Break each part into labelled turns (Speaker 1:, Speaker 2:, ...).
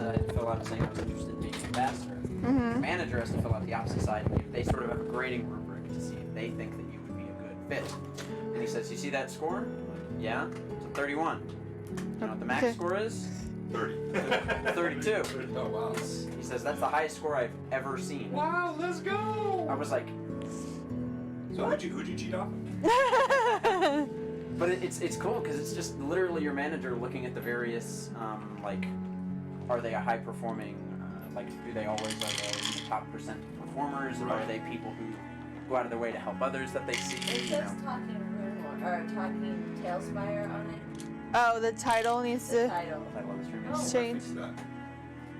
Speaker 1: I had to fill out saying I was interested in being an ambassador. Your manager has to fill out the opposite side, and they sort of have a grading rubric to see if they think that you would be a good fit. And he says, "You see that score? Yeah, it's a 31. You know what the max score is?
Speaker 2: 30.
Speaker 1: 32.
Speaker 2: Oh, wow.
Speaker 1: He says, that's the highest score I've ever seen.
Speaker 2: Wow, let's go!
Speaker 1: I was like...
Speaker 2: So who'd you cheat off?
Speaker 1: But it's cool, because it's just literally your manager looking at the various, like, are they a high-performing, like, do they always, are they in the top % performers?
Speaker 2: Right.
Speaker 1: Are they people who go out of their way to help others that they see?
Speaker 3: It says Talking Runelords, or Talking Tailspire on it.
Speaker 4: Oh, the title needs
Speaker 3: The
Speaker 4: to
Speaker 3: title.
Speaker 4: change.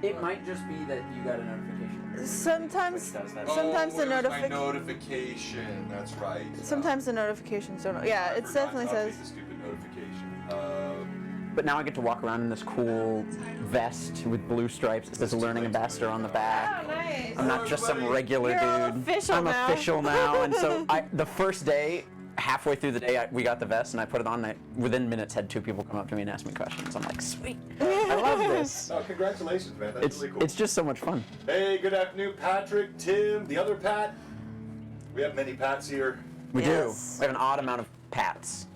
Speaker 1: It might just be that you got a notification.
Speaker 4: Sometimes,
Speaker 1: Which does that.
Speaker 4: sometimes the
Speaker 2: my
Speaker 4: notification.
Speaker 2: notification. That's right.
Speaker 4: Sometimes the notifications don't. Yeah, it definitely says.
Speaker 2: The stupid notification.
Speaker 1: But now I get to walk around in this cool vest with blue stripes. It says Learning Ambassador on the back.
Speaker 4: Oh, nice.
Speaker 1: I'm not just some regular
Speaker 4: You're all
Speaker 1: dude.
Speaker 4: official
Speaker 1: I'm
Speaker 4: now.
Speaker 1: official now. And so the first day, halfway through the day, we got the vest and I put it on. And within minutes, had 2 people come up to me and ask me questions. I'm like, sweet. I love this.
Speaker 2: Oh, congratulations, man. That's really cool.
Speaker 1: It's just so much fun.
Speaker 2: Hey, good afternoon, Patrick, Tim, the other Pat. We have many Pats here.
Speaker 1: We
Speaker 4: Yes.
Speaker 1: do. We have an odd amount of Pats.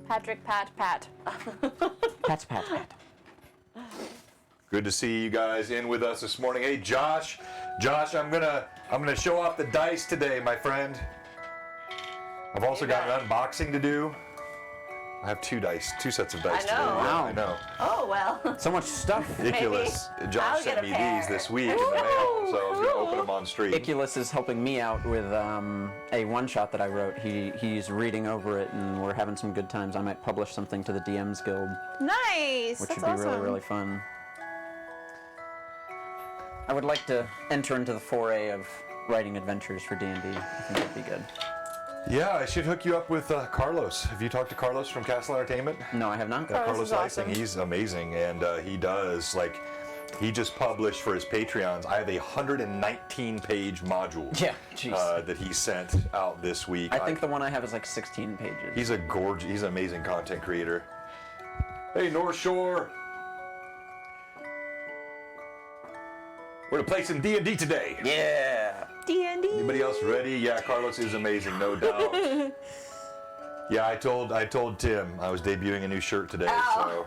Speaker 4: Patrick, Pat.
Speaker 1: Pats, Pat.
Speaker 2: Good to see you guys in with us this morning. Hey, Josh, I'm gonna show off the dice today, my friend. I've also got an unboxing to do. I have 2 sets of dice today.
Speaker 3: know.
Speaker 2: Yeah, I know.
Speaker 3: Oh, well.
Speaker 1: So much stuff.
Speaker 2: Ridiculous. Josh
Speaker 3: I'll
Speaker 2: sent
Speaker 3: get a
Speaker 2: me
Speaker 3: pair.
Speaker 2: these this week in the mail, so I was gonna open them on stream.
Speaker 1: Iculus is helping me out with a one-shot that I wrote. He's reading over it, and we're having some good times. I might publish something to the DMs Guild,
Speaker 4: Nice.
Speaker 1: which
Speaker 4: That's
Speaker 1: would be
Speaker 4: awesome.
Speaker 1: really, really fun. I would like to enter into the foray of writing adventures for D&D. I think that'd be good.
Speaker 2: Yeah, I should hook you up with Carlos. Have you talked to Carlos from Castle Entertainment?
Speaker 1: No, I have not.
Speaker 4: Carlos is
Speaker 2: Icing,
Speaker 4: awesome.
Speaker 2: he's amazing, and he does, like, he just published for his Patreons. I have a 119-page module
Speaker 1: Yeah, jeez.
Speaker 2: that he sent out this week.
Speaker 1: I think the one I have is like 16 pages.
Speaker 2: he's an amazing content creator. Hey, North Shore. We're to play some D&D today.
Speaker 1: Yeah.
Speaker 4: D&D.
Speaker 2: Anybody else ready? Yeah, Carlos is amazing, no doubt. Yeah, I told Tim I was debuting a new shirt today, so.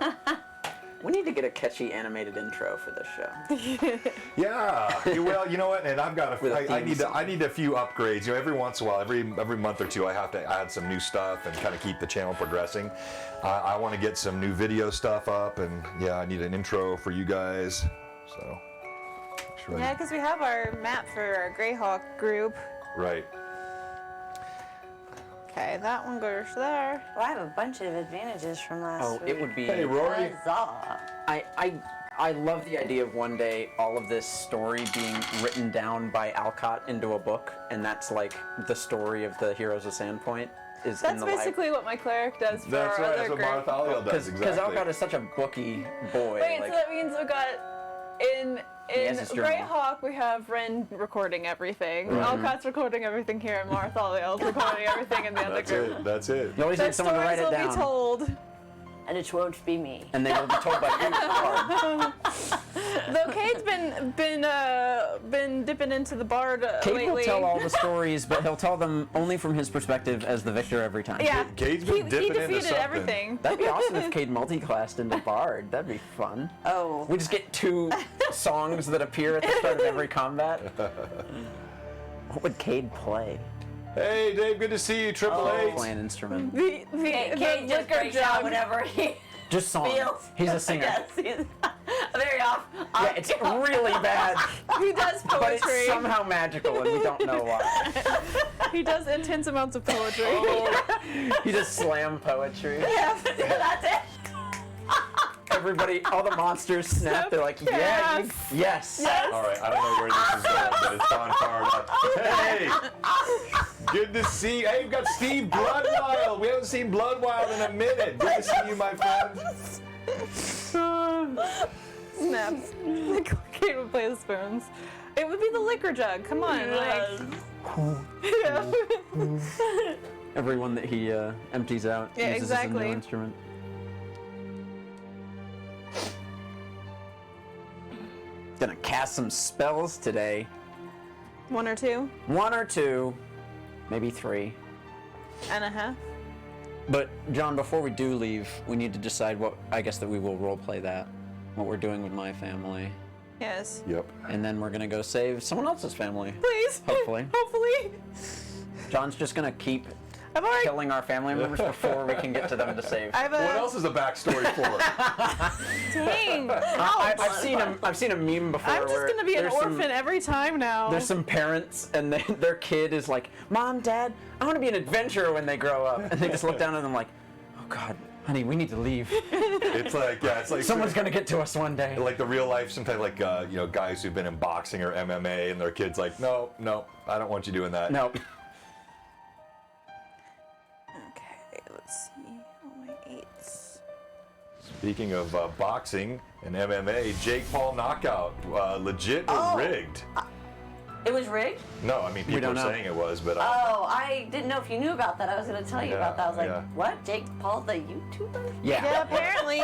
Speaker 1: We need to get a catchy animated intro for this show.
Speaker 2: Yeah. Well, you know what? And I've got
Speaker 1: With a
Speaker 2: I
Speaker 1: theme
Speaker 2: need
Speaker 1: song.
Speaker 2: I need a few upgrades. You know, every once in a while, every month or two, I have to add some new stuff and kind of keep the channel progressing. I want to get some new video stuff up, and yeah, I need an intro for you guys. So. Sure.
Speaker 4: Yeah, because we have our map for our Greyhawk group.
Speaker 2: Right.
Speaker 4: Okay, that one goes there.
Speaker 3: Well, I have a bunch of advantages from last week.
Speaker 1: It would be...
Speaker 2: Hey, Rory.
Speaker 3: Huzzah.
Speaker 1: I love the idea of one day all of this story being written down by Alcott into a book, and that's like the story of the Heroes of Sandpoint. Is in
Speaker 4: That's
Speaker 1: the
Speaker 4: basically what my cleric does for
Speaker 2: That's
Speaker 4: our
Speaker 2: right.
Speaker 4: other
Speaker 2: That's what
Speaker 4: group.
Speaker 2: Marthaliel does.
Speaker 1: Because
Speaker 2: Exactly.
Speaker 1: Alcott is such a booky boy.
Speaker 4: Wait,
Speaker 1: like,
Speaker 4: so that means we got in
Speaker 1: has his journal.
Speaker 4: Greyhawk we have Ren recording everything. Alcott's recording everything here, and Marthaliel's recording everything in the other
Speaker 2: That's
Speaker 4: group.
Speaker 2: it. That's it.
Speaker 1: you always
Speaker 4: The
Speaker 1: need someone to write
Speaker 4: stories
Speaker 1: it
Speaker 4: will
Speaker 1: down.
Speaker 4: be told.
Speaker 3: And it won't be me.
Speaker 1: And they will be told by you. Bard.
Speaker 4: Though Cade's been dipping into the bard
Speaker 1: Cade
Speaker 4: lately.
Speaker 1: will tell all the stories, but he'll tell them only from his perspective as the victor every time.
Speaker 4: Yeah,
Speaker 2: Cade's been
Speaker 4: he
Speaker 2: dipping into
Speaker 4: defeated
Speaker 2: something.
Speaker 4: everything.
Speaker 1: That'd be awesome if Cade multiclassed into Bard. That'd be fun.
Speaker 3: Oh.
Speaker 1: We just get 2 songs that appear at the start of every combat. What would Cade play?
Speaker 2: Hey, Dave. Good to see you. Triple H.
Speaker 1: Play an instrument.
Speaker 4: The
Speaker 3: Kate just
Speaker 4: liquor
Speaker 3: breaks out
Speaker 4: jug.
Speaker 3: whenever he
Speaker 1: Just songs.
Speaker 3: feels.
Speaker 1: He's a singer.
Speaker 3: Yes, he's very off.
Speaker 1: Yeah, it's really bad,
Speaker 4: He does
Speaker 1: but it's
Speaker 4: poetry.
Speaker 1: somemew magical, and we don't know why.
Speaker 4: He does intense amounts of poetry.
Speaker 1: He just slam poetry.
Speaker 3: Yeah, that's it.
Speaker 1: Everybody, all the monsters snap. They're like, yeah, yes.
Speaker 2: All right, I don't know where this is going, but it's gone far enough. Hey, good to see you. Hey, we've got Steve Bloodwild. We haven't seen Bloodwild in a minute. Good to see you, my friend.
Speaker 4: Snaps. Kate would play the spoons. It would be the liquor jug. Come on, yeah.
Speaker 1: Everyone that he empties out
Speaker 4: Yeah,
Speaker 1: uses as a
Speaker 4: exactly.
Speaker 1: new instrument.
Speaker 5: gonna cast some spells today.
Speaker 4: 1 or 2
Speaker 5: 1 or 2, maybe 3.
Speaker 4: and a half.
Speaker 5: But John, before we do leave, we need to decide what. I guess that we will roleplay that, what we're doing with my family,
Speaker 4: Yes.
Speaker 2: Yep.
Speaker 5: and then we're gonna go save someone else's family.
Speaker 4: Please.
Speaker 5: Hopefully.
Speaker 4: Hopefully.
Speaker 5: John's just gonna keep
Speaker 4: I've already.
Speaker 5: killing our family members before we can get to them to save.
Speaker 4: I have a.
Speaker 2: What else is a backstory for?
Speaker 4: Dang.
Speaker 5: I've seen a meme before.
Speaker 4: I'm just
Speaker 5: where
Speaker 4: gonna be an
Speaker 5: there's
Speaker 4: orphan every time now.
Speaker 5: There's some parents, and their kid is like, "Mom, Dad, I want to be an adventurer when they grow up," and they just look down at them like, "Oh God, honey, we need to leave.
Speaker 2: It's like
Speaker 5: Someone's gonna get to us one day."
Speaker 2: like the real life. Sometimes like guys who've been in boxing or MMA, and their kids like, no, I don't want you doing that.
Speaker 5: No.
Speaker 4: Okay, let's see. All my 8s.
Speaker 2: Speaking of boxing and MMA, Jake Paul knockout, legit or rigged?
Speaker 3: It was rigged?
Speaker 2: No, I mean people
Speaker 5: don't
Speaker 2: are
Speaker 5: know.
Speaker 2: saying it was, but
Speaker 3: Oh, I didn't know if you knew about that. I was going to tell you
Speaker 2: Yeah,
Speaker 3: about that. I was like,
Speaker 2: yeah.
Speaker 3: what? Jake Paul, the YouTuber?
Speaker 4: Yeah, apparently.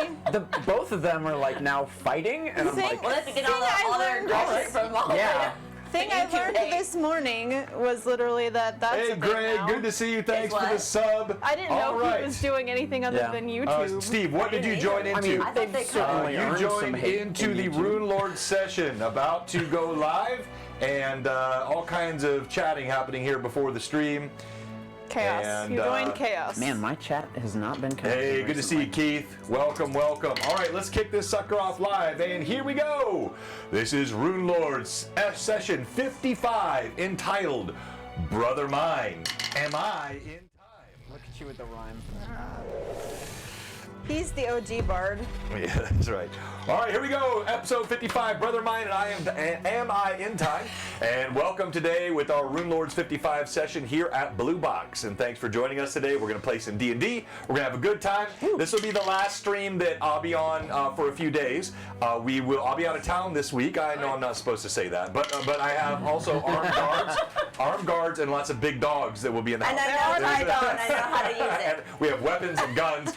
Speaker 5: Both of them are like now fighting, and I'm
Speaker 4: Thing-
Speaker 5: like,
Speaker 3: Well, they have to get all,
Speaker 4: Thing I
Speaker 3: all their
Speaker 4: learned
Speaker 3: aggression
Speaker 4: is-
Speaker 3: from all
Speaker 5: yeah.
Speaker 4: Thing I learned
Speaker 3: Hey.
Speaker 4: this morning was literally that's
Speaker 2: hey,
Speaker 4: a thing
Speaker 2: Greg,
Speaker 4: now.
Speaker 2: good to see you. Thanks
Speaker 3: It's
Speaker 2: for the
Speaker 3: what?
Speaker 2: sub.
Speaker 4: I didn't know
Speaker 2: All right.
Speaker 4: he was doing anything other
Speaker 5: Yeah.
Speaker 4: than YouTube.
Speaker 2: Steve, what did you join into?
Speaker 5: I mean,
Speaker 3: I thought
Speaker 5: they've
Speaker 3: they
Speaker 5: certainly
Speaker 2: you
Speaker 5: earned some
Speaker 2: joined
Speaker 5: hate
Speaker 2: into
Speaker 5: in
Speaker 2: the
Speaker 5: YouTube.
Speaker 2: Runelords session, about to go live, and all kinds of chatting happening here before the stream.
Speaker 4: Chaos.
Speaker 2: And,
Speaker 4: You joined chaos.
Speaker 5: Man, my chat has not been connected.
Speaker 2: Hey, good to see you, Keith. Welcome. All right, let's kick this sucker off live, and here we go. This is Runelords session 55, entitled Brother Mine. Am I in time?
Speaker 5: Look at you with the rhyme.
Speaker 4: He's the OG bard.
Speaker 2: Yeah, that's right. All right, here we go. Episode 55, Brother Mine, and am I in time? And welcome today with our Runelords 55 session here at Blue Box. And thanks for joining us today. We're going to play some D&D. We're going to have a good time. This will be the last stream that I'll be on for a few days. I'll be out of town this week. I know I'm not supposed to say that, but I have also armed guards, and lots of big dogs that will be in the house.
Speaker 3: And I know how to use it.
Speaker 2: And we have weapons and guns.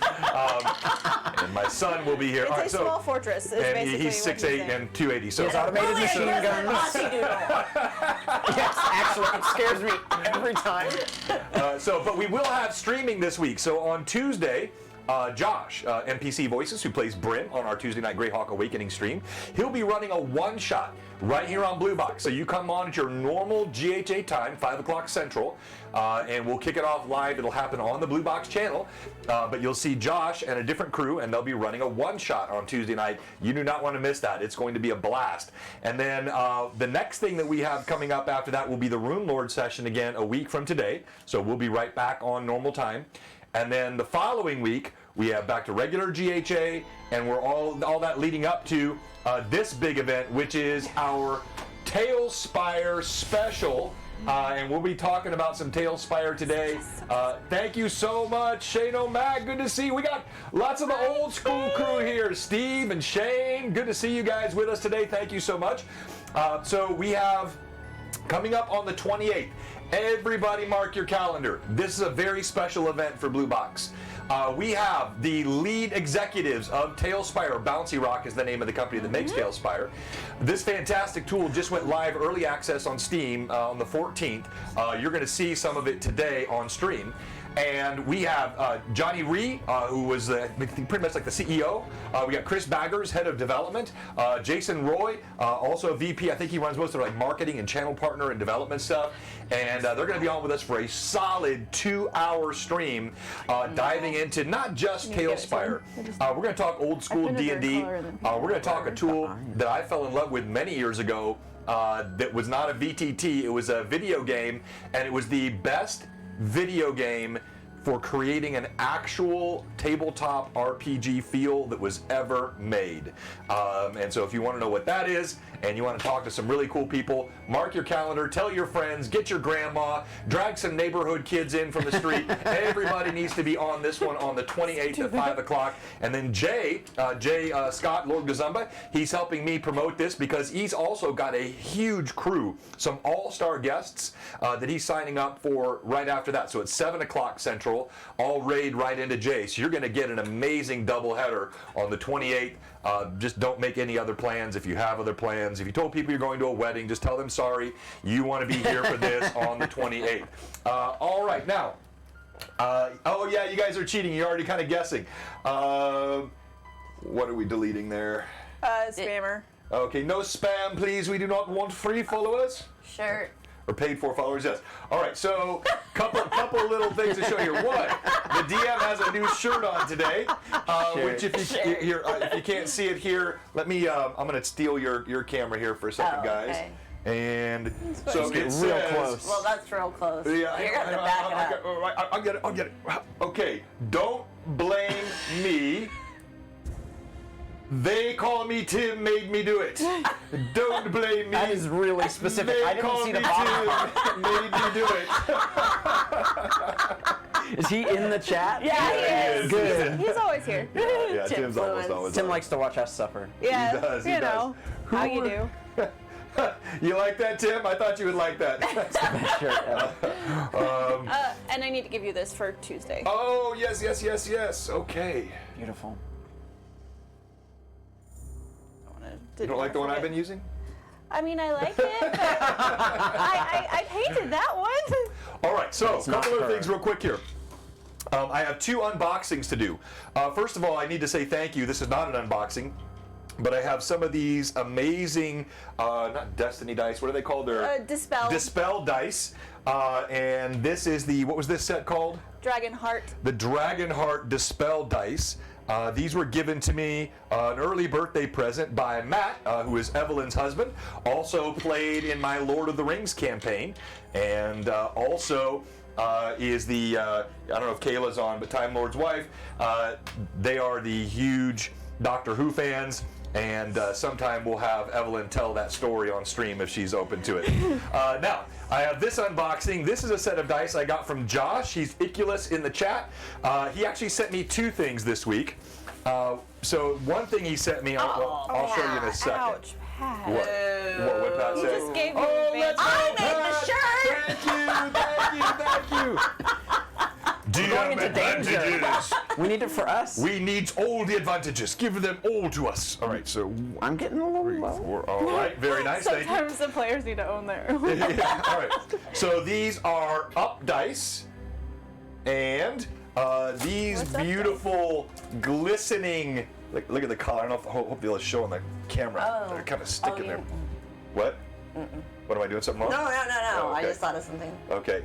Speaker 2: And my son will be here.
Speaker 4: It's
Speaker 2: All
Speaker 4: a
Speaker 2: right,
Speaker 4: small fortress. Is
Speaker 2: and
Speaker 4: basically
Speaker 2: he's
Speaker 4: what
Speaker 2: 6'8"
Speaker 4: saying.
Speaker 2: and 280. So
Speaker 5: He has automated
Speaker 3: Only
Speaker 5: machine
Speaker 3: it
Speaker 5: guns.
Speaker 3: doesn't Aussie Doodle.
Speaker 5: Yes, actually, it scares me every time.
Speaker 2: but we will have streaming this week. So on Tuesday, Josh, NPC Voices, who plays Bryn on our Tuesday night Greyhawk Awakening stream, he'll be running a one-shot right here on Blue Box. So you come on at your normal GHA time, 5 o'clock Central, and we'll kick it off live. It'll happen on the Blue Box channel, but you'll see Josh and a different crew, and they'll be running a one-shot on Tuesday night. You do not want to miss that. It's going to be a blast. And then the next thing that we have coming up after that will be the Runelords session again a week from today. So we'll be right back on normal time. And then the following week, we have back to regular GHA, and we're all that leading up to this big event, which is our Tailspire special. And we'll be talking about some Tailspire today. Thank you so much, Shane O'Mac. Good to see you. We got lots of the old school crew here. Steve and Shane, good to see you guys with us today. Thank you so much. So we have coming up on the 28th. Everybody mark your calendar. This is a very special event for Blue Box. We have the lead executives of Tailspire. Bouncy Rock is the name of the company that makes Tailspire. This fantastic tool just went live early access on Steam on the 14th. You're going to see some of it today on stream. And we have Johnny Ree, who was pretty much like the CEO. We got Chris Baggers, head of development. Jason Roy, also a VP. I think he runs most of like marketing and channel partner and development stuff. And they're going to be on with us for a solid 2-hour stream, diving into not just Tailspire. We're going to talk old school D&D. We're going to talk a tool that I fell in love with many years ago. That was not a VTT. It was a video game, and it was the best video game for creating an actual tabletop RPG feel that was ever made. And so if you want to know what that is, and you want to talk to some really cool people, mark your calendar, tell your friends, get your grandma, drag some neighborhood kids in from the street. Everybody needs to be on this one on the 28th at 5 o'clock. And then Jay Scott, Lord Gazumba, he's helping me promote this because he's also got a huge crew, some all-star guests that he's signing up for right after that. So it's 7 o'clock Central. Central, all raid right into Jay. So you're going to get an amazing doubleheader on the 28th. Just don't make any other plans if you have other plans. If you told people you're going to a wedding, just tell them sorry. You want to be here for this on the 28th. All right, now. Oh yeah, you guys are cheating. You're already kind of guessing. What are we deleting there?
Speaker 4: Spammer.
Speaker 2: Okay, no spam, please. We do not want free followers.
Speaker 3: Shirt.
Speaker 2: Or paid for followers, yes. All right, so couple little things to show here. One, the DM has a new shirt on today, which if you can't see it here, let me. I'm gonna steal your camera here for a second, guys.
Speaker 3: Okay.
Speaker 2: And so
Speaker 5: get
Speaker 2: it
Speaker 5: real
Speaker 2: says,
Speaker 5: close.
Speaker 3: Well, that's real close.
Speaker 2: Yeah,
Speaker 3: You're going to have to back it up.
Speaker 2: I'll get it. Okay, don't blame me. They call me Tim, made me do it. Don't blame me.
Speaker 5: That is really specific.
Speaker 2: They
Speaker 5: I didn't
Speaker 2: call
Speaker 5: see
Speaker 2: me
Speaker 5: the bottom.
Speaker 2: Tim, made me do it.
Speaker 5: Is he in the chat?
Speaker 4: Yeah, he is.
Speaker 5: Good.
Speaker 4: He's always here.
Speaker 2: Yeah, Tim's almost
Speaker 3: Influence.
Speaker 2: always
Speaker 5: Tim
Speaker 2: on.
Speaker 5: likes to watch us suffer.
Speaker 4: Yeah,
Speaker 2: He does, he
Speaker 4: you
Speaker 2: does.
Speaker 4: know how you do.
Speaker 2: You like that, Tim? I thought you would like that.
Speaker 5: Sure.
Speaker 4: And I need to give you this for Tuesday.
Speaker 2: Oh, yes. Okay.
Speaker 5: Beautiful.
Speaker 2: You don't like the one I've been using?
Speaker 4: I mean, I like it, but I painted that one.
Speaker 2: All right, so a
Speaker 5: It's not
Speaker 2: couple of
Speaker 5: her.
Speaker 2: things real quick here. I have 2 unboxings to do. First of all, I need to say thank you. This is not an unboxing, but I have some of these amazing, not Destiny dice, what are they called? They're
Speaker 4: Dispel.
Speaker 2: Dispel dice. And this is the, what was this set called?
Speaker 4: Dragon Heart.
Speaker 2: The Dragon Heart Dispel dice. These were given to me an early birthday present by Matt, who is Evelyn's husband, also played in my Lord of the Rings campaign, and also is the, I don't know if Kayla's on, but Time Lord's wife. They are the huge Doctor Who fans, and sometime we'll have Evelyn tell that story on stream if she's open to it. Now, I have this unboxing. This is a set of dice I got from Josh. He's Iculus in the chat. He actually sent me 2 things this week. So one thing he sent me, I'll show you in a second.
Speaker 4: Ouch, Pat.
Speaker 2: What Pat
Speaker 4: You
Speaker 2: say?
Speaker 4: just gave me
Speaker 2: Oh,
Speaker 4: the
Speaker 2: let's
Speaker 4: advantage.
Speaker 2: go,
Speaker 3: I made the
Speaker 2: Pat. Thank you. Do you
Speaker 5: going
Speaker 2: have
Speaker 5: into danger.
Speaker 2: advantages?
Speaker 5: We need it for us.
Speaker 2: We need all the advantages. Give them all to us. All right, so
Speaker 5: I'm getting a little
Speaker 2: 3,
Speaker 5: low.
Speaker 2: 4. All right, very nice. Thank you.
Speaker 4: Sometimes the players need to own their own.
Speaker 2: Yeah, all right. So these are up dice, and these
Speaker 4: What's up
Speaker 2: beautiful, glistening. Look at the color. I don't know if hope they'll show on the camera.
Speaker 3: Oh.
Speaker 2: They're kind of sticking
Speaker 3: you-
Speaker 2: there. What? What am I doing? Something wrong?
Speaker 3: No.
Speaker 2: Oh,
Speaker 3: I
Speaker 2: okay.
Speaker 3: just thought of something.
Speaker 2: Okay.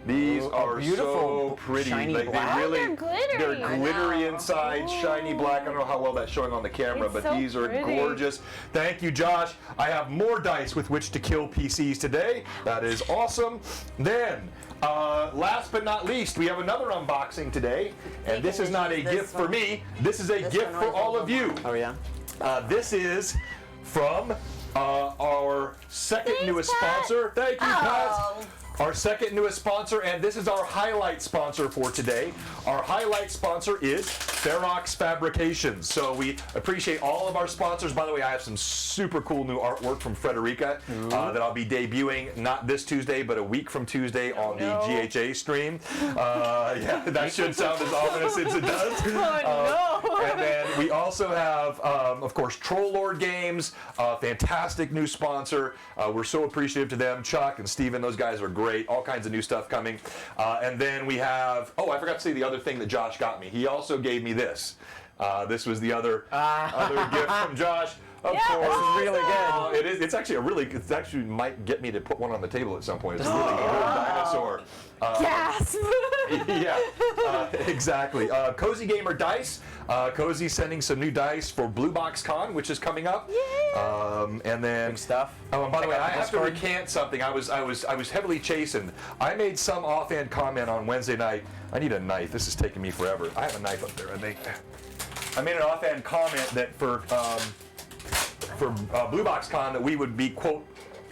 Speaker 2: These are
Speaker 5: beautiful,
Speaker 2: so pretty.
Speaker 5: shiny
Speaker 2: Like,
Speaker 5: black.
Speaker 2: They really,
Speaker 4: They're glittery.
Speaker 2: They're
Speaker 3: I
Speaker 2: glittery
Speaker 3: know.
Speaker 2: inside, shiny black. I don't know how well that's showing on the camera,
Speaker 4: It's
Speaker 2: but
Speaker 4: so
Speaker 2: these are
Speaker 4: pretty.
Speaker 2: gorgeous. Thank you, Josh. I have more dice with which to kill PCs today. That is awesome. Then, last but not least, we have another unboxing today, and this is not a
Speaker 3: use this
Speaker 2: gift for
Speaker 3: one.
Speaker 2: me. This is a
Speaker 3: This
Speaker 2: gift
Speaker 3: one
Speaker 2: for
Speaker 3: was
Speaker 2: all
Speaker 3: the
Speaker 2: of you.
Speaker 5: Oh yeah.
Speaker 2: This is from our second
Speaker 4: Thanks,
Speaker 2: newest
Speaker 4: Pat.
Speaker 2: sponsor. Thank you,
Speaker 3: Oh.
Speaker 2: Pat. Our second newest sponsor, and this is our highlight sponsor for today. Our highlight sponsor is Ferox Fabrications. So we appreciate all of our sponsors. By the way, I have some super cool new artwork from Frederica that I'll be debuting not this Tuesday, but a week from Tuesday on the GHA stream. Yeah, that should sound as ominous as it does.
Speaker 4: Oh, no.
Speaker 2: And then we also have, of course, Troll Games, fantastic new sponsor. We're so appreciative to them. Chuck and Steven, those guys are great. All kinds of new stuff coming. And then we have, I forgot to say the other thing that Josh got me. He also gave me this. This was the other gift from Josh. Of
Speaker 4: Yeah,
Speaker 2: course.
Speaker 5: This is really good.
Speaker 2: It is. It's actually it actually might get me to put one on the table at some point. It's a really good dinosaur.
Speaker 4: Gasp.
Speaker 2: Yeah, exactly. Cozy Gamer Dice. Cozy's sending some new dice for BlueBoxCon, which is coming up. And then
Speaker 5: Big stuff.
Speaker 2: Oh, and by the way,
Speaker 5: Check out
Speaker 2: I
Speaker 5: the
Speaker 2: have to
Speaker 5: Discord.
Speaker 2: recant something. I was heavily chastened. I made some offhand comment on Wednesday night. I need a knife. This is taking me forever. I have a knife up there, I think. I made an offhand comment that for BlueBoxCon that we would be, quote,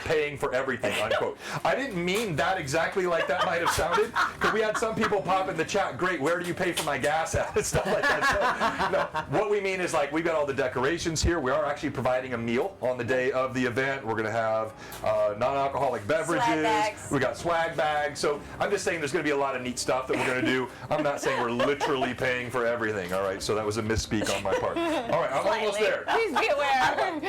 Speaker 2: paying for everything, unquote. I didn't mean that exactly like that might have sounded, because we had some people pop in the chat, great, where do you pay for my gas at, and stuff like that. So, no, what we mean is like, we've got all the decorations here. We are actually providing a meal on the day of the event. We're going to have non-alcoholic beverages.
Speaker 3: Swag bags.
Speaker 2: We got swag bags. So I'm just saying there's going to be a lot of neat stuff that we're going to do. I'm not saying we're literally paying for everything, all right? So that was a misspeak on my part. All right, I'm almost there.
Speaker 4: Please be aware.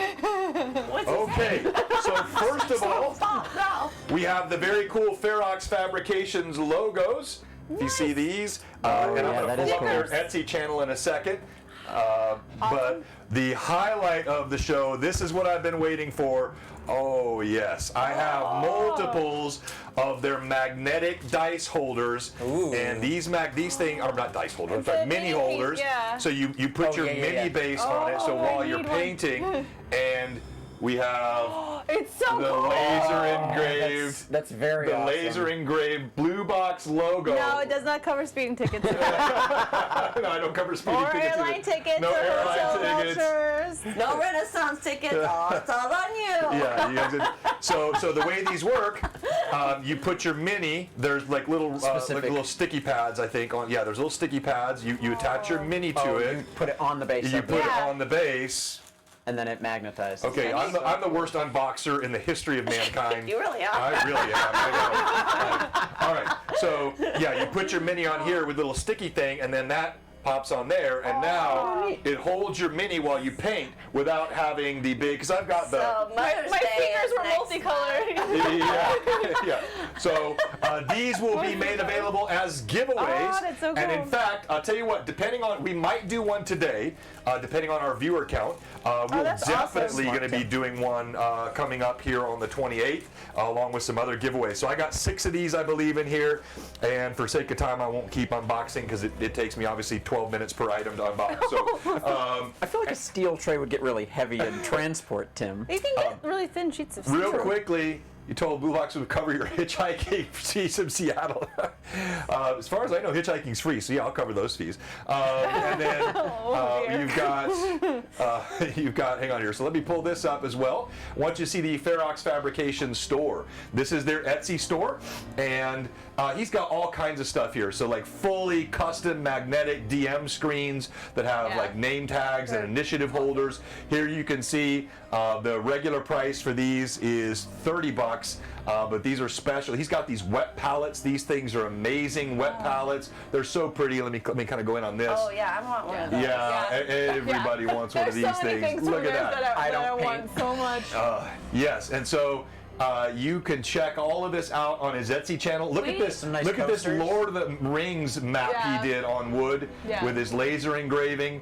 Speaker 2: Okay, so first of all, we have the very cool Ferox Fabrications logos. If you see these, and I'm
Speaker 5: yeah,
Speaker 2: going to
Speaker 5: that
Speaker 2: pull
Speaker 5: is
Speaker 2: up
Speaker 5: cool.
Speaker 2: their Etsy channel in a second. But the highlight of the show, this is what I've been waiting for. Oh yes, I have multiples of their magnetic dice holders, and these things are not dice holders, in fact, mini holders.
Speaker 4: Yeah.
Speaker 2: So you put your mini base on it. So
Speaker 4: Oh,
Speaker 2: while
Speaker 4: I
Speaker 2: you're
Speaker 4: need one.
Speaker 2: painting, and we have
Speaker 4: It's so
Speaker 2: the
Speaker 4: cool.
Speaker 2: laser engraved.
Speaker 5: That's very
Speaker 2: The
Speaker 5: awesome.
Speaker 2: laser engraved Blue Box logo.
Speaker 4: No, it does not cover speeding tickets.
Speaker 2: No, I don't cover speeding
Speaker 4: Or
Speaker 2: tickets.
Speaker 4: airline tickets,
Speaker 2: No
Speaker 4: or
Speaker 2: airline
Speaker 4: hotel
Speaker 2: tickets.
Speaker 4: vouchers.
Speaker 3: No Renaissance tickets. Oh, it's all on you.
Speaker 2: Yeah, you guys did. So the way these work, you put your mini. There's like little
Speaker 5: Specific.
Speaker 2: little sticky pads, I think. There's little sticky pads. You attach your mini to it.
Speaker 5: You put it on the base.
Speaker 2: You
Speaker 5: of
Speaker 2: put
Speaker 5: it,
Speaker 2: it
Speaker 4: Yeah.
Speaker 2: on the base.
Speaker 5: and then it magnetizes.
Speaker 2: Okay, I'm the worst unboxer in the history of mankind.
Speaker 3: You really are.
Speaker 2: I really am. I know. All right. So yeah, you put your mini on here with a little sticky thing, and then that pops on there, and now it holds your mini while you paint without having the big. Because I've got the.
Speaker 3: So Mother's
Speaker 4: My
Speaker 3: Day
Speaker 4: fingers
Speaker 3: is
Speaker 4: were
Speaker 3: next
Speaker 4: multicolored.
Speaker 2: Yeah. So these will be made available as giveaways.
Speaker 4: Oh, that's so
Speaker 2: And in
Speaker 4: cool.
Speaker 2: fact, I'll tell you what, we might do one today, depending on our viewer count. We're
Speaker 4: that's
Speaker 2: definitely
Speaker 5: awesome.
Speaker 2: going to be doing one coming up here on the 28th, along with some other giveaways. So I got 6 of these, I believe, in here. And for sake of time, I won't keep unboxing because it takes me obviously 12 minutes per item to unbox. So
Speaker 5: I feel like a steel tray would get really heavy in transport, Tim.
Speaker 4: You can get really thin sheets of
Speaker 2: real
Speaker 4: steel.
Speaker 2: quickly, you told Blue Box would cover your hitchhiking fees from Seattle. As far as I know, hitchhiking's free, so yeah, I'll cover those fees. And then
Speaker 4: dear.
Speaker 2: you've got. Hang on here. So let me pull this up as well. Once you see the Ferox Fabrications store, this is their Etsy store, and he's got all kinds of stuff here. So like fully custom magnetic DM screens that have
Speaker 4: Yeah.
Speaker 2: like name tags and initiative holders. Here you can see the regular price for these is $30. But these are special. He's got these wet palettes. These things are amazing wet palettes. They're so pretty. Let me kind of go in on this.
Speaker 3: Oh yeah, I want one of those.
Speaker 2: Yeah, everybody wants one of these
Speaker 4: There's so many
Speaker 2: things.
Speaker 4: things
Speaker 2: Look
Speaker 4: from
Speaker 2: at
Speaker 4: theirs
Speaker 2: that.
Speaker 4: I
Speaker 5: don't
Speaker 4: want
Speaker 5: paint.
Speaker 4: so much.
Speaker 2: Yes, and so you can check all of this out on his Etsy channel. Look at this.
Speaker 5: Some nice
Speaker 2: Look at this
Speaker 5: coasters.
Speaker 2: Lord of the Rings map
Speaker 4: Yeah.
Speaker 2: he did on wood
Speaker 4: Yeah.
Speaker 2: with his laser engraving.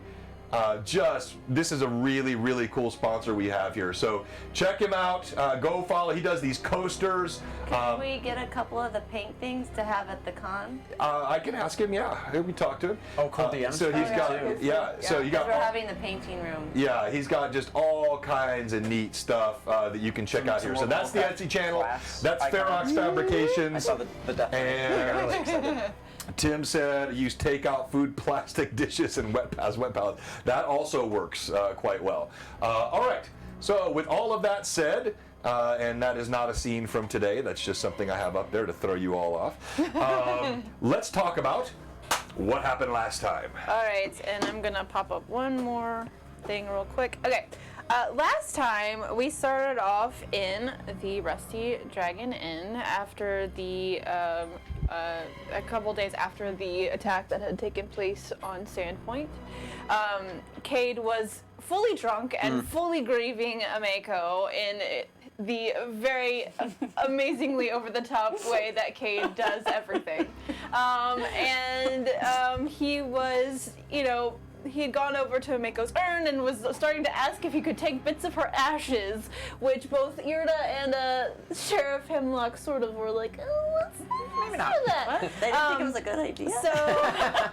Speaker 2: This is a really, really cool sponsor we have here. So check him out. Go follow. He does these coasters.
Speaker 3: Can we get a couple of the paint things to have at the con?
Speaker 2: I can ask him. Yeah, we talk to him.
Speaker 5: Oh, cool DMs.
Speaker 2: So he's got.
Speaker 4: yeah.
Speaker 2: So you
Speaker 3: Because
Speaker 2: got.
Speaker 3: we're having the painting room.
Speaker 2: Yeah, he's got just all kinds of neat stuff that you can check out here. So that's the Etsy channel. That's Ferox Fabrications.
Speaker 5: I saw the death.
Speaker 2: And Tim said use takeout food plastic dishes and wet pallets. That also works quite well. All right. So with all of that said, and that is not a scene from today. That's just something I have up there to throw you all off. Let's talk about what happened last time.
Speaker 4: All right, and I'm gonna pop up one more thing real quick. Okay, last time we started off in the Rusty Dragon Inn after the a couple days after the attack that had taken place on Sandpoint. Cade was fully drunk and fully grieving Ameko in the very amazingly over-the-top way that Cade does everything. He was, he had gone over to Ameko's urn and was starting to ask if he could take bits of her ashes, which both Irda and Sheriff Hemlock sort of were like, oh, let's do that.
Speaker 3: They didn't think it was a good idea.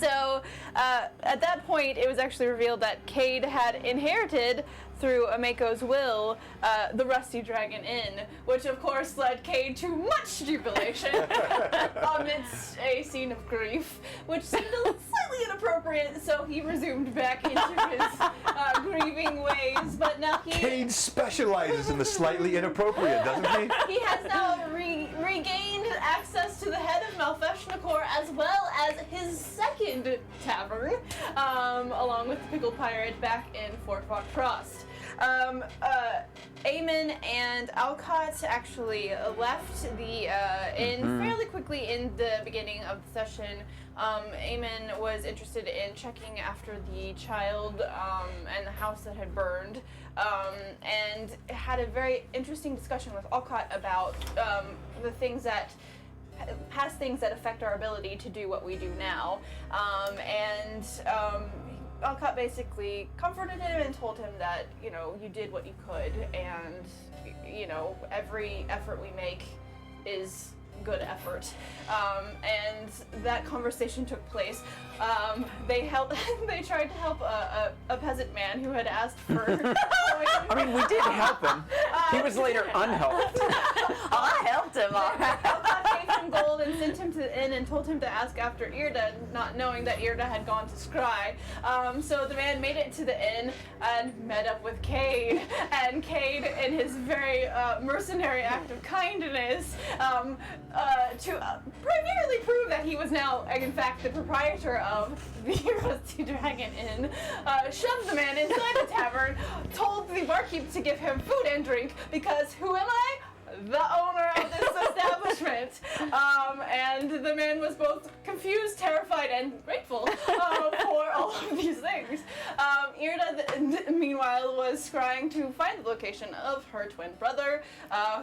Speaker 4: So at that point, it was actually revealed that Cade had inherited, through Ameko's will, the Rusty Dragon Inn, which of course led Cade to much jubilation amidst a scene of grief, which seemed slightly slightly inappropriate, so he resumed back into his grieving ways. But now
Speaker 2: Cade specializes in the slightly inappropriate, doesn't he?
Speaker 4: he has now regained access to the head of Malfeshnakor as well as his second tavern, along with the Pickled Pirate back in Fort Frost. Eamon and Alcott actually left the inn fairly quickly in the beginning of the session. Eamon was interested in checking after the child and the house that had burned, and had a very interesting discussion with Alcott about the things that past things that affect our ability to do what we do now, Alcott basically comforted him and told him that, you know, you did what you could, and, you know, every effort we make is good effort. And that conversation took place. They tried to help a peasant man who had asked for
Speaker 5: I mean, we did help him. He was later unhelped.
Speaker 3: I helped him.
Speaker 4: Alcott gave him gold and sent him to the inn and told him to ask after Irda, not knowing that Irda had gone to scry. So the man made it to the inn and met up with Cade, and Cade, in his very mercenary act of kindness, to primarily prove that he was now, in fact, the proprietor of the Rusty Dragon Inn, shoved the man inside the tavern, told the barkeep to give him food and drink, because who am I? The owner of this establishment. And the man was both confused, terrified, and grateful for all of these things. Irda, meanwhile, was scrying to find the location of her twin brother,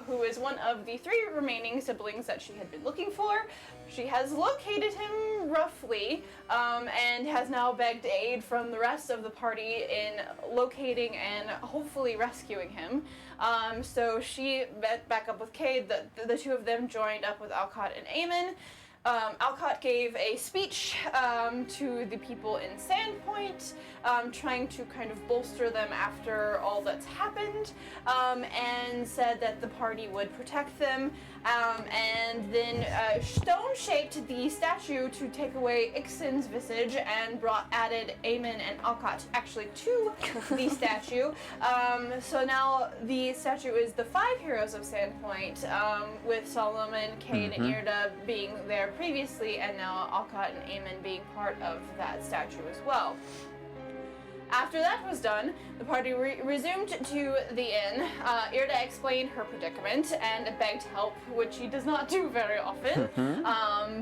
Speaker 4: who is one of the 3 remaining siblings that she had been looking for. She has located him roughly, and has now begged aid from the rest of the party in locating and hopefully rescuing him. So she met back up with Cade. The 2 of them joined up with Alcott and Eamon. Alcott gave a speech to the people in Sandpoint, trying to kind of bolster them after all that's happened, and said that the party would protect them, and then stone-shaped the statue to take away Ixen's visage and added Eamon and Alcott actually to the statue. So now the statue is the 5 heroes of Sandpoint, with Solomon, Cade, and Irda being there previously, and now Alcott and Eamon being part of that statue as well. After that was done, the party resumed to the inn. Irda explained her predicament and begged help, which she does not do very often.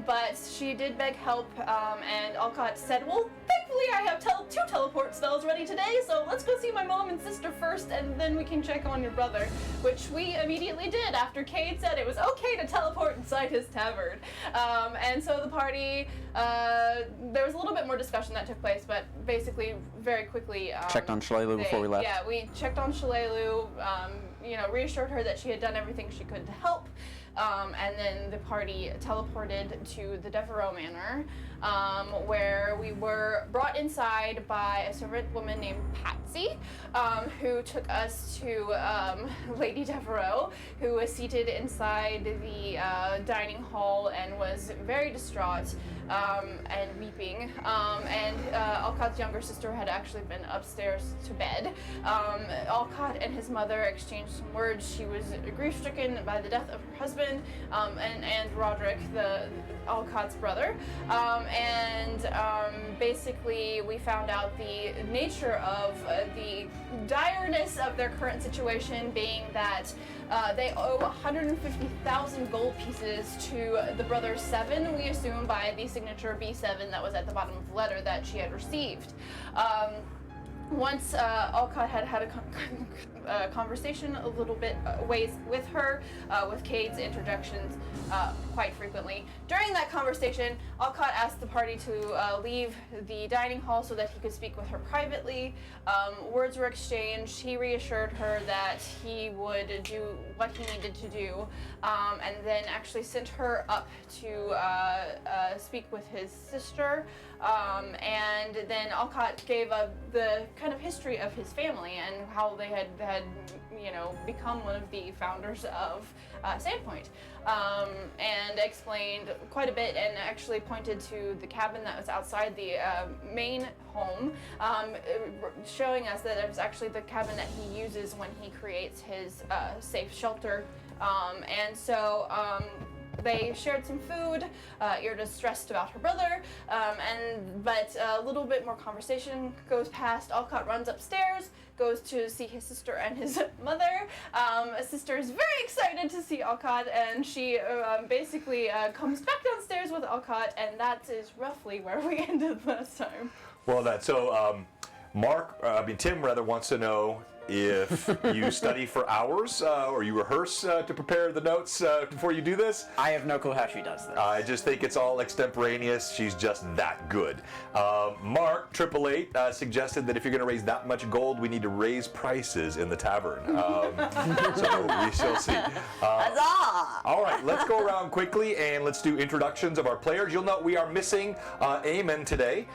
Speaker 4: But she did beg help, and Alcott said, well, thankfully I have 2 teleport spells ready today, so let's go see my mom and sister first, and then we can check on your brother, which we immediately did after Cade said it was okay to teleport inside his tavern. And so the party, there was a little bit more discussion that took place, but basically very quickly
Speaker 5: Checked on Shalelu before we left.
Speaker 4: Yeah, we checked on Shalelu, reassured her that she had done everything she could to help, and then the party teleported to the Devereaux Manor, where we were brought inside by a servant woman named Patsy, who took us to Lady Devereaux, who was seated inside the dining hall and was very distraught and weeping. And Alcott's younger sister had actually been upstairs to bed. Alcott and his mother exchanged some words. She was grief-stricken by the death of her husband, and Roderick, Alcott's brother. Basically we found out the nature of the direness of their current situation, being that they owe 150,000 gold pieces to the brothers 7, we assume by the signature B7 that was at the bottom of the letter that she had received. Once Alcott had a conversation a little bit ways with her, with Cade's interjections quite frequently. During that conversation, Alcott asked the party to leave the dining hall so that he could speak with her privately. Words were exchanged. He reassured her that he would do what he needed to do, and then actually sent her up to speak with his sister. And then Alcott gave the kind of history of his family and how they had become one of the founders of Sandpoint, and explained quite a bit, and actually pointed to the cabin that was outside the main home, showing us that it was actually the cabin that he uses when he creates his safe shelter. They shared some food. Irda's stressed about her brother, but a little bit more conversation goes past. Alcott runs upstairs, goes to see his sister and his mother. His sister is very excited to see Alcott, and she basically comes back downstairs with Alcott, and that is roughly where we ended last time.
Speaker 2: Well, Tim rather wants to know if you study for hours or you rehearse to prepare the notes before you do this.
Speaker 5: I have no clue how she does this.
Speaker 2: I just think it's all extemporaneous. She's just that good. Mark, 888, suggested that if you're going to raise that much gold, we need to raise prices in the tavern. So we shall see.
Speaker 3: Huzzah!
Speaker 2: All right, let's go around quickly and let's do introductions of our players. You'll note we are missing Eamon today.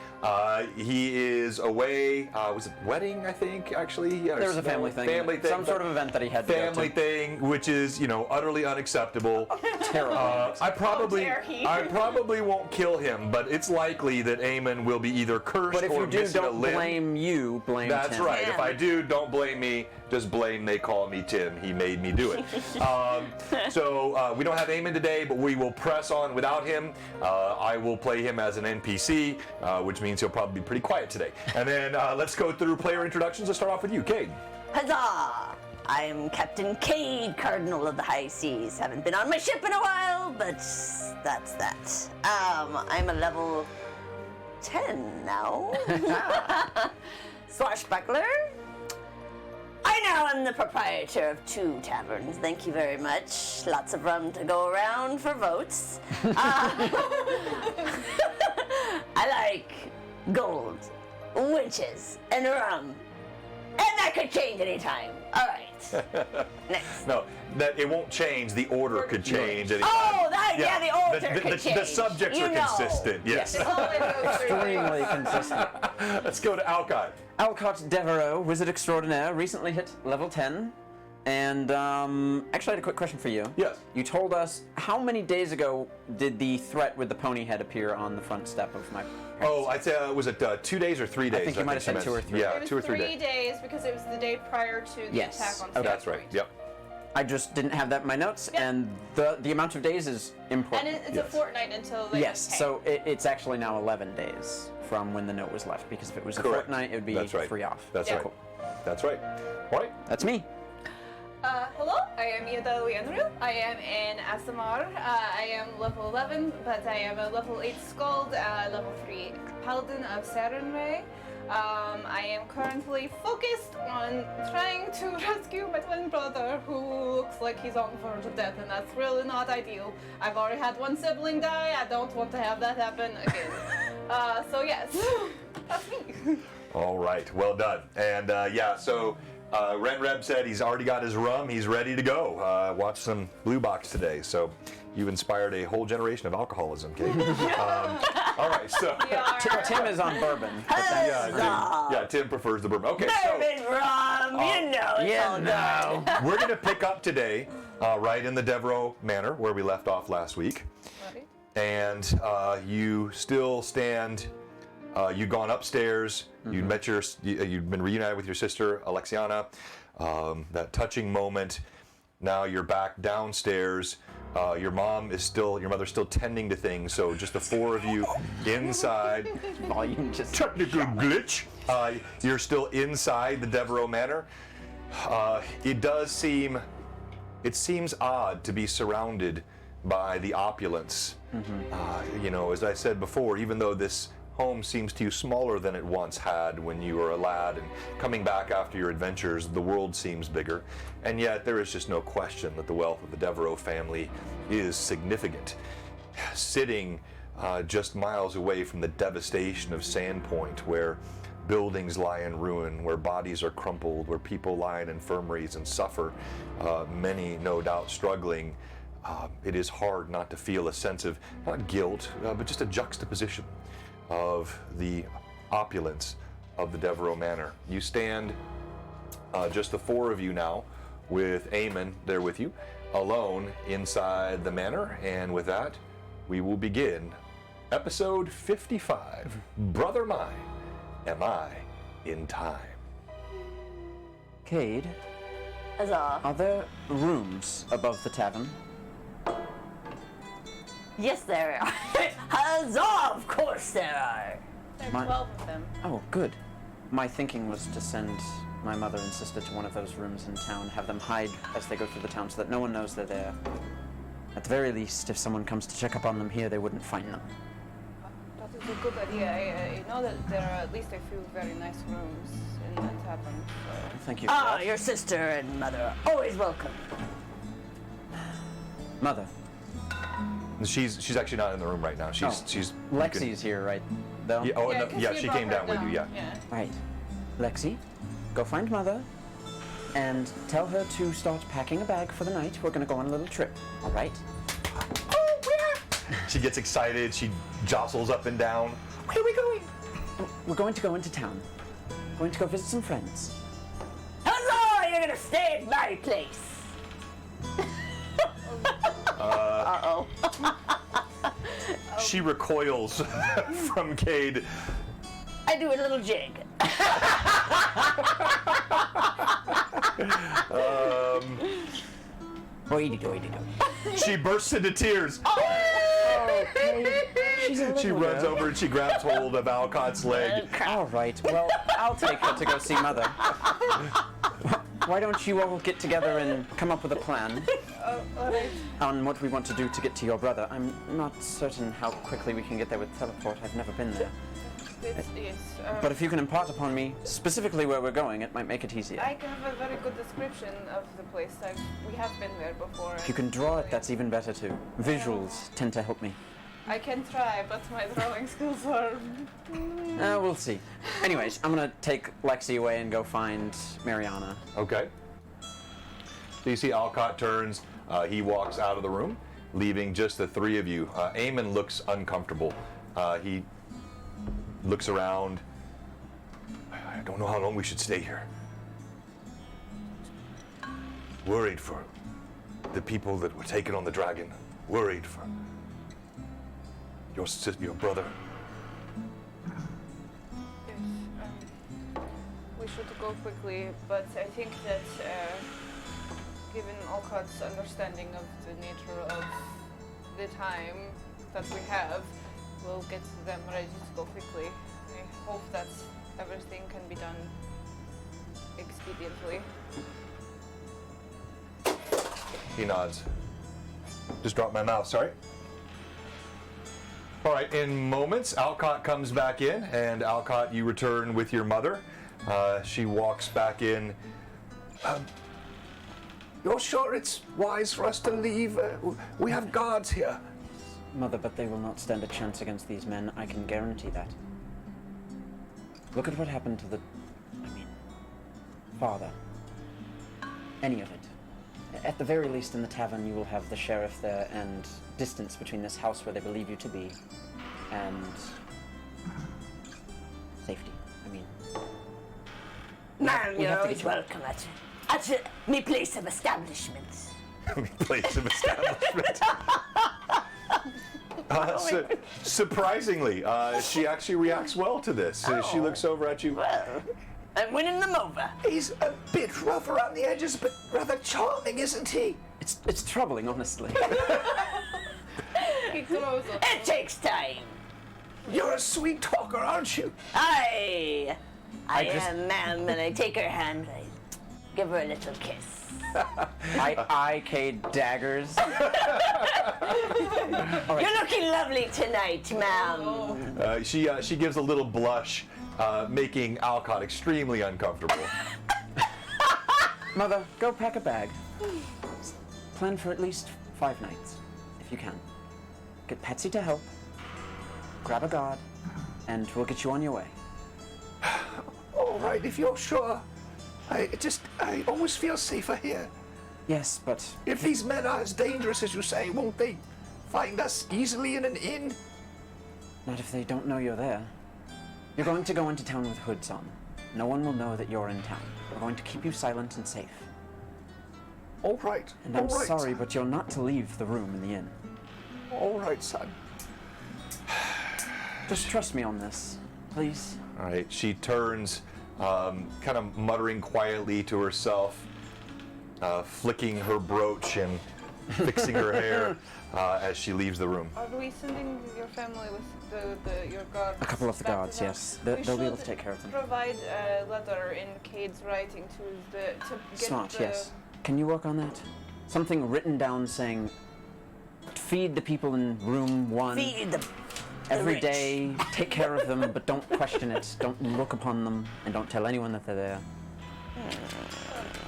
Speaker 2: He is away. Was it wedding, I think, actually? Yeah,
Speaker 5: There was a family thing. Some sort of event that he had to go to.
Speaker 2: Family thing, which is, utterly unacceptable.
Speaker 5: Terrible.
Speaker 2: I probably
Speaker 4: dare he.
Speaker 2: won't kill him, but it's likely that Eamon will be either cursed
Speaker 5: But if
Speaker 2: or
Speaker 5: you do,
Speaker 2: missing a
Speaker 5: don't
Speaker 2: limb.
Speaker 5: blame you, blame
Speaker 2: That's
Speaker 5: Tim.
Speaker 2: right. If I do, don't blame me. Just blame they call me Tim. He made me do it. So we don't have Eamon today, but we will press on without him. I will play him as an NPC, which means he'll probably be pretty quiet today. And then let's go through player introductions. Let's start off with you, Cade.
Speaker 3: Huzzah! I'm Captain Cade, Cardinal of the High Seas. Haven't been on my ship in a while, but that's that. I'm a level 10 now. Swashbuckler. I now am the proprietor of 2 taverns. Thank you very much. Lots of rum to go around for votes. I like gold, witches, and rum. And that could change anytime. All right. Next.
Speaker 2: No, that it won't change. The order could change. Anytime.
Speaker 3: Oh, the order could
Speaker 2: the
Speaker 3: change.
Speaker 2: subjects
Speaker 3: You
Speaker 2: are
Speaker 3: know.
Speaker 2: consistent. Yes.
Speaker 5: Extremely consistent.
Speaker 2: Let's go to Alcott.
Speaker 5: Alcott Devereaux, Wizard Extraordinaire, recently hit level 10. And actually, I had a quick question for you.
Speaker 2: Yes.
Speaker 5: You told us how many days ago did the threat with the pony head appear on the front step of my parents'
Speaker 2: Oh, I'd say was it 2 days or 3 days?
Speaker 5: think you might have said
Speaker 2: meant.
Speaker 5: 2 or 3.
Speaker 2: Yeah,
Speaker 4: It was
Speaker 2: 2 or 3
Speaker 4: 3
Speaker 2: days.
Speaker 4: days because it was the day prior to the
Speaker 5: Yes.
Speaker 4: attack on
Speaker 5: Okay.
Speaker 2: That's right.
Speaker 4: Sandpoint.
Speaker 2: Yep.
Speaker 5: I just didn't have that in my notes,
Speaker 4: Yeah.
Speaker 5: and the amount of days is important.
Speaker 4: And it's
Speaker 2: Yes.
Speaker 4: a fortnight until they
Speaker 5: Yes,
Speaker 4: pay.
Speaker 5: so it's actually now 11 days from when the note was left, because if it was a
Speaker 2: Correct.
Speaker 5: fortnight, it would be
Speaker 2: That's right.
Speaker 5: 3 off.
Speaker 2: That's
Speaker 4: Yeah.
Speaker 2: right. That's right. All right.
Speaker 5: That's me.
Speaker 4: Hello, I am Ida Leandru. I am in Asamar. I am level 11, but I am a level 8 Skald, level 3 Paladin of Sarenrae. I am currently focused on trying to rescue my twin brother, who looks like he's on the verge of death, and that's really not ideal. I've already had one sibling die. I don't want to have that happen again. So yes, that's me.
Speaker 2: All right. Well done. And so Ren Reb said he's already got his rum. He's ready to go. Watch some Blue Box today. So you inspired a whole generation of alcoholism, Kate. All right. So
Speaker 5: Tim is on bourbon. But that's,
Speaker 2: Tim prefers the bourbon. Okay.
Speaker 3: Bourbon rum, you know it's all good.
Speaker 2: So we're going to pick up today right in the Devereaux Manor where we left off last week.
Speaker 4: Ready?
Speaker 2: And you still stand. You'd gone upstairs. You'd met you'd been reunited with your sister Alexiana. That touching moment. Now you're back downstairs. Your mother's still tending to things. So just the 4 of you inside.
Speaker 5: volume just.
Speaker 2: Technical glitch. You're still inside the Devereaux Manor. It seems odd to be surrounded by the opulence. As I said before, even though this home seems to you smaller than it once had when you were a lad, and coming back after your adventures, the world seems bigger. And yet there is just no question that the wealth of the Devereaux family is significant. Sitting just miles away from the devastation of Sandpoint, where buildings lie in ruin, where bodies are crumpled, where people lie in infirmaries and suffer, many no doubt struggling, it is hard not to feel a sense of, not guilt, but just a juxtaposition of the opulence of the Devereaux Manor. You stand, just the four of you now, with Eamon there with you, alone inside the manor, and with that, we will begin episode 55, Brother Mine, Am I in Time?
Speaker 5: Cade,
Speaker 3: Huzzah.
Speaker 5: are there rooms above the tavern?
Speaker 3: Yes, there are. Huzzah! Of course there are.
Speaker 4: There are
Speaker 5: My-
Speaker 4: 12 of them.
Speaker 5: Oh, good. My thinking was to send my mother and sister to one of those rooms in town, have them hide as they go through the town so that no one knows they're there. At the very least, if someone comes to check up on them here, they wouldn't find them.
Speaker 4: That is a good idea. I know that there are at least a few very nice rooms in the tavern. So.
Speaker 5: Thank you for
Speaker 3: Ah,
Speaker 5: that.
Speaker 3: your sister and mother are always welcome.
Speaker 5: Mother,
Speaker 2: She's actually not in the room right now. She's you
Speaker 5: Lexi's here, right? Though?
Speaker 2: Yeah, oh, no,
Speaker 4: 'cause
Speaker 2: yeah,
Speaker 4: you
Speaker 2: she
Speaker 4: brought
Speaker 2: came
Speaker 4: her
Speaker 2: down with you, yeah.
Speaker 5: Right. Lexi, go find Mother and tell her to start packing a bag for the night. We're going to go on a little trip, all right?
Speaker 2: She gets excited, she jostles up and down. Where are we going?
Speaker 5: We're going to go into town. Going to go visit some friends.
Speaker 3: Huzzah! You're gonna stay at my place. Uh-oh.
Speaker 2: She recoils from Cade.
Speaker 3: I do a little jig.
Speaker 2: She bursts into tears.
Speaker 5: She's a
Speaker 2: She
Speaker 5: little
Speaker 2: runs
Speaker 5: girl.
Speaker 2: over and she grabs hold of Alcott's leg.
Speaker 5: All right. Well, I'll take her to go see Mother. Why don't you all get together and come up with a plan
Speaker 4: Alright.
Speaker 5: on what we want to do to get to your brother? I'm not certain how quickly we can get there with teleport. I've never been there.
Speaker 4: Yes.
Speaker 5: But if you can impart upon me specifically where we're going, it might make it easier.
Speaker 4: I have a very good description of the place. We have been there before.
Speaker 5: If you can draw it, that's even better too. Visuals tend to help me.
Speaker 4: I can try, but my drawing skills are.
Speaker 5: We'll see. Anyways, I'm gonna take Lexi away and go find Mariana.
Speaker 2: Okay. So you see Alcott turns, he walks out of the room, leaving just the three of you. Eamon looks uncomfortable. He looks around. I don't know how long we should stay here. Worried for the people that were taken on the dragon. Worried for your brother.
Speaker 4: Yes. We should go quickly, but I think that given Olcott's understanding of the nature of the time that we have, we'll get them ready to go quickly. I hope that everything can be done expediently.
Speaker 2: He nods. Just dropped my mouth, sorry. All right, in moments, Alcott comes back in, and Alcott, you return with your mother. She walks back in. You're sure it's wise for us to leave? We have guards here.
Speaker 5: Mother, but they will not stand a chance against these men. I can guarantee that. Look at what happened to father. Any of it. At the very least, in the tavern, you will have the sheriff there and distance between this house where they believe you to be and safety.
Speaker 3: Ma'am,
Speaker 5: We
Speaker 3: you're
Speaker 5: have to
Speaker 3: always
Speaker 5: get-
Speaker 3: welcome at me place of establishment.
Speaker 2: Place of establishment. Surprisingly, she actually reacts well to this. She looks over at you.
Speaker 3: Well, I'm winning them over.
Speaker 2: He's a bit rough around the edges, but rather charming, isn't he?
Speaker 5: It's troubling, honestly.
Speaker 4: He throws us.
Speaker 3: It takes time.
Speaker 2: You're a sweet talker, aren't you?
Speaker 3: I
Speaker 5: just-
Speaker 3: am, ma'am, and I take her hand. I give her a little kiss.
Speaker 5: I Cade daggers.
Speaker 3: You're looking lovely tonight, ma'am.
Speaker 2: She gives a little blush, making Alcott extremely uncomfortable.
Speaker 5: Mother, go pack a bag. Plan for at least 5 nights, if you can. Get Patsy to help. Grab a guard, and we'll get you on your way.
Speaker 2: All right, if you're sure. I always feel safer here.
Speaker 5: Yes, but
Speaker 2: If these men are as dangerous as you say, won't they find us easily in an inn?
Speaker 5: not if they don't know you're there. You're going to go into town with hoods on. No one will know that you're in town. We're going to keep you silent and safe.
Speaker 2: All right.
Speaker 5: And I'm
Speaker 2: all right,
Speaker 5: sorry,
Speaker 2: son.
Speaker 5: but you're not to leave the room in the inn.
Speaker 2: All right, son.
Speaker 5: Just trust me on this, please.
Speaker 2: All right. She turns, kind of muttering quietly to herself, flicking her brooch and fixing her hair as she leaves the room.
Speaker 4: Are we sending your family with your guards?
Speaker 5: A couple of the
Speaker 4: back to
Speaker 5: guards,
Speaker 4: them?
Speaker 5: yes.
Speaker 4: We
Speaker 5: They'll be able to
Speaker 4: should
Speaker 5: take care of them.
Speaker 4: Provide a letter in Cade's writing to get
Speaker 5: Smart,
Speaker 4: the...
Speaker 5: yes. Can you work on that? Something written down saying, feed the people in room 1
Speaker 3: Feed the
Speaker 5: every
Speaker 3: rich.
Speaker 5: day, take care of them, but don't question it, don't look upon them, and don't tell anyone that they're there.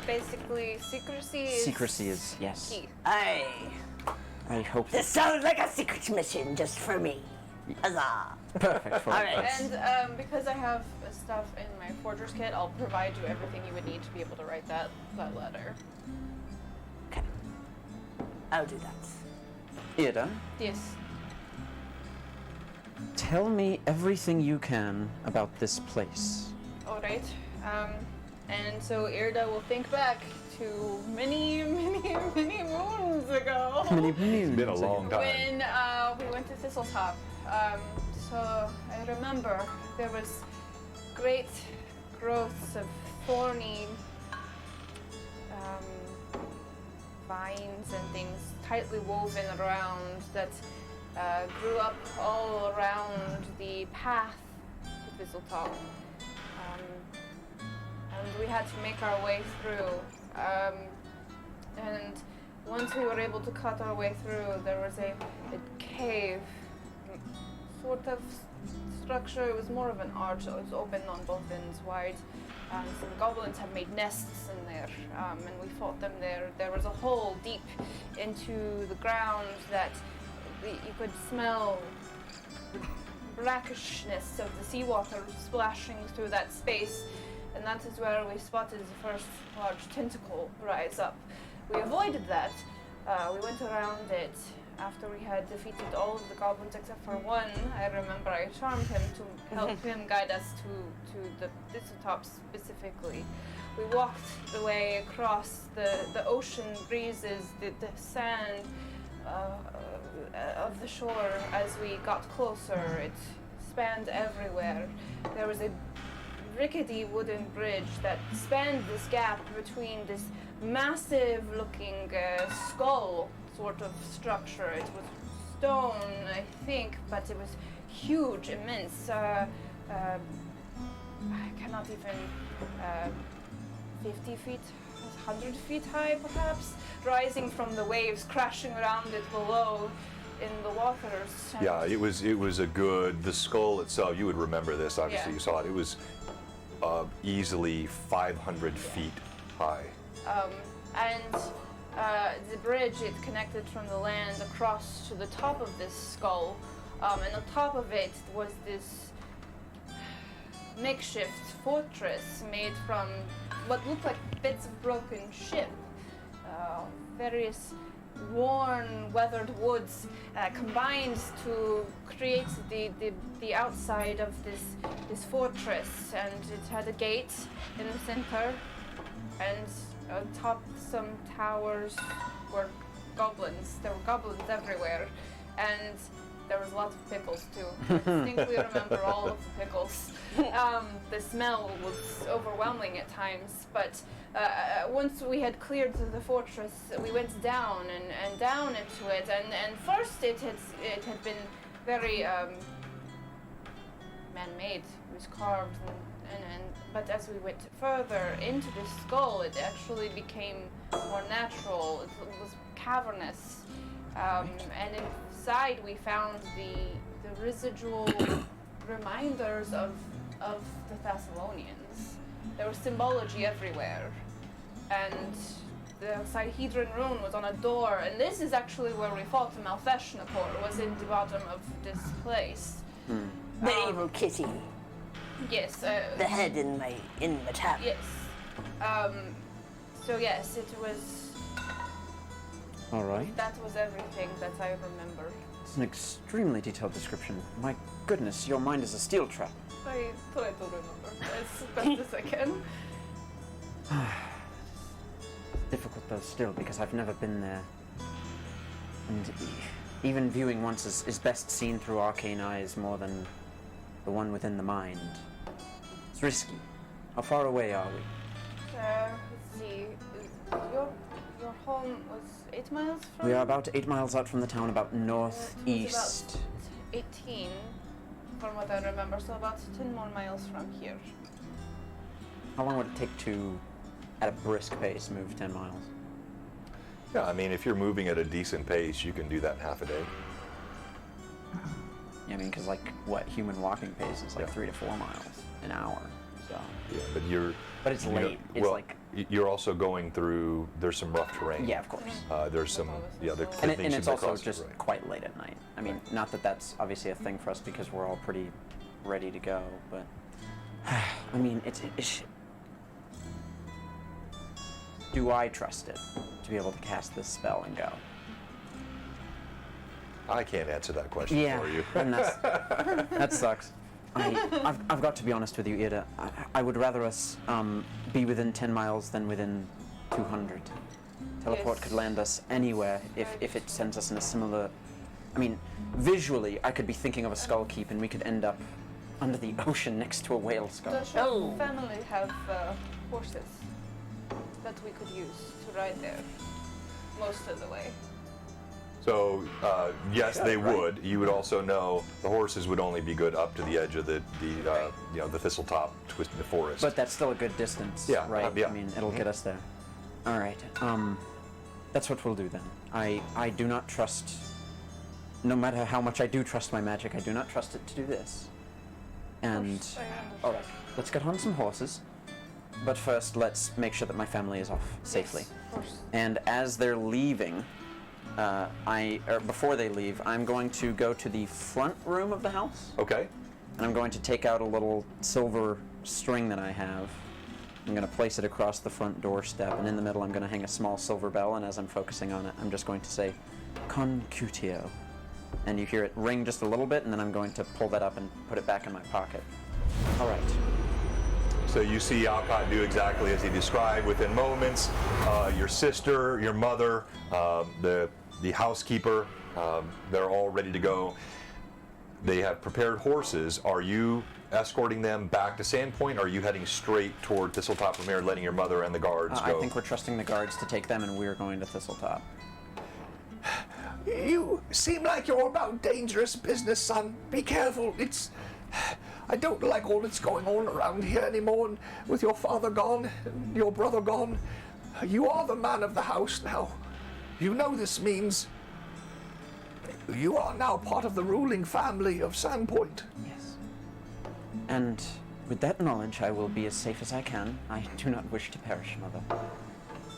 Speaker 4: Basically, secrecy is
Speaker 5: yes.
Speaker 4: key.
Speaker 5: I hope
Speaker 3: This sounds like a secret mission just for me. Huzzah!
Speaker 5: perfect for
Speaker 3: All right.
Speaker 5: us.
Speaker 4: And because I have stuff in my forger's kit, I'll provide you everything you would need to be able to write that letter.
Speaker 3: Okay. I'll do that.
Speaker 5: Ida,
Speaker 4: Yes.
Speaker 5: tell me everything you can about this place.
Speaker 4: All right. And so Irda will think back to many moons ago.
Speaker 2: It's been a long time.
Speaker 4: When we went to Thistletop. So I remember there was great growths of thorny vines and things tightly woven around that grew up all around the path to Thistletop. And we had to make our way through. And once we were able to cut our way through, there was a cave sort of structure. It was more of an arch that was open on both ends wide. Some goblins had made nests in there, and we fought them there. There was a hole deep into the ground that you could smell the brackishness of the seawater splashing through that space. And that is where we spotted the first large tentacle rise up. We avoided that. We went around it after we had defeated all of the goblins except for one. I remember I charmed him to help him guide us to the Thistletop specifically. We walked the way across the ocean breezes, the sand of the shore as we got closer. It spanned everywhere. There was a rickety wooden bridge that spanned this gap between this massive looking skull sort of structure. It was stone, I think, but it was huge, immense. I cannot even 50 feet, 100 feet high perhaps, rising from the waves crashing around it below in the waters. And
Speaker 2: Yeah, it was a good. The skull itself, you would remember this. Obviously,
Speaker 4: Yeah.
Speaker 2: you saw it. It was easily 500 feet high.
Speaker 4: And the bridge, it connected from the land across to the top of this skull. And on top of it was this makeshift fortress made from what looked like bits of broken ship. Various worn, weathered woods combined to create the outside of this fortress, and it had a gate in the center, and on top some towers were goblins. There were goblins everywhere, and there was lots of pickles too. I distinctly remember all of the pickles. The smell was overwhelming at times, but once we had cleared the fortress, we went down and down into it, and first it had been very man-made. It was carved, but as we went further into the skull, it actually became more natural. It was cavernous, and inside we found the residual reminders of the Thessalonians. There was symbology everywhere, and the Sihedron rune was on a door, and this is actually where we fought the Malfeshnakor, was in the bottom of this place.
Speaker 3: The evil kitty.
Speaker 4: Yes.
Speaker 3: The head in the tap.
Speaker 4: Yes. So yes, it was.
Speaker 5: All right.
Speaker 4: That was everything that I remember.
Speaker 5: It's an extremely detailed description. My goodness, your mind is a steel trap.
Speaker 4: I try to remember as best as I can.
Speaker 5: Difficult though still, because I've never been there. And even viewing once is best seen through arcane eyes more than the one within the mind. It's risky. How far away are we?
Speaker 4: Let's see. Your home was 8 miles from?
Speaker 5: We are about 8 miles out from the town, about
Speaker 4: It was
Speaker 5: northeast.
Speaker 4: about 18, from what I remember, so about 10 more miles from here.
Speaker 5: How long would it take to, at a brisk pace, move 10 miles?
Speaker 2: Yeah, I mean, if you're moving at a decent pace, you can do that in half a day.
Speaker 5: Yeah, I mean, because like what human walking pace is like
Speaker 2: Yeah.
Speaker 5: 3 to 4 miles an hour. So,
Speaker 2: Yeah,
Speaker 5: but it's
Speaker 2: you know,
Speaker 5: late. It's
Speaker 2: well,
Speaker 5: like
Speaker 2: you're also going through. There's some rough terrain.
Speaker 5: yeah, of course.
Speaker 2: There's some other
Speaker 5: And,
Speaker 2: things
Speaker 5: and
Speaker 2: you
Speaker 5: it's
Speaker 2: may
Speaker 5: also
Speaker 2: cross,
Speaker 5: just
Speaker 2: right.
Speaker 5: quite late at night. I mean, not that that's obviously a thing for us because we're all pretty ready to go, but I mean, it's do I trust it to be able to cast this spell and go?
Speaker 2: I can't answer that question
Speaker 5: Yeah,
Speaker 2: for you.
Speaker 5: and that sucks. I've got to be honest with you, Ida. I would rather us be within 10 miles than within 200. Teleport
Speaker 4: Yes.
Speaker 5: could land us anywhere if it sends us in a similar... I mean, visually, I could be thinking of a skull keep and we could end up under the ocean next to a whale skull.
Speaker 4: Does your
Speaker 3: Oh.
Speaker 4: family have horses that we could use to ride there most of the way?
Speaker 2: So yes, they
Speaker 5: right.
Speaker 2: would. You would also know the horses would only be good up to the edge of the thistle top twisted the forest.
Speaker 5: But that's still a good distance,
Speaker 2: Yeah,
Speaker 5: right?
Speaker 2: yeah.
Speaker 5: I mean, it'll get us there. All right. That's what we'll do then. I do not trust... No matter how much I do trust my magic, I do not trust it to do this. And...
Speaker 4: I understand.
Speaker 5: All right. Let's get on some horses. But first, let's make sure that my family is off safely.
Speaker 4: Yes, of course.
Speaker 5: And as they're leaving, before they leave, I'm going to go to the front room of the house,
Speaker 2: Okay.
Speaker 5: and I'm going to take out a little silver string that I have. I'm going to place it across the front doorstep, and in the middle I'm going to hang a small silver bell, and as I'm focusing on it, I'm just going to say, Concutio. And you hear it ring just a little bit, and then I'm going to pull that up and put it back in my pocket. All right.
Speaker 2: So you see Alcott do exactly as he described. Within moments, your sister, your mother, the housekeeper, they're all ready to go. They have prepared horses. Are you escorting them back to Sandpoint, or are you heading straight toward Thistletop from here, letting your mother and the guards
Speaker 5: I
Speaker 2: go?
Speaker 5: think we're trusting the guards to take them, and we're going to Thistletop.
Speaker 6: You seem like you're about dangerous business, son. Be careful. I don't like all that's going on around here anymore, and with your father gone, and your brother gone. You are the man of the house now. You know this means you are now part of the ruling family of Sandpoint.
Speaker 5: Yes. And with that knowledge, I will be as safe as I can. I do not wish to perish, Mother.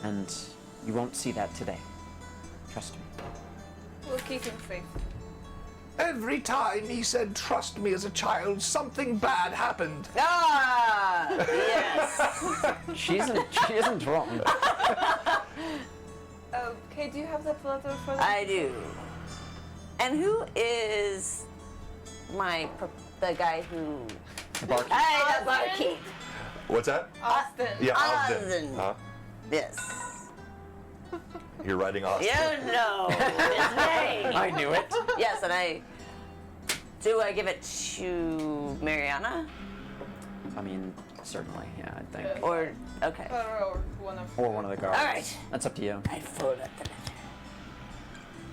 Speaker 5: And you won't see that today. Trust me.
Speaker 4: We'll keep him safe.
Speaker 6: Every time he said trust me as a child, something bad happened.
Speaker 3: Ah, yes.
Speaker 5: She isn't wrong.
Speaker 4: Okay, do you have that letter for them?
Speaker 3: I do. And who is the guy who?
Speaker 5: The barkeep.
Speaker 3: Hey, the barkeep.
Speaker 2: What's that?
Speaker 4: Austin.
Speaker 2: Yeah,
Speaker 3: Austin.
Speaker 2: Huh?
Speaker 3: Yes.
Speaker 2: You're writing Austin.
Speaker 3: You know his name.
Speaker 5: I knew it.
Speaker 3: Yes, and do I give it to Mariana?
Speaker 5: I mean, certainly, yeah, I think.
Speaker 3: Or, okay.
Speaker 4: Or one of
Speaker 5: Or one of the guards.
Speaker 3: All right.
Speaker 5: That's up to you.
Speaker 3: I fold up the letter.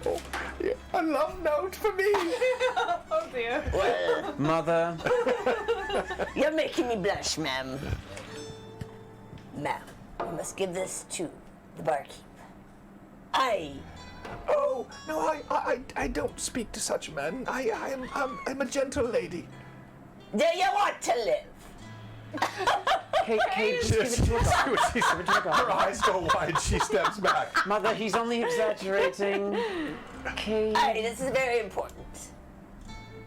Speaker 6: Oh, yeah, a love note for me.
Speaker 4: Oh dear.
Speaker 3: Well,
Speaker 5: Mother.
Speaker 3: you're making me blush, ma'am. Ma'am, you must give this to the barkeep.
Speaker 6: Oh, no, I don't speak to such men. I'm a gentle lady.
Speaker 3: Do you want to live?
Speaker 5: Kate, just give it to a guard. Give it to a
Speaker 2: Her
Speaker 5: guard.
Speaker 2: eyes go wide. She steps back.
Speaker 5: Mother, he's only exaggerating. Kate.
Speaker 3: Hey, this is very important.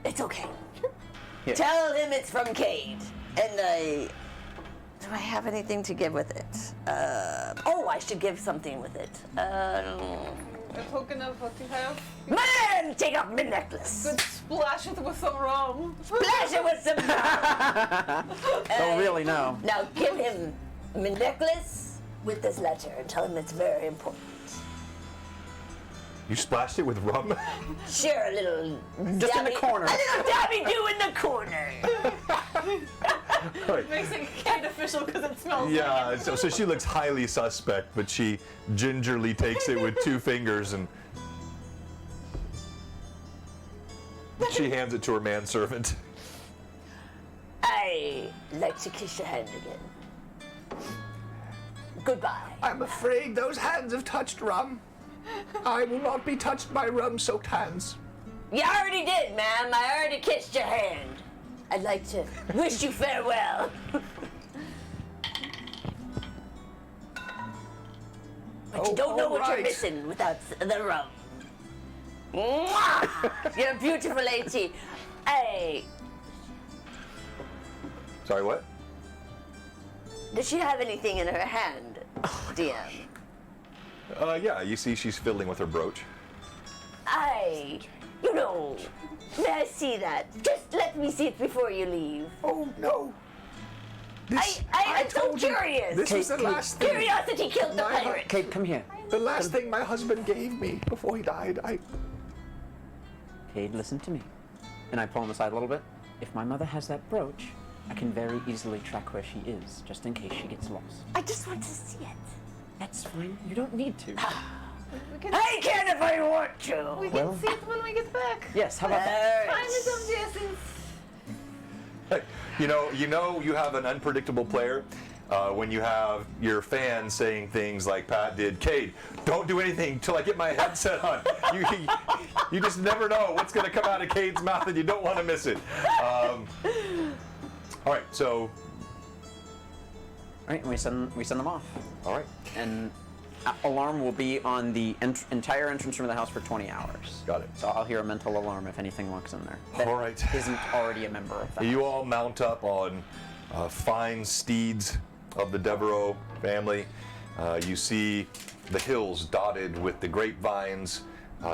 Speaker 3: It's okay.
Speaker 5: Here.
Speaker 3: Tell him it's from Cade. And Do I have anything to give with it? I should give something with it.
Speaker 4: A token of what you have.
Speaker 3: Man, take off my necklace.
Speaker 4: Good, splash it with some rum.
Speaker 3: Splash it with some rum.
Speaker 5: Oh, really? No.
Speaker 3: Now give him my necklace with this letter and tell him it's very important.
Speaker 2: You splashed it with rum?
Speaker 3: Share a little
Speaker 5: Just in the corner.
Speaker 3: A little dabby do in the corner.
Speaker 2: Right.
Speaker 4: Makes it kind of official because it smells
Speaker 2: Yeah,
Speaker 4: like
Speaker 2: so she looks highly suspect, but she gingerly takes it with 2 fingers and she hands it to her manservant.
Speaker 3: I like to kiss your hand again. Goodbye.
Speaker 6: I'm afraid those hands have touched rum. I will not be touched by rum-soaked hands.
Speaker 3: You already did, ma'am. I already kissed your hand. I'd like to wish you farewell. But you don't know
Speaker 6: all
Speaker 3: what you're
Speaker 6: right.
Speaker 3: missing without the rum. Mwah! You're a beautiful lady. Hey,
Speaker 2: Sorry, what?
Speaker 3: does she have anything in her hand, DM?
Speaker 2: Yeah, you see she's fiddling with her brooch.
Speaker 3: May I see that? Just let me see it before you leave.
Speaker 6: Oh, no. This,
Speaker 3: I'm so
Speaker 6: told you,
Speaker 3: curious.
Speaker 6: This was the
Speaker 5: Kate,
Speaker 6: last thing.
Speaker 3: Curiosity killed the
Speaker 6: My-
Speaker 3: pirate.
Speaker 5: Kate, come here.
Speaker 6: The last thing my husband gave me before he died.
Speaker 5: Cade, listen to me. And I pull him aside a little bit. If my mother has that brooch, I can very easily track where she is, just in case she gets lost.
Speaker 3: I just want to see it.
Speaker 5: That's fine. You don't need to.
Speaker 4: We can,
Speaker 3: I can if I want to.
Speaker 4: we can see it when we get back.
Speaker 5: Yes, how about that?
Speaker 4: Time is of the essence.
Speaker 2: Hey, you have an unpredictable player when you have your fans saying things like Pat did. Cade, don't do anything till I get my headset on. You just never know what's going to come out of Cade's mouth, and you don't want to miss it. All right, so
Speaker 5: All right, and we send them off.
Speaker 2: all right,
Speaker 5: And alarm will be on the entire entrance room of the house for 20 hours.
Speaker 2: got it.
Speaker 5: So I'll hear a mental alarm if anything walks in there. That
Speaker 2: All right.
Speaker 5: isn't already a member of the
Speaker 2: You
Speaker 5: house.
Speaker 2: all mount up on fine steeds of the Devereaux family. You see the hills dotted with the grapevines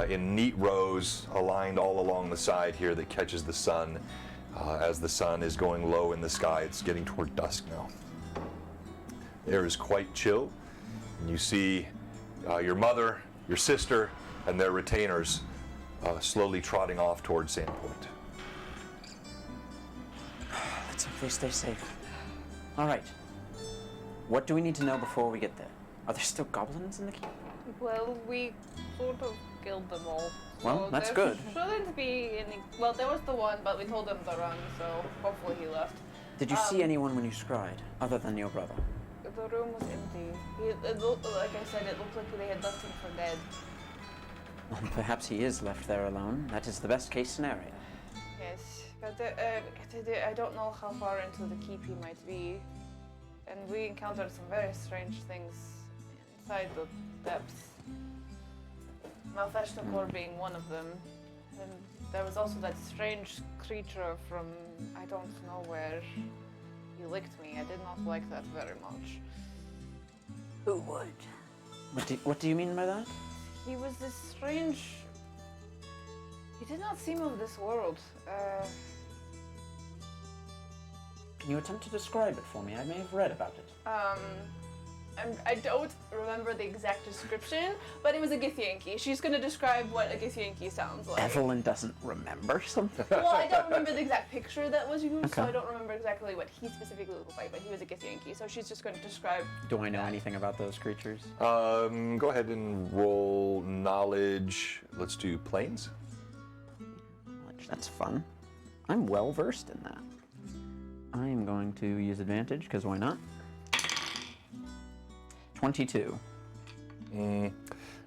Speaker 2: in neat rows aligned all along the side here that catches the sun as the sun is going low in the sky. It's getting toward dusk now. The air is quite chill, and you see your mother, your sister, and their retainers slowly trotting off towards Sandpoint.
Speaker 5: Let's hope they stay safe. All right. What do we need to know before we get there? Are there still goblins in the keep?
Speaker 4: Well, we sort of killed them all.
Speaker 5: Well,
Speaker 4: so
Speaker 5: that's
Speaker 4: there
Speaker 5: good.
Speaker 4: Shouldn't be any. Well, there was the one, but we told him to run, so hopefully he left.
Speaker 5: Did you see anyone when you scryed, other than your brother?
Speaker 4: The room was empty. It looked, like I said, it looked like they had left him for dead.
Speaker 5: Well, perhaps he is left there alone. That is the best case scenario.
Speaker 4: Yes, but I don't know how far into the keep he might be. And we encountered some very strange things inside the depths. Malfeshtakor being one of them. And there was also that strange creature from I don't know where. He licked me. I did not like that very much.
Speaker 3: Who would?
Speaker 5: What do you mean by that?
Speaker 4: He was this strange. He did not seem of this world.
Speaker 5: Can you attempt to describe it for me? I may have read about it.
Speaker 4: I don't remember the exact description, but it was a Githyanki. She's going to describe what a Githyanki sounds like.
Speaker 5: Evelyn doesn't remember something.
Speaker 4: Well, I don't remember the exact picture that was used, so
Speaker 5: Okay.
Speaker 4: I don't remember exactly what he specifically looked like, but he was a Githyanki, so she's just going to describe.
Speaker 5: Do I know anything about those creatures?
Speaker 2: Go ahead and roll knowledge. Let's do planes.
Speaker 5: That's fun. I'm well versed in that. I'm going to use advantage, because why not? 22.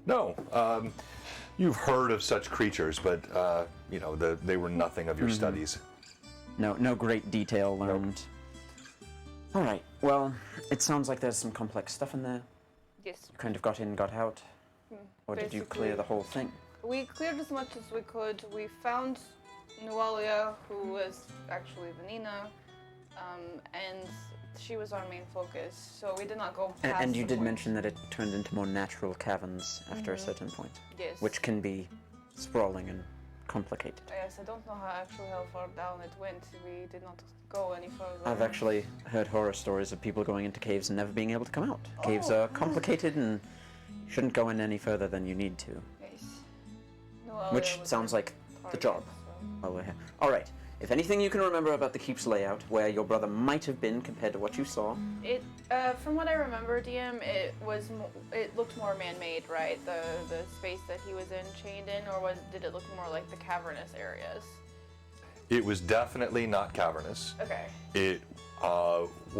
Speaker 2: No, you've heard of such creatures, but they were nothing of your studies.
Speaker 5: No great detail learned. All right. Well, it sounds like there's some complex stuff in there.
Speaker 4: Yes.
Speaker 5: You kind of got in, got out. Or did you clear the whole thing?
Speaker 4: We cleared as much as we could. We found Nualia, who was actually Vanina, and she was our main focus, so we did not go past
Speaker 5: And you
Speaker 4: the
Speaker 5: did
Speaker 4: point.
Speaker 5: mention that it turned into more natural caverns after a certain point,
Speaker 4: Yes.
Speaker 5: which can be sprawling and complicated.
Speaker 4: Yes, I don't know how far down it went. We did not go any further.
Speaker 5: I've actually heard horror stories of people going into caves and never being able to come out. Caves are complicated and you shouldn't go in any further than you need to.
Speaker 4: Yes. No,
Speaker 5: Which sounds like the job. While we're here. All right. If anything you can remember about the keep's layout, where your brother might have been compared to what you saw.
Speaker 4: It, from what I remember, DM, it looked more man-made, right? The space that he was in, chained in, or did it look more like the cavernous areas?
Speaker 2: It was definitely not cavernous.
Speaker 4: Okay.
Speaker 2: It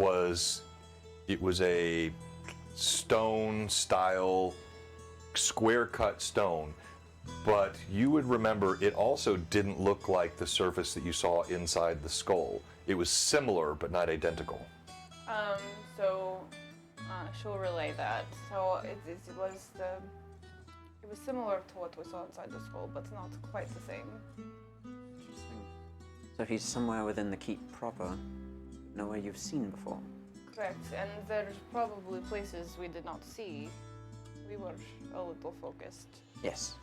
Speaker 2: was a stone style, square cut stone, but you would remember it also didn't look like the surface that you saw inside the skull. It was similar but not identical.
Speaker 4: So she'll relay that. So it was similar to what we saw inside the skull, but not quite the same.
Speaker 5: So he's somewhere within the keep proper, nowhere you've seen before.
Speaker 4: Correct, and there's probably places we did not see. We were a little focused.
Speaker 5: Yes.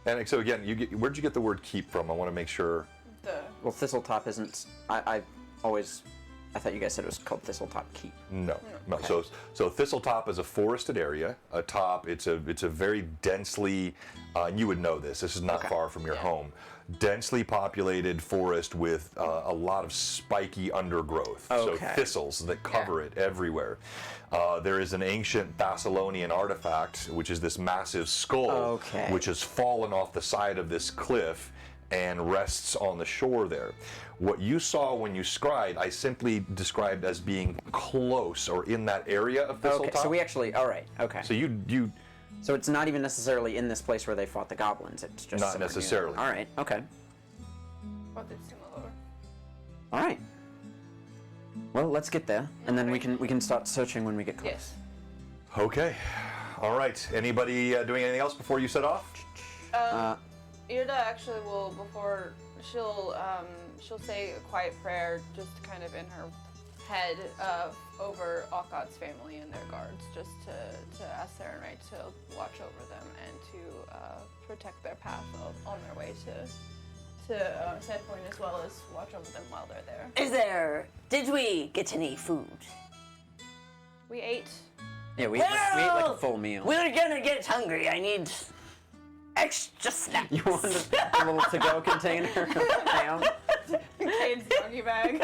Speaker 2: And so again, where'd you get the word keep from? I want to make sure.
Speaker 5: Well, Thistletop isn't. I thought you guys said it was called Thistletop Keep.
Speaker 2: No.
Speaker 5: Okay.
Speaker 2: So Thistletop is a forested area. Atop, it's a very densely, and you would know this. This is not far from your home. Densely populated forest with a lot of spiky undergrowth.
Speaker 5: Okay.
Speaker 2: So thistles that cover it everywhere. There is an ancient Thessalonian artifact, which is this massive skull, which has fallen off the side of this cliff and rests on the shore there. What you saw when you scried, I simply described as being close or in that area of Thistletop.
Speaker 5: Okay, so we actually, all right, okay.
Speaker 2: So you
Speaker 5: So it's not even necessarily in this place where they fought the goblins. It's just
Speaker 2: Not
Speaker 5: somewhere near.
Speaker 2: necessarily.
Speaker 5: All right, okay.
Speaker 4: But it's similar.
Speaker 5: All right. Well, let's get there, and then we can start searching when we get close.
Speaker 4: Yes.
Speaker 2: Okay. All right. Anybody doing anything else before you set off?
Speaker 4: Irda actually will, before she'll say a quiet prayer, just kind of in her head, over Alcott's family and their guards, just to ask Serenite to watch over them and to protect their path on their way to Sandpoint, as well as watch over them while they're there.
Speaker 3: Did we get any food?
Speaker 4: We ate.
Speaker 5: Yeah, we ate like a full meal.
Speaker 3: We're gonna get hungry. I need extra snacks.
Speaker 5: You want a little to-go container of ham?
Speaker 4: Cade's doggy bag.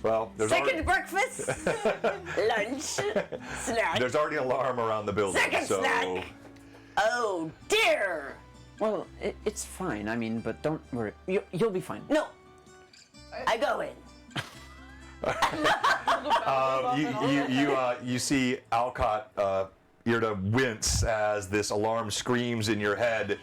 Speaker 2: Well, there's
Speaker 3: Second breakfast, lunch, snack.
Speaker 2: There's already an alarm around the building.
Speaker 3: Second
Speaker 2: so
Speaker 3: snack. Oh dear.
Speaker 5: Well, it's fine. I mean, but don't worry. You'll be fine.
Speaker 3: No. I go in.
Speaker 2: you see Alcott Irda wince as this alarm screams in your head.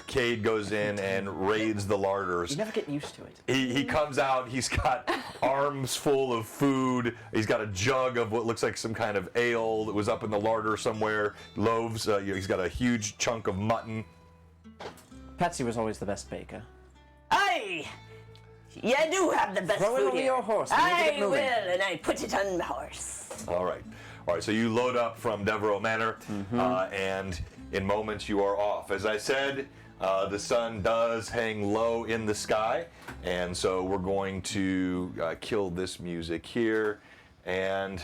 Speaker 2: Cade goes in and raids the larders.
Speaker 5: You never get used to it.
Speaker 2: He comes out, he's got arms full of food, he's got a jug of what looks like some kind of ale that was up in the larder somewhere, loaves, he's got a huge chunk of mutton.
Speaker 5: Patsy was always the best baker.
Speaker 3: You do have the best
Speaker 5: Throw it
Speaker 3: food
Speaker 5: over
Speaker 3: here.
Speaker 5: your horse. We need to get
Speaker 3: I
Speaker 5: moving.
Speaker 3: will, and I put it on the horse.
Speaker 2: All right, so you load up from Devereaux Manor, and in moments you are off. As I said, the sun does hang low in the sky, and so we're going to kill this music here, and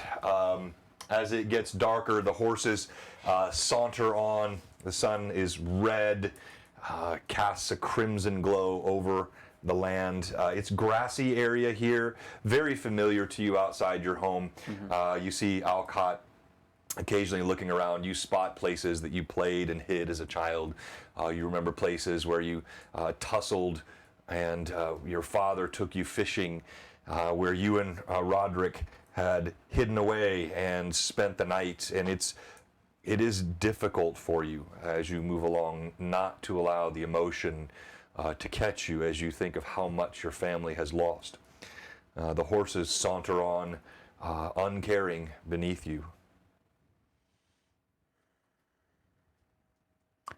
Speaker 2: as it gets darker, the horses saunter on. The sun is red, casts a crimson glow over the land. It's grassy area here, very familiar to you outside your home. You see Alcott occasionally looking around. You spot places that you played and hid as a child. You remember places where you tussled and your father took you fishing, where you and Roderick had hidden away and spent the night. And it is difficult for you as you move along not to allow the emotion to catch you as you think of how much your family has lost. The horses saunter on, uncaring beneath you.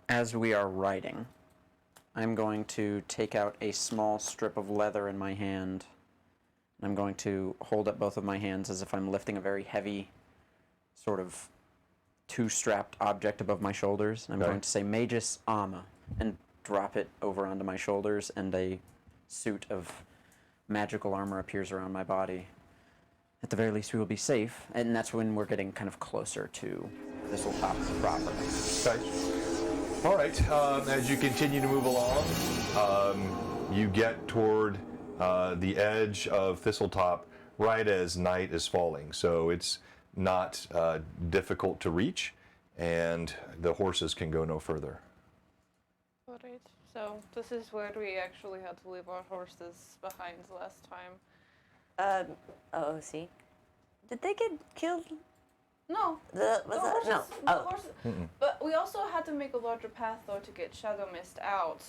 Speaker 5: As we are riding, I'm going to take out a small strip of leather in my hand I'm going to hold up both of my hands as if I'm lifting a very heavy, sort of two-strapped object above my shoulders. I'm
Speaker 2: Okay.
Speaker 5: going to say Magus Armor and drop it over onto my shoulders, and a suit of magical armor appears around my body. At the very least, we will be safe, and that's when we're getting kind of closer to Thistletop proper.
Speaker 2: Okay. All right. As you continue to move along, you get toward the edge of Thistletop right as night is falling. So it's not difficult to reach, and the horses can go no further.
Speaker 4: Alright, so this is where we actually had to leave our horses behind last time.
Speaker 3: See. Did they get killed?
Speaker 4: No.
Speaker 3: Was
Speaker 4: the
Speaker 3: that?
Speaker 4: horses,
Speaker 3: No.
Speaker 4: the
Speaker 3: Oh.
Speaker 4: horses. But we also had to make a larger path though to get Shadow Mist out,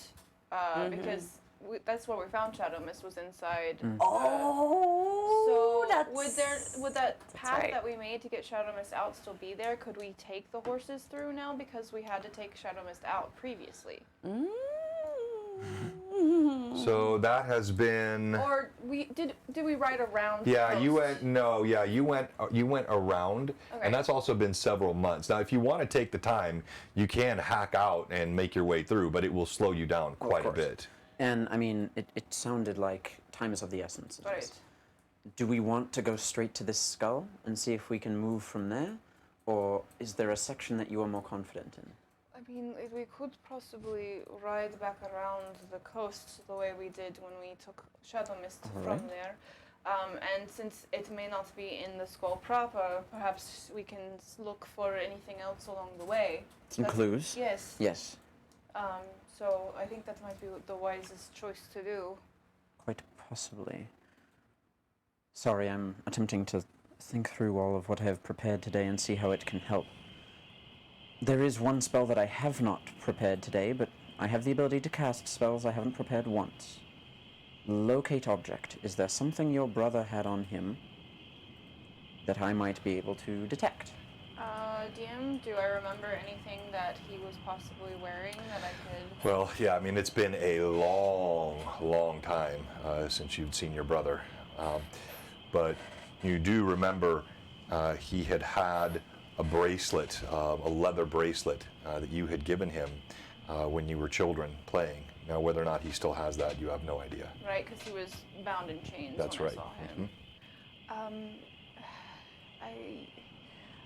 Speaker 4: because that's where we found Shadow Mist was inside.
Speaker 3: Oh,
Speaker 4: So
Speaker 3: that's...
Speaker 4: would that path
Speaker 3: right.
Speaker 4: that we made to get Shadow Mist out still be there? Could we take the horses through now because we had to take Shadow Mist out previously?
Speaker 2: So that has been.
Speaker 4: Or did we ride around? the
Speaker 2: Yeah, you
Speaker 4: coast?
Speaker 2: went. No, yeah, you went around,
Speaker 4: Okay.
Speaker 2: and that's also been several months. Now, if you want to take the time, you can hack out and make your way through, but it will slow you down quite a
Speaker 5: course.
Speaker 2: bit.
Speaker 5: And, I mean, it sounded like time is of the essence. of this.
Speaker 4: Right.
Speaker 5: Do we want to go straight to this skull and see if we can move from there? Or is there a section that you are more confident in?
Speaker 4: I mean, we could possibly ride back around the coast the way we did when we took Shadow Mist
Speaker 5: Alright.
Speaker 4: from there. And since it may not be in the skull proper, perhaps we can look for anything else along the way.
Speaker 5: Some
Speaker 4: That's-
Speaker 5: clues?
Speaker 4: Yes.
Speaker 5: Yes,
Speaker 4: So I think that might be the wisest choice to do.
Speaker 5: quite possibly. Sorry, I'm attempting to think through all of what I have prepared today and see how it can help. There is one spell that I have not prepared today, but I have the ability to cast spells I haven't prepared once. Locate object. Is there something your brother had on him that I might be able to detect?
Speaker 4: DM, do I remember anything that he was possibly wearing that I could...
Speaker 2: Well, yeah, I mean, it's been a long time since you've seen your brother. But you do remember he had a bracelet, a leather bracelet that you had given him when you were children playing. Now, whether or not he still has that, you have no idea.
Speaker 4: Right, because he was bound in chains
Speaker 2: That's
Speaker 4: when
Speaker 2: right.
Speaker 4: I saw him.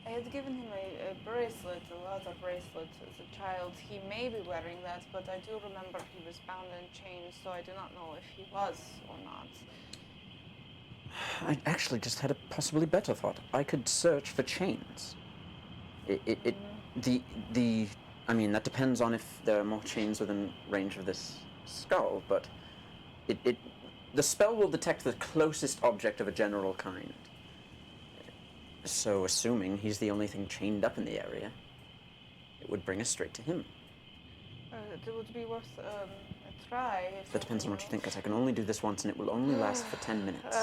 Speaker 4: I had given him a bracelet, a leather bracelet as a child. He may be wearing that, but I do remember he was bound in chains, so I do not know if he was or not.
Speaker 5: I actually just had a possibly better thought. I could search for chains. I mean, that depends on if there are more chains within range of this skull, but the spell will detect the closest object of a general kind. So, assuming he's the only thing chained up in the area, it would bring us straight to him.
Speaker 4: It would be worth a try.
Speaker 5: That depends on what you think, because I can only do this once, and it will only last for 10 minutes.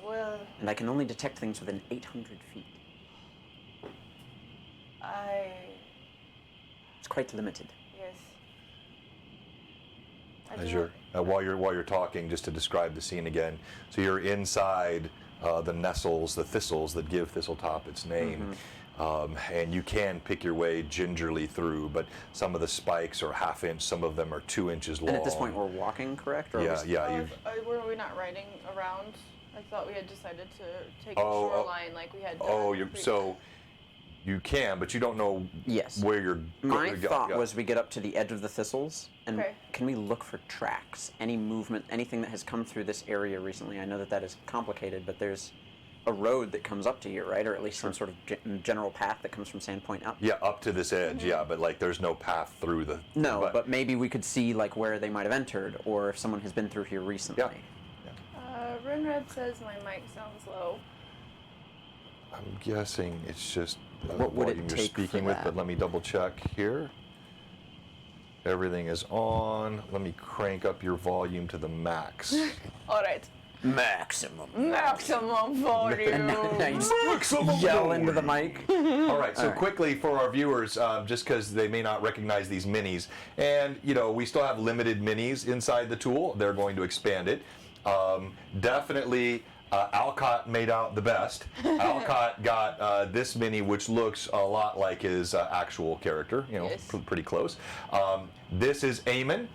Speaker 4: Well,
Speaker 5: And I can only detect things within 800 feet. It's quite limited.
Speaker 4: Yes.
Speaker 2: As you're while you're talking, just to describe the scene again. So you're inside the nestles, the thistles that give Thistletop its name. And you can pick your way gingerly through, but some of the spikes are half inch, some of them are 2 inches long.
Speaker 5: And at this point, we're walking, correct? Or
Speaker 2: Yeah,
Speaker 5: was-
Speaker 2: yeah.
Speaker 4: Were we not riding around? I thought we had decided to take the shoreline like we had done.
Speaker 2: So you can, but you don't know
Speaker 5: Yes.
Speaker 2: where you're
Speaker 5: My
Speaker 2: going.
Speaker 5: thought was we get up to the edge of the thistles, and
Speaker 4: Okay.
Speaker 5: can we look for tracks? Any movement, anything that has come through this area recently? I know that is complicated, but there's a road that comes up to here, right? Or at least some sort of general path that comes from Sandpoint up.
Speaker 2: Yeah, up to this edge, yeah, but like there's no path through the...
Speaker 5: No, but maybe we could see like where they might have entered, or if someone has been through here recently.
Speaker 4: Runred says my mic sounds low.
Speaker 2: I'm guessing it's just
Speaker 5: What would it
Speaker 2: volume you're
Speaker 5: take for
Speaker 2: speaking with,
Speaker 5: that?
Speaker 2: but let me double check here. Everything is on. Let me crank up your volume to the max.
Speaker 4: All right.
Speaker 5: Maximum.
Speaker 4: Maximum volume.
Speaker 5: Now you just yell into the mic.
Speaker 2: All right, so quickly for our viewers, just because they may not recognize these minis, and we still have limited minis inside the tool. They're going to expand it. Definitely, Alcott made out the best. Alcott got this mini, which looks a lot like his actual character, you know,
Speaker 4: Yes.
Speaker 2: pretty close. This is Eamon.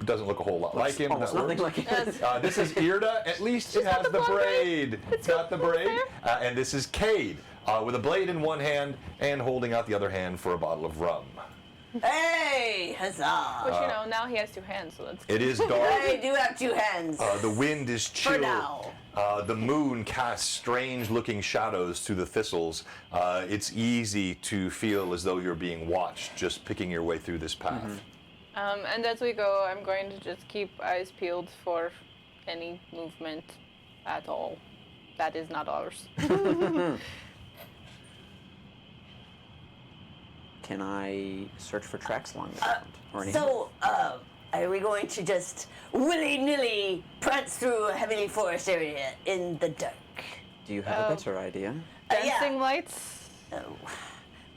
Speaker 2: Doesn't look a whole lot like him.
Speaker 5: Almost
Speaker 2: That
Speaker 5: nothing
Speaker 2: works.
Speaker 5: like it.
Speaker 2: This is Irda. At least it has
Speaker 4: got
Speaker 2: the
Speaker 4: the blonde
Speaker 2: braid. It's got the braid.
Speaker 4: fair.
Speaker 2: And this is Cade, with a blade in one hand and holding out the other hand for a bottle of rum.
Speaker 3: Hey, huzzah!
Speaker 4: Which, you know, now he has 2 hands, so that's
Speaker 2: It is dark.
Speaker 3: I do have 2 hands.
Speaker 2: The wind is chill.
Speaker 3: For now.
Speaker 2: The moon casts strange-looking shadows through the thistles. It's easy to feel as though you're being watched, just picking your way through this path.
Speaker 4: And as we go, I'm going to just keep eyes peeled for any movement at all. That is not ours.
Speaker 5: Can I search for tracks along the ground or anything?
Speaker 3: So, are we going to just willy-nilly prance through a heavily forest area in the dark?
Speaker 5: Do you have a better idea?
Speaker 4: Dancing
Speaker 3: Yeah.
Speaker 4: lights?
Speaker 3: Oh,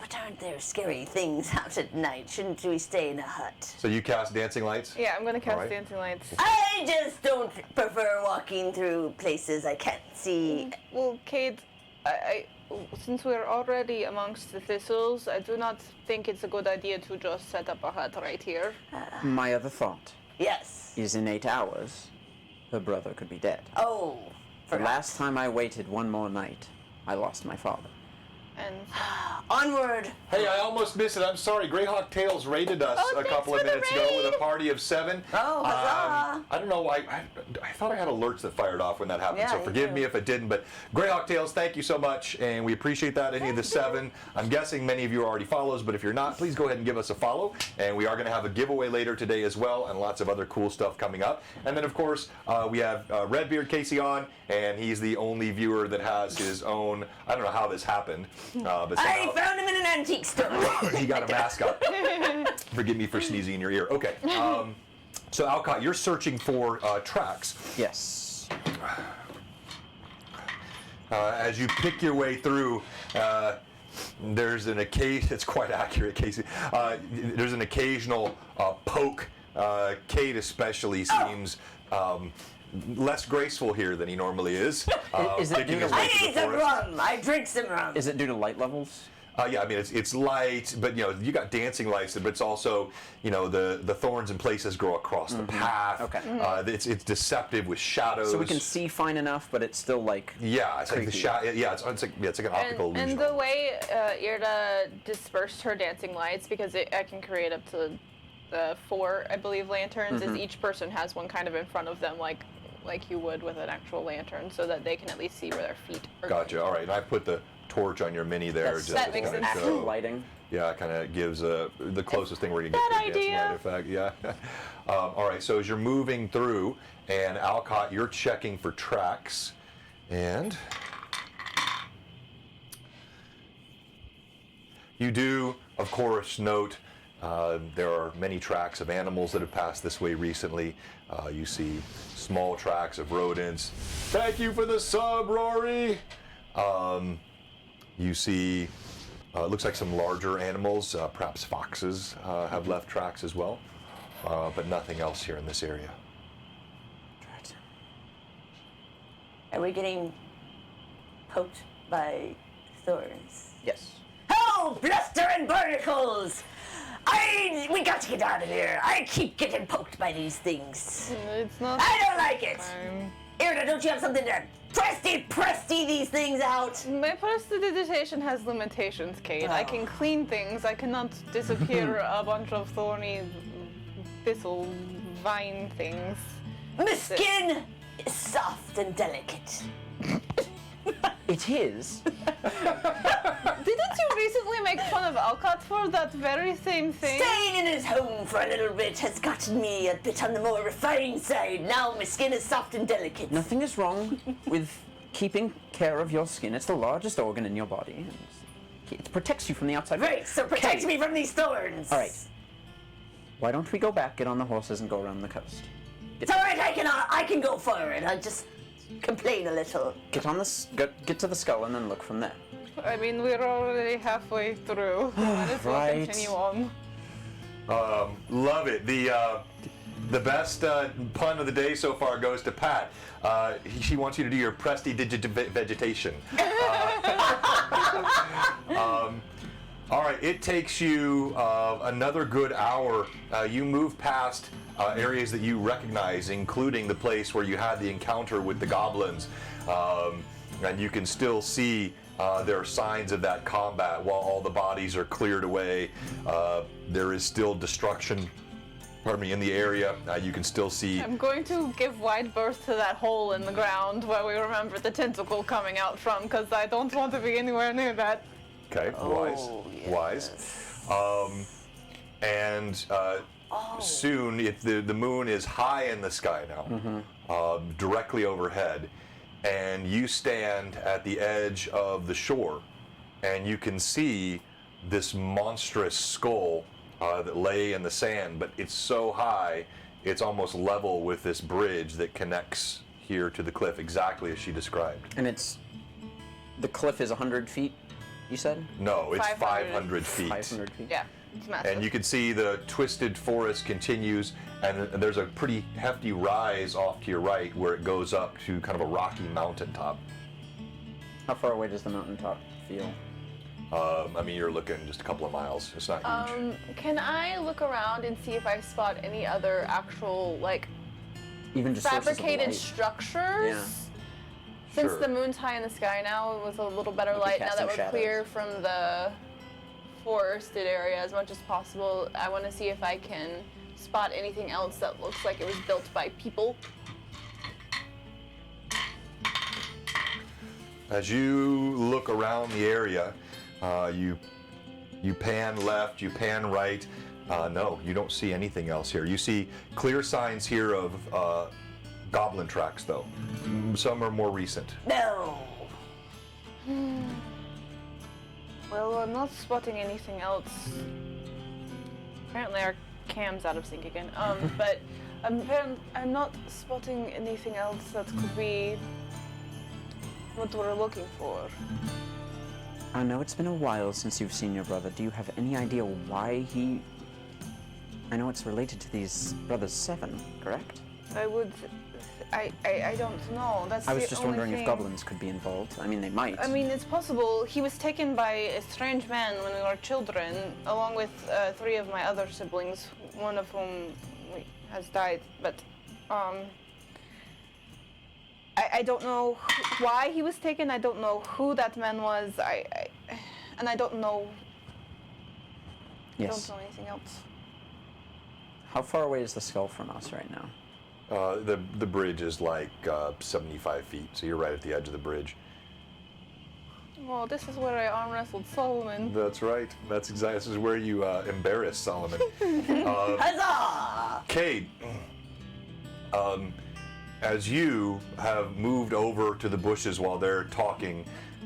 Speaker 3: but aren't there scary things out at night? Shouldn't we stay in a hut?
Speaker 2: So you cast dancing lights?
Speaker 4: Yeah, I'm going to cast
Speaker 2: Alright.
Speaker 4: dancing lights.
Speaker 3: I just don't prefer walking through places I can't see.
Speaker 4: Well, Kate, since we're already amongst the thistles, I do not think it's a good idea to just set up a hut right here.
Speaker 5: My other thought
Speaker 3: Yes.
Speaker 5: is in 8 hours, her brother could be dead.
Speaker 3: Oh,
Speaker 5: The
Speaker 3: forgot.
Speaker 5: last time I waited one more night, I lost my father.
Speaker 4: And
Speaker 3: Onward.
Speaker 2: Hey, I almost missed it. I'm sorry. Greyhawk Tales raided us
Speaker 4: Oh,
Speaker 2: a
Speaker 4: thanks
Speaker 2: couple of
Speaker 4: for the
Speaker 2: minutes ago with a
Speaker 4: raid.
Speaker 2: party of 7.
Speaker 3: Oh, huzzah.
Speaker 2: I don't know why. I thought I had alerts that fired off when that happened,
Speaker 3: Yeah,
Speaker 2: so
Speaker 3: you
Speaker 2: forgive
Speaker 3: do.
Speaker 2: me if it didn't. But Greyhawk Tales, thank you so much, and we appreciate that. Any of the 7. I'm guessing many of you are already follows, but if you're not, please go ahead and give us a follow. And we are going to have a giveaway later today as well, and lots of other cool stuff coming up. And then, of course, we have Redbeard Casey on, and he's the only viewer that has his own. I don't know how this happened, but
Speaker 3: I
Speaker 2: somehow
Speaker 3: found him in an antique store.
Speaker 2: he got a mascot. Forgive me for sneezing in your ear. Okay. So Alcott, you're searching for tracks.
Speaker 5: Yes.
Speaker 2: As you pick your way through, there's an occasion. It's quite accurate, Casey. There's an occasional poke. Kate especially seems less graceful here than he normally is.
Speaker 5: Is it
Speaker 2: picking
Speaker 5: due
Speaker 2: his
Speaker 5: to-
Speaker 2: way
Speaker 3: I
Speaker 2: through
Speaker 3: need
Speaker 2: the
Speaker 3: some
Speaker 2: forest.
Speaker 3: rum. I drink some rum.
Speaker 5: Is it due to light levels?
Speaker 2: Yeah, I mean it's light, but you know you got dancing lights, but it's also you know the thorns in places grow across the path.
Speaker 5: Okay.
Speaker 2: It's deceptive with shadows.
Speaker 5: So we can see fine enough, but it's still like.
Speaker 2: Yeah, it's like the
Speaker 5: creepy.
Speaker 2: shadow. Yeah, it's like an optical illusion.
Speaker 4: and the way Irda dispersed her dancing lights, because I can create up to 4, I believe, lanterns, is each person has one kind of in front of them, like you would with an actual lantern, so that they can at least see where their feet are
Speaker 2: Gotcha. All right, and I put the torch on your mini there.
Speaker 5: That's,
Speaker 2: just
Speaker 4: that
Speaker 2: to
Speaker 4: makes
Speaker 2: kinda
Speaker 4: sense.
Speaker 2: show-
Speaker 5: Actual lighting.
Speaker 2: Yeah, it kind of gives the closest thing we're gonna get
Speaker 4: Bad
Speaker 2: to a dancing
Speaker 4: idea.
Speaker 2: light effect. Yeah. All right, so as you're moving through, and Alcott, you're checking for tracks, and you do, of course, note there are many tracks of animals that have passed this way recently. You see small tracks of rodents. Thank you for the sub, Rory. You see, it looks like some larger animals, perhaps foxes, have left tracks as well, but nothing else here in this area.
Speaker 5: Right.
Speaker 3: Are we getting poked by thorns?
Speaker 5: Yes.
Speaker 3: Oh, bluster and barnacles! We got to get out of here. I keep getting poked by these things.
Speaker 4: It's not.
Speaker 3: I don't like it.
Speaker 4: Um,
Speaker 3: Irda, don't you have something to presti these things out?
Speaker 4: My prestidigitation has limitations, Kate. I can clean things. I cannot disappear a bunch of thorny thistle vine things.
Speaker 3: My skin is soft and delicate.
Speaker 5: It is.
Speaker 4: Didn't you recently make fun of Alcott for that very same thing?
Speaker 3: Staying in his home for a little bit has gotten me a bit on the more refined side. Now my skin is soft and delicate.
Speaker 5: Nothing is wrong with keeping care of your skin. It's the largest organ in your body. It protects you from the outside.
Speaker 3: Right, so protect
Speaker 5: Okay.
Speaker 3: me from these thorns.
Speaker 5: All right. Why don't we go back, get on the horses, and go around the coast?
Speaker 3: It's all right. I can go forward. I just complain a little.
Speaker 5: Get on the get to the skull and then look from there.
Speaker 4: I mean, we're already halfway through. Might as well
Speaker 5: Right.
Speaker 4: continue on.
Speaker 2: Love it. The best pun of the day so far goes to Pat. She wants you to do your prestidigitation. All right, it takes you another good hour. You move past areas that you recognize, including the place where you had the encounter with the goblins. And you can still see there are signs of that combat while all the bodies are cleared away. There is still destruction, in the area. You can still see.
Speaker 4: I'm going to give wide berth to that hole in the ground where we remember the tentacle coming out from, because I don't want to be anywhere near that.
Speaker 2: Okay, wise. And soon, if the moon is high in the sky now, directly overhead, and you stand at the edge of the shore, and you can see this monstrous skull that lay in the sand, but it's so high, it's almost level with this bridge that connects here to the cliff, exactly as she described.
Speaker 5: And the cliff is 100 feet, you said?
Speaker 2: No, it's
Speaker 4: 500.
Speaker 2: 500 feet.
Speaker 5: 500 feet?
Speaker 4: Yeah, it's massive.
Speaker 2: And you can see the twisted forest continues, and there's a pretty hefty rise off to your right where it goes up to kind of a rocky mountaintop.
Speaker 5: How far away does the mountaintop feel?
Speaker 2: You're looking just a couple of miles. It's not huge.
Speaker 4: Can I look around and see if I spot any other actual,
Speaker 5: Even just sources of
Speaker 4: fabricated
Speaker 5: light?
Speaker 4: structures?
Speaker 5: Yeah.
Speaker 4: Since
Speaker 2: Sure.
Speaker 4: the moon's high in the sky now, with a little better light, now
Speaker 5: cast
Speaker 4: that
Speaker 5: some
Speaker 4: we're clear
Speaker 5: shadows.
Speaker 4: from the forested area as much as possible, I want to see if I can spot anything else that looks like it was built by people.
Speaker 2: As you look around the area, you pan left, you pan right. No, you don't see anything else here. You see clear signs here of goblin tracks, though. Some are more recent.
Speaker 3: No.
Speaker 4: Well, I'm not spotting anything else. Apparently our cam's out of sync again. But I'm not spotting anything else that could be what we're looking for.
Speaker 5: I know it's been a while since you've seen your brother. Do you have any idea why he... I know it's related to these brothers 7, correct?
Speaker 4: I don't know. That's
Speaker 5: I was
Speaker 4: the
Speaker 5: just
Speaker 4: only
Speaker 5: wondering
Speaker 4: thing.
Speaker 5: if goblins could be involved. I mean, they might.
Speaker 4: I mean, it's possible. He was taken by a strange man when we were children, along with 3 of my other siblings, one of whom has died. But I don't know why he was taken. I don't know who that man was. And I don't know.
Speaker 5: Yes.
Speaker 4: I don't know anything else.
Speaker 5: How far away is the skull from us right now?
Speaker 2: The bridge is like 75 feet, so you're right at the edge of the bridge.
Speaker 4: Well, this is where I arm wrestled Solomon.
Speaker 2: That's right. This is where you embarrass Solomon.
Speaker 3: Huzzah!
Speaker 2: Cade, as you have moved over to the bushes while they're talking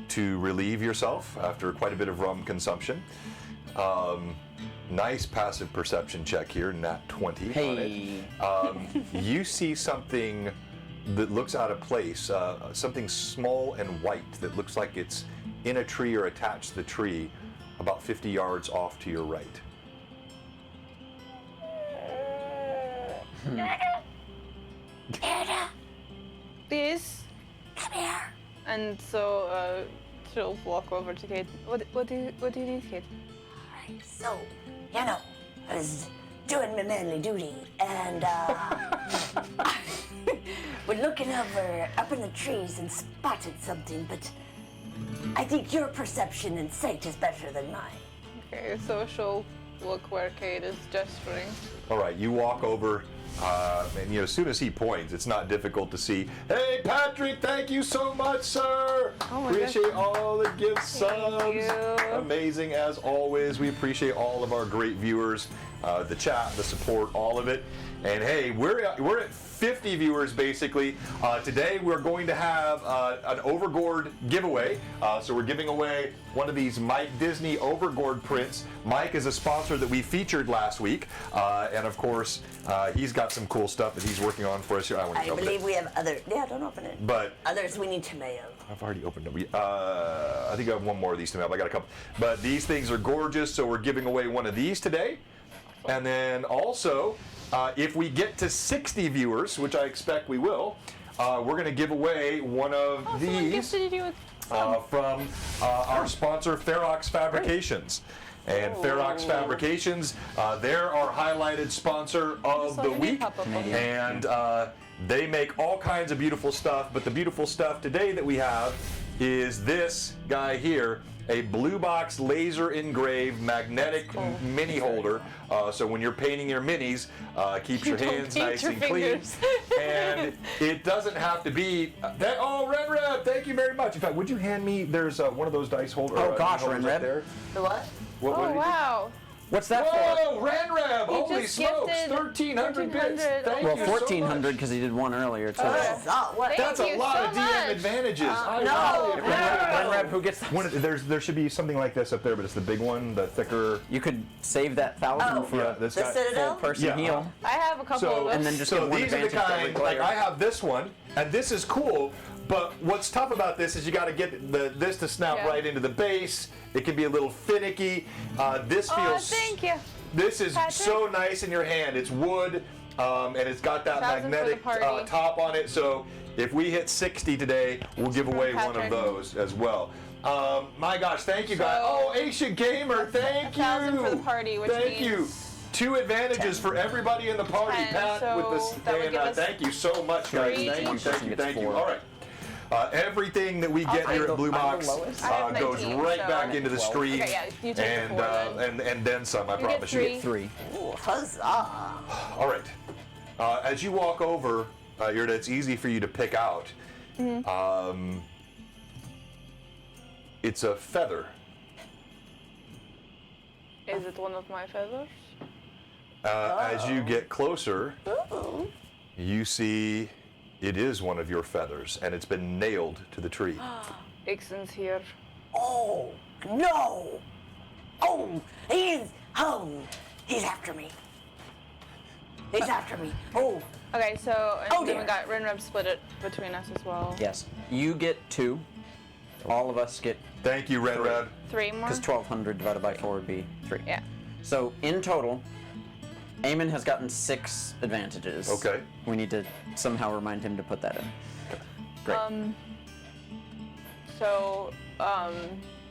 Speaker 2: to relieve yourself after quite a bit of rum consumption, nice passive perception check here, nat 20 on it. You see something that looks out of place, something small and white that looks like it's in a tree or attached to the tree about 50 yards off to your right.
Speaker 4: This.
Speaker 3: Come here.
Speaker 4: And so she'll walk over to Kate. What do you need, Kate?
Speaker 3: Alright, so, I was doing my manly duty, and we're looking over up in the trees and spotted something, but I think your perception and sight is better than mine.
Speaker 4: Okay, so she'll look where Kate is gesturing.
Speaker 2: All right, you walk over, and as soon as he points, it's not difficult to see. Hey, Patrick, thank you so much, sir.
Speaker 4: Oh my
Speaker 2: appreciate all the gift subs.
Speaker 4: you.
Speaker 2: Amazing as always. We appreciate all of our great viewers, the chat, the support, all of it. And hey, we're at 50 viewers basically. Today we're going to have an Overgourd giveaway. So we're giving away one of these Mike Disney Overgourd prints. Mike is a sponsor that we featured last week, and of course he's got some cool stuff that he's working on for us here.
Speaker 3: I believe we have other. Yeah, don't open it.
Speaker 2: But
Speaker 3: Others we need to mail.
Speaker 2: I've already opened them. I think I have one more of these to mail. I got a couple. But these things are gorgeous, so we're giving away one of these today. And then also, if we get to 60 viewers, which I expect we will, we're going to give away one of
Speaker 4: Someone
Speaker 2: these
Speaker 4: gifted you with
Speaker 2: from our sponsor, Ferox Fabrications. And Ferox Fabrications, they're our highlighted sponsor of the week. And they make all kinds of beautiful stuff, but the beautiful stuff today that we have is this guy here, a Blue Box laser engraved magnetic mini holder. So when you're painting your minis, keeps your hands nice and clean. And it doesn't have to be that. Oh, Renreb, thank you very much. In fact, would you hand me? There's one of those dice holders.
Speaker 5: Oh gosh,
Speaker 2: holders up
Speaker 5: Renreb.
Speaker 2: there.
Speaker 3: The what?
Speaker 2: What
Speaker 4: Oh
Speaker 2: did he do?
Speaker 4: wow.
Speaker 5: What's that for?
Speaker 2: Whoa, Renreb! Holy
Speaker 4: just
Speaker 2: smokes!
Speaker 4: gifted
Speaker 2: 1,300 bits.
Speaker 4: 1,300.
Speaker 2: Thank
Speaker 5: Well,
Speaker 2: you so
Speaker 5: 1,400
Speaker 2: much.
Speaker 5: because he did one earlier too.
Speaker 3: What?
Speaker 2: That's
Speaker 4: Thank
Speaker 2: a
Speaker 4: you
Speaker 2: lot
Speaker 4: so
Speaker 2: of DM
Speaker 4: much.
Speaker 2: advantages. I
Speaker 3: no.
Speaker 2: really appreciate it.
Speaker 5: Renreb, who gets that?
Speaker 2: There should be something like this up there, but it's the big one, the thicker.
Speaker 5: You could save that 1,000 for
Speaker 2: Yeah,
Speaker 5: a
Speaker 2: this
Speaker 3: The
Speaker 2: guy.
Speaker 3: Citadel?
Speaker 5: full person
Speaker 2: Yeah.
Speaker 5: heal.
Speaker 4: I have a couple
Speaker 2: So
Speaker 4: of those.
Speaker 5: And then just
Speaker 2: so
Speaker 5: give one
Speaker 2: these are the
Speaker 5: advantage to every
Speaker 2: kind, like
Speaker 5: player.
Speaker 2: I have this one, and this is cool, but what's tough about this is you got to get this to snap
Speaker 4: Yeah.
Speaker 2: right into the base. It can be a little finicky. This
Speaker 4: Oh,
Speaker 2: feels.
Speaker 4: thank you.
Speaker 2: This is
Speaker 4: Patrick.
Speaker 2: so nice in your hand. It's wood, and it's got that
Speaker 4: 1,000 for the
Speaker 2: magnetic
Speaker 4: party.
Speaker 2: top on it. So if we hit 60 today, we'll give away one of
Speaker 4: Patrick.
Speaker 2: those as well. My gosh, thank you guys.
Speaker 4: So,
Speaker 2: Oh, Ancient Gamer, thank you.
Speaker 4: 1,000 for the party, which
Speaker 2: thank you.
Speaker 4: means
Speaker 2: 2 advantages for everybody in the party,
Speaker 4: 10,
Speaker 2: Pat.
Speaker 4: so
Speaker 2: with this,
Speaker 4: that would
Speaker 2: and
Speaker 4: give us
Speaker 2: thank you so much, guys.
Speaker 4: 3
Speaker 2: Thank you,
Speaker 4: each.
Speaker 2: thank you,
Speaker 5: Gets
Speaker 2: thank you.
Speaker 5: 4.
Speaker 2: All right. Everything that we get
Speaker 5: I'm
Speaker 2: here at
Speaker 5: the-
Speaker 2: Blue
Speaker 5: I'm the
Speaker 2: Box
Speaker 5: lowest.
Speaker 4: I have
Speaker 2: goes
Speaker 4: 19,
Speaker 2: right
Speaker 4: so-
Speaker 2: back into the
Speaker 5: 12.
Speaker 2: stream.
Speaker 4: Okay, yeah, you take the
Speaker 2: and,
Speaker 4: 4
Speaker 2: and then some, I
Speaker 4: You get
Speaker 2: promise you.
Speaker 4: 3.
Speaker 5: 3.
Speaker 3: Ooh, huzzah.
Speaker 2: All right. As you walk over, Yurda, it's easy for you to pick out. It's a feather.
Speaker 4: Is it one of my feathers?
Speaker 2: As you get closer,
Speaker 3: Ooh.
Speaker 2: you see it is one of your feathers, and it's been nailed to the tree.
Speaker 4: Ixen's here.
Speaker 3: Oh, no. Oh, he's after me. He's after me. Oh,
Speaker 4: Okay, so
Speaker 3: Oh,
Speaker 4: and then
Speaker 3: dear.
Speaker 4: we got Renreb split it between us as well.
Speaker 5: Yes. You get 2. All of us get,
Speaker 2: Thank you, Red Red.
Speaker 4: 3 more.
Speaker 5: because 1,200 divided by 4 would be 3.
Speaker 4: Yeah.
Speaker 5: So in total, Eamon has gotten 6 advantages.
Speaker 2: Okay.
Speaker 5: We need to somehow remind him to put that in. Great.
Speaker 4: So,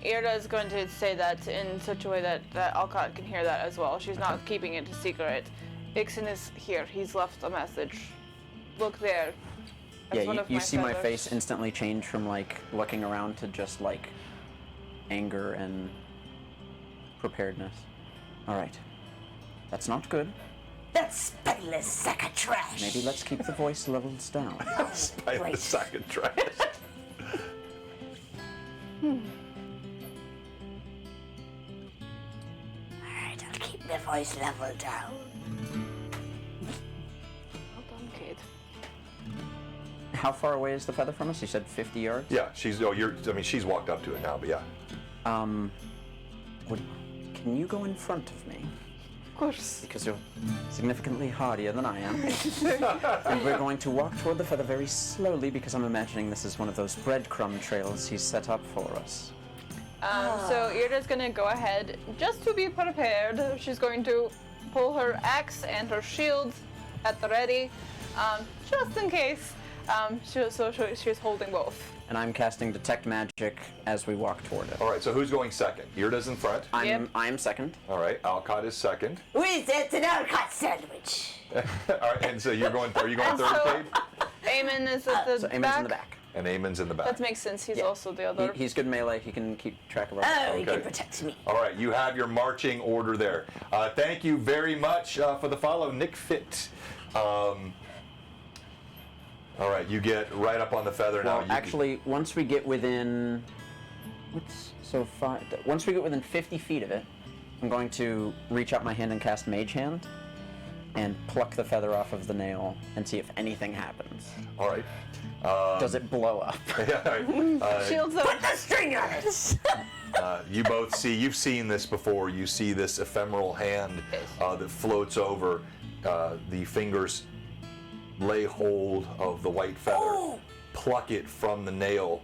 Speaker 4: Irda is going to say that in such a way that Alcott can hear that as well. She's not keeping it a secret. Ixen is here. He's left a message. Look there. That's
Speaker 5: Yeah,
Speaker 4: one
Speaker 5: you,
Speaker 4: of
Speaker 5: you
Speaker 4: my
Speaker 5: see my
Speaker 4: feathers.
Speaker 5: face instantly change from like looking around to just like anger and preparedness. All right. That's not good.
Speaker 3: that spineless sack of trash.
Speaker 5: Maybe let's keep the voice levels down.
Speaker 2: By the
Speaker 3: Right.
Speaker 2: second try.
Speaker 3: Alright, I'll keep my voice level down.
Speaker 4: Well done, kid.
Speaker 5: How far away is the feather from us? You said 50 yards?
Speaker 2: Yeah, she's she's walked up to it now, but yeah.
Speaker 5: Can you go in front of me?
Speaker 4: Of course.
Speaker 5: Because you're significantly hardier than I am. And we're going to walk toward the feather very slowly because I'm imagining this is one of those breadcrumb trails he's set up for us.
Speaker 4: So Irda's gonna go ahead, just to be prepared. She's going to pull her axe and her shield at the ready, just in case. She's holding both.
Speaker 5: And I'm casting Detect Magic as we walk toward it.
Speaker 2: All right, so who's going second? Yurda's in front.
Speaker 5: I'm second.
Speaker 2: All right, Alcott is second.
Speaker 3: It's an Alcott sandwich.
Speaker 2: All right, and so are you going third,
Speaker 4: So-
Speaker 2: Cade?
Speaker 4: Eamon is at the
Speaker 5: So
Speaker 4: back.
Speaker 5: Eamon's in the back.
Speaker 2: And Eamon's in the back.
Speaker 4: That makes sense. He's also the other.
Speaker 5: He's good melee. He can keep track of our.
Speaker 3: Oh, he
Speaker 2: Okay.
Speaker 3: can protect me.
Speaker 2: All right, you have your marching order there. Thank you very much for the follow, Nick Fit. All right, you get right up on the feather now.
Speaker 5: Well, actually, once we get within, once we get within 50 feet of it, I'm going to reach out my hand and cast Mage Hand, and pluck the feather off of the nail and see if anything happens.
Speaker 2: All right.
Speaker 5: Does it blow up?
Speaker 4: Shields up.
Speaker 3: Put the string on it.
Speaker 2: You both see, you've seen this before. You see this ephemeral hand that floats over. The fingers lay hold of the white feather,
Speaker 3: Oh.
Speaker 2: pluck it from the nail.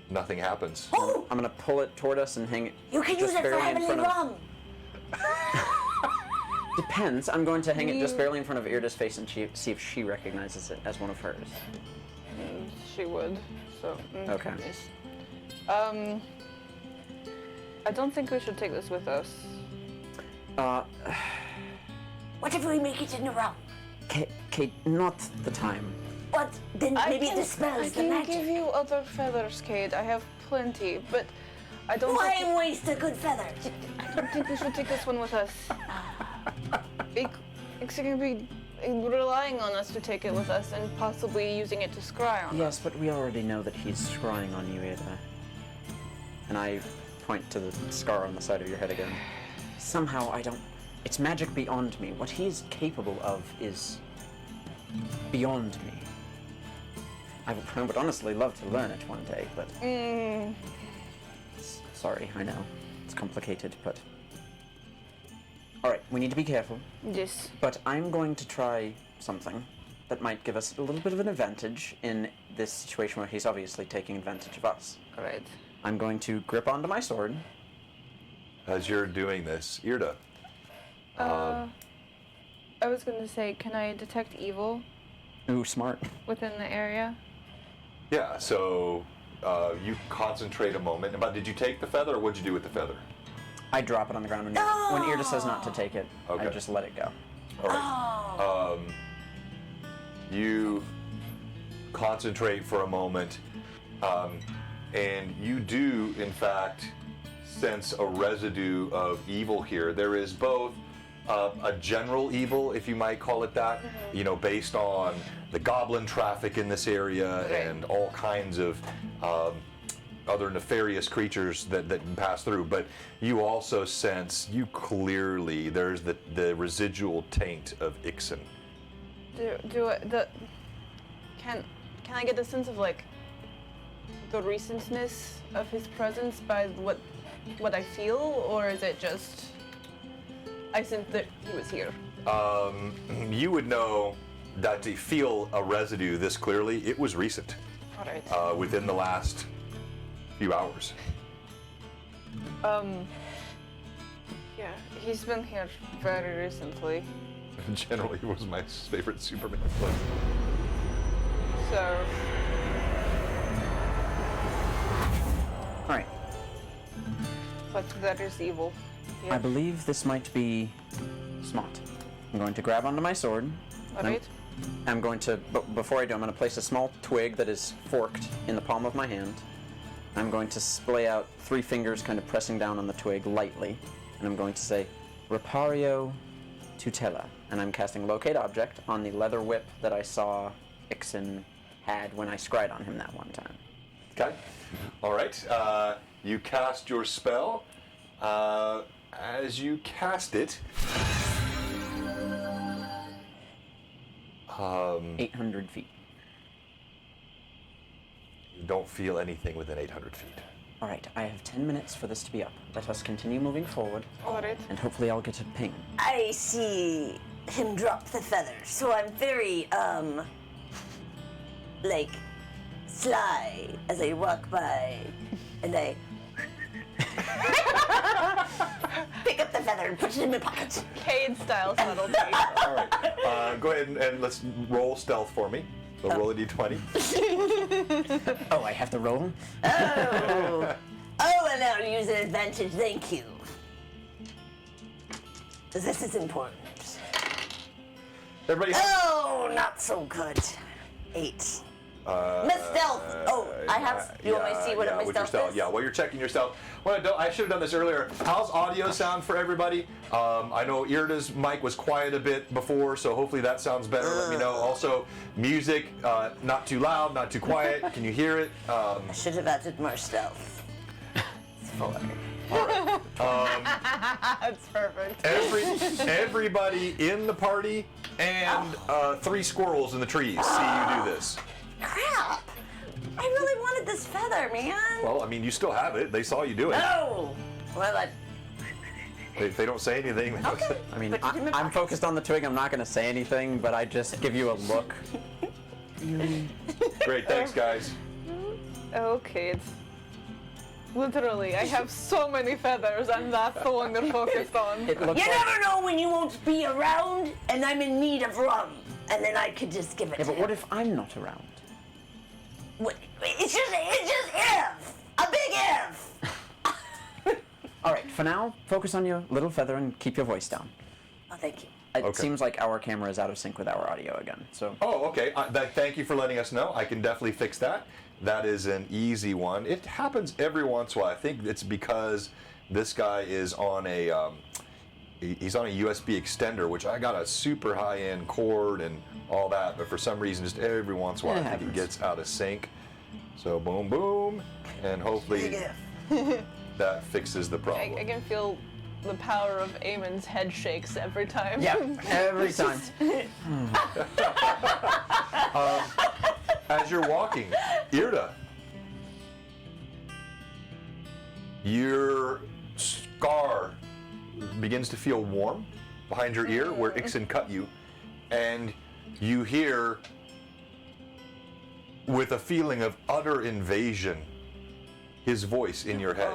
Speaker 2: Nothing happens.
Speaker 3: Oh,
Speaker 5: I'm gonna pull it toward us and hang it.
Speaker 3: you can
Speaker 5: just
Speaker 3: use it for
Speaker 5: barely in
Speaker 3: heavenly
Speaker 5: front of-
Speaker 3: wrong.
Speaker 5: Depends. I'm going to hang it just barely in front of Irda's face and see if she recognizes it as one of hers.
Speaker 4: She would. So.
Speaker 5: Okay.
Speaker 4: I don't think we should take this with us.
Speaker 3: What if we make it in a row?
Speaker 5: Kate, not the time.
Speaker 3: What? Then maybe it dispels the
Speaker 4: I
Speaker 3: magic.
Speaker 4: can give you other feathers, Kate. I have plenty, but I don't.
Speaker 3: Why waste a good feather?
Speaker 4: I don't think we should take this one with us. It's going to be relying on us to take it with us and possibly using it to scry on
Speaker 5: Yes,
Speaker 4: us.
Speaker 5: but we already know that he's scrying on you, Irda. And I point to the scar on the side of your head again. Somehow I don't... It's magic beyond me. What he's capable of is beyond me. I would honestly love to learn it one day, but... Sorry, I know. It's complicated, but... Alright, we need to be careful.
Speaker 4: Yes.
Speaker 5: But I'm going to try something that might give us a little bit of an advantage in this situation where he's obviously taking advantage of us.
Speaker 4: Alright.
Speaker 5: I'm going to grip onto my sword.
Speaker 2: As you're doing this, Irda.
Speaker 4: I was going to say, can I detect evil
Speaker 5: Ooh, smart.
Speaker 4: within the area?
Speaker 2: Yeah, so you concentrate a moment. But did you take the feather, or what'd you do with the feather?
Speaker 5: I drop it on the ground when Irda says not to take it.
Speaker 2: Okay.
Speaker 5: I just let it go.
Speaker 2: All right. You concentrate for a moment, and you do, in fact, sense a residue of evil here. There is both a general evil, if you might call it that, you know, based on the goblin traffic in this area and all kinds of other nefarious creatures that pass through. But you also sense, clearly, there's the residual taint of Ixen.
Speaker 4: Can I get a sense of like the recentness of his presence by what I feel, or is it just I sense that he was here?
Speaker 2: You would know that to feel a residue this clearly, it was recent,
Speaker 4: All right.
Speaker 2: within the last few hours.
Speaker 4: Yeah, he's been here very recently.
Speaker 2: Generally, he was my favorite Superman.
Speaker 4: So
Speaker 5: Alright.
Speaker 4: but that is evil.
Speaker 5: I
Speaker 4: Yeah.
Speaker 5: believe this might be smart. I'm going to grab onto my sword.
Speaker 4: All right.
Speaker 5: I'm going to, but before I do, I'm going to place a small twig that is forked in the palm of my hand. I'm going to splay out 3 fingers, kind of pressing down on the twig lightly, and I'm going to say, Repario Tutela, and I'm casting Locate Object on the leather whip that I saw Ixen had when I scryed on him that one time.
Speaker 2: Okay. All right. You cast your spell. As you cast it,
Speaker 5: 800 feet.
Speaker 2: you don't feel anything within 800 feet.
Speaker 5: All right, I have 10 minutes for this to be up. Let us continue moving forward,
Speaker 4: All right.
Speaker 5: and hopefully I'll get a ping.
Speaker 3: I see him drop the feather, so I'm very, like, sly as I walk by, and I pick up the feather and put it in my pocket.
Speaker 4: Cade style subtlety.
Speaker 2: All right. Go ahead and let's roll stealth for me. So roll a d20.
Speaker 5: Oh, I have to roll?
Speaker 3: Oh, and I'll use an advantage, thank you. This is important.
Speaker 2: Everybody.
Speaker 3: Oh, not so good. 8. My stealth. Oh, I have. You want me to see what my
Speaker 2: with your
Speaker 3: stealth is?
Speaker 2: Yeah, while you're checking your stealth. Well, I should have done this earlier. How's audio sound for everybody? I know Irda's mic was quiet a bit before, so hopefully that sounds better. Let me know. Also, music, not too loud, not too quiet. Can you hear it?
Speaker 3: I should have added more stealth. It's 4.
Speaker 4: That's perfect.
Speaker 2: Everybody in the party and 3 squirrels in the trees see you do this.
Speaker 3: Crap! I really wanted this feather, man.
Speaker 2: Well, I mean, you still have it. They saw you do it.
Speaker 3: Oh! Well,
Speaker 2: If they don't say anything, they
Speaker 3: okay.
Speaker 5: I mean,
Speaker 3: Put it in my
Speaker 5: I'm
Speaker 3: pocket.
Speaker 5: focused on the twig. I'm not going to say anything, but I just give you a look.
Speaker 2: Great, thanks, guys.
Speaker 4: Okay. Literally, I have so many feathers, and that's the one they're focused on.
Speaker 5: It looks
Speaker 3: You
Speaker 5: like...
Speaker 3: never know when you won't be around, and I'm in need of rum, and then I could just give it
Speaker 5: Yeah,
Speaker 3: to
Speaker 5: but what
Speaker 3: him.
Speaker 5: if I'm not around?
Speaker 3: It's just if! A big if!
Speaker 5: All right, for now, focus on your little feather and keep your voice down.
Speaker 3: Oh, thank you.
Speaker 5: It
Speaker 2: Okay.
Speaker 5: seems like our camera is out of sync with our audio again, so...
Speaker 2: Oh, okay. Thank you for letting us know. I can definitely fix that. That is an easy one. It happens every once in a while. I think it's because this guy is on a he's on a USB extender, which I got a super high-end cord and all that, but for some reason, just every once in a while,
Speaker 5: It
Speaker 2: I think it
Speaker 5: happens.
Speaker 2: gets out of sync. So boom, boom, and hopefully
Speaker 3: Big if.
Speaker 2: that fixes the problem.
Speaker 4: I can feel the power of Eamon's head shakes every time.
Speaker 5: Yeah, every time.
Speaker 2: As you're walking, Irda, your scar begins to feel warm behind your ear where Ixen cut you, and you hear, with a feeling of utter invasion, his voice in your head.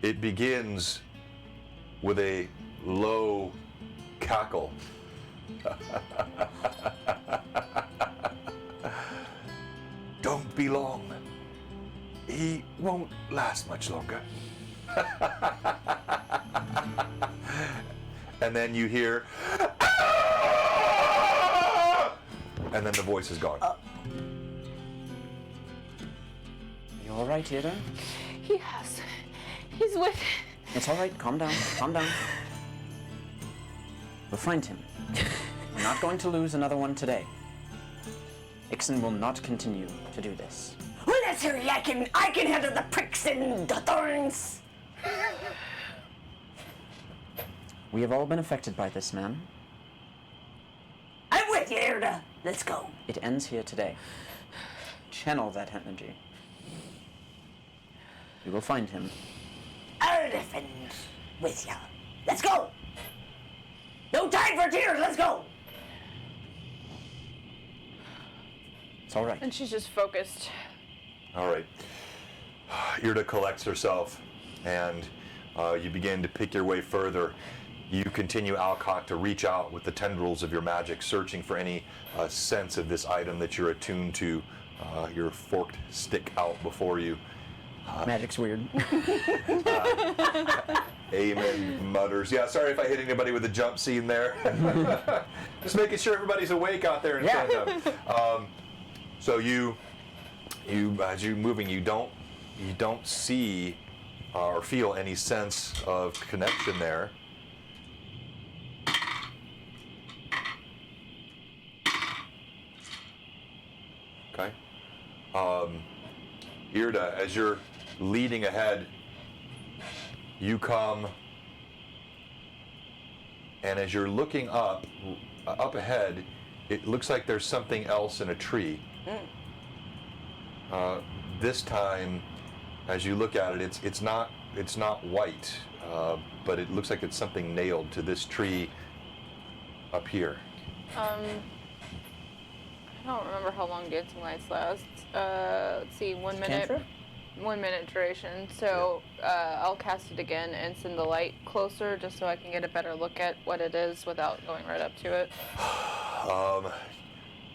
Speaker 2: It begins with a low cackle. Don't be long. He won't last much longer. And then you hear, and then the voice is gone.
Speaker 5: You all right, Ida?
Speaker 4: He has. He's with.
Speaker 5: It's all right. Calm down. Calm down. We'll find him. We're not going to lose another one today. Ixen will not continue to do this.
Speaker 3: Well, let's hurry. I can handle the pricks and the thorns.
Speaker 5: We have all been affected by this man.
Speaker 3: I'm with you, Irda. Let's go.
Speaker 5: It ends here today. Channel that energy. We will find him.
Speaker 3: I'll defend with you. Let's go. No time for tears. Let's go.
Speaker 5: It's all right.
Speaker 4: And she's just focused.
Speaker 2: All right. Irda collects herself, and you begin to pick your way further. You continue, Alcott, to reach out with the tendrils of your magic, searching for any sense of this item that you're attuned to. Your forked stick out before you.
Speaker 5: Magic's weird.
Speaker 2: Eamon mutters, "Yeah, sorry if I hit anybody with a jump scene there. Just making sure everybody's awake out there in
Speaker 5: Yeah.
Speaker 2: Santa." So you as you're moving, you don't see or feel any sense of connection there. Okay. Irda, as you're leading ahead, you come, and as you're looking up ahead, it looks like there's something else in a tree. This time, as you look at it, it's not white, but it looks like it's something nailed to this tree up here.
Speaker 4: I don't remember how long dancing lights last. Let's see, 1 minute.
Speaker 5: Cantrip?
Speaker 4: 1 minute duration. So I'll cast it again and send the light closer just so I can get a better look at what it is without going right up to it.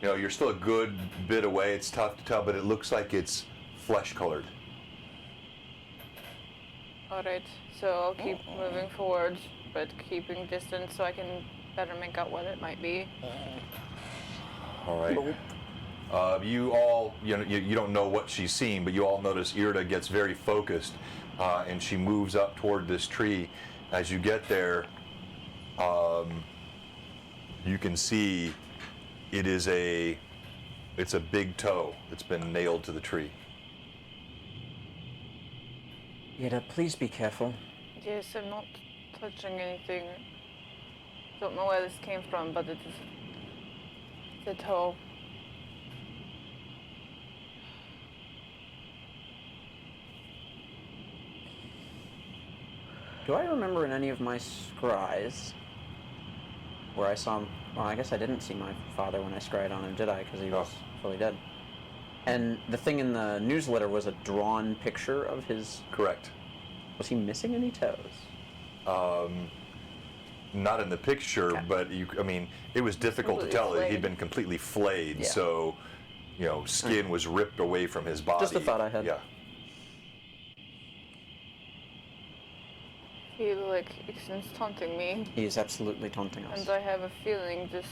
Speaker 2: You're still a good bit away. It's tough to tell, but it looks like it's flesh colored.
Speaker 4: Alright, so I'll keep moving forward, but keeping distance so I can better make out what it might be.
Speaker 2: All right. You all, you don't know what she's seeing, but you all notice Irda gets very focused, and she moves up toward this tree. As you get there, you can see it's a big toe that's been nailed to the tree.
Speaker 5: Ida, please be careful.
Speaker 4: Yes, I'm not touching anything. Don't know where this came from, but it's a toe.
Speaker 5: Do I remember in any of my scries where I saw him? Well, I guess I didn't see my father when I scryed on him, did I? Because he was fully dead. And the thing in the newsletter was a drawn picture of his...
Speaker 2: Correct.
Speaker 5: Was he missing any toes?
Speaker 2: Not in the picture,
Speaker 5: Okay.
Speaker 2: but I mean, it was difficult to tell.
Speaker 4: Completely
Speaker 2: He'd
Speaker 4: flayed.
Speaker 2: been completely flayed,
Speaker 5: Yeah.
Speaker 2: so, skin was ripped away from his body.
Speaker 5: Just a thought I had.
Speaker 2: Yeah.
Speaker 4: I feel like Ixon's taunting me,
Speaker 5: He is absolutely taunting us.
Speaker 4: and I have a feeling this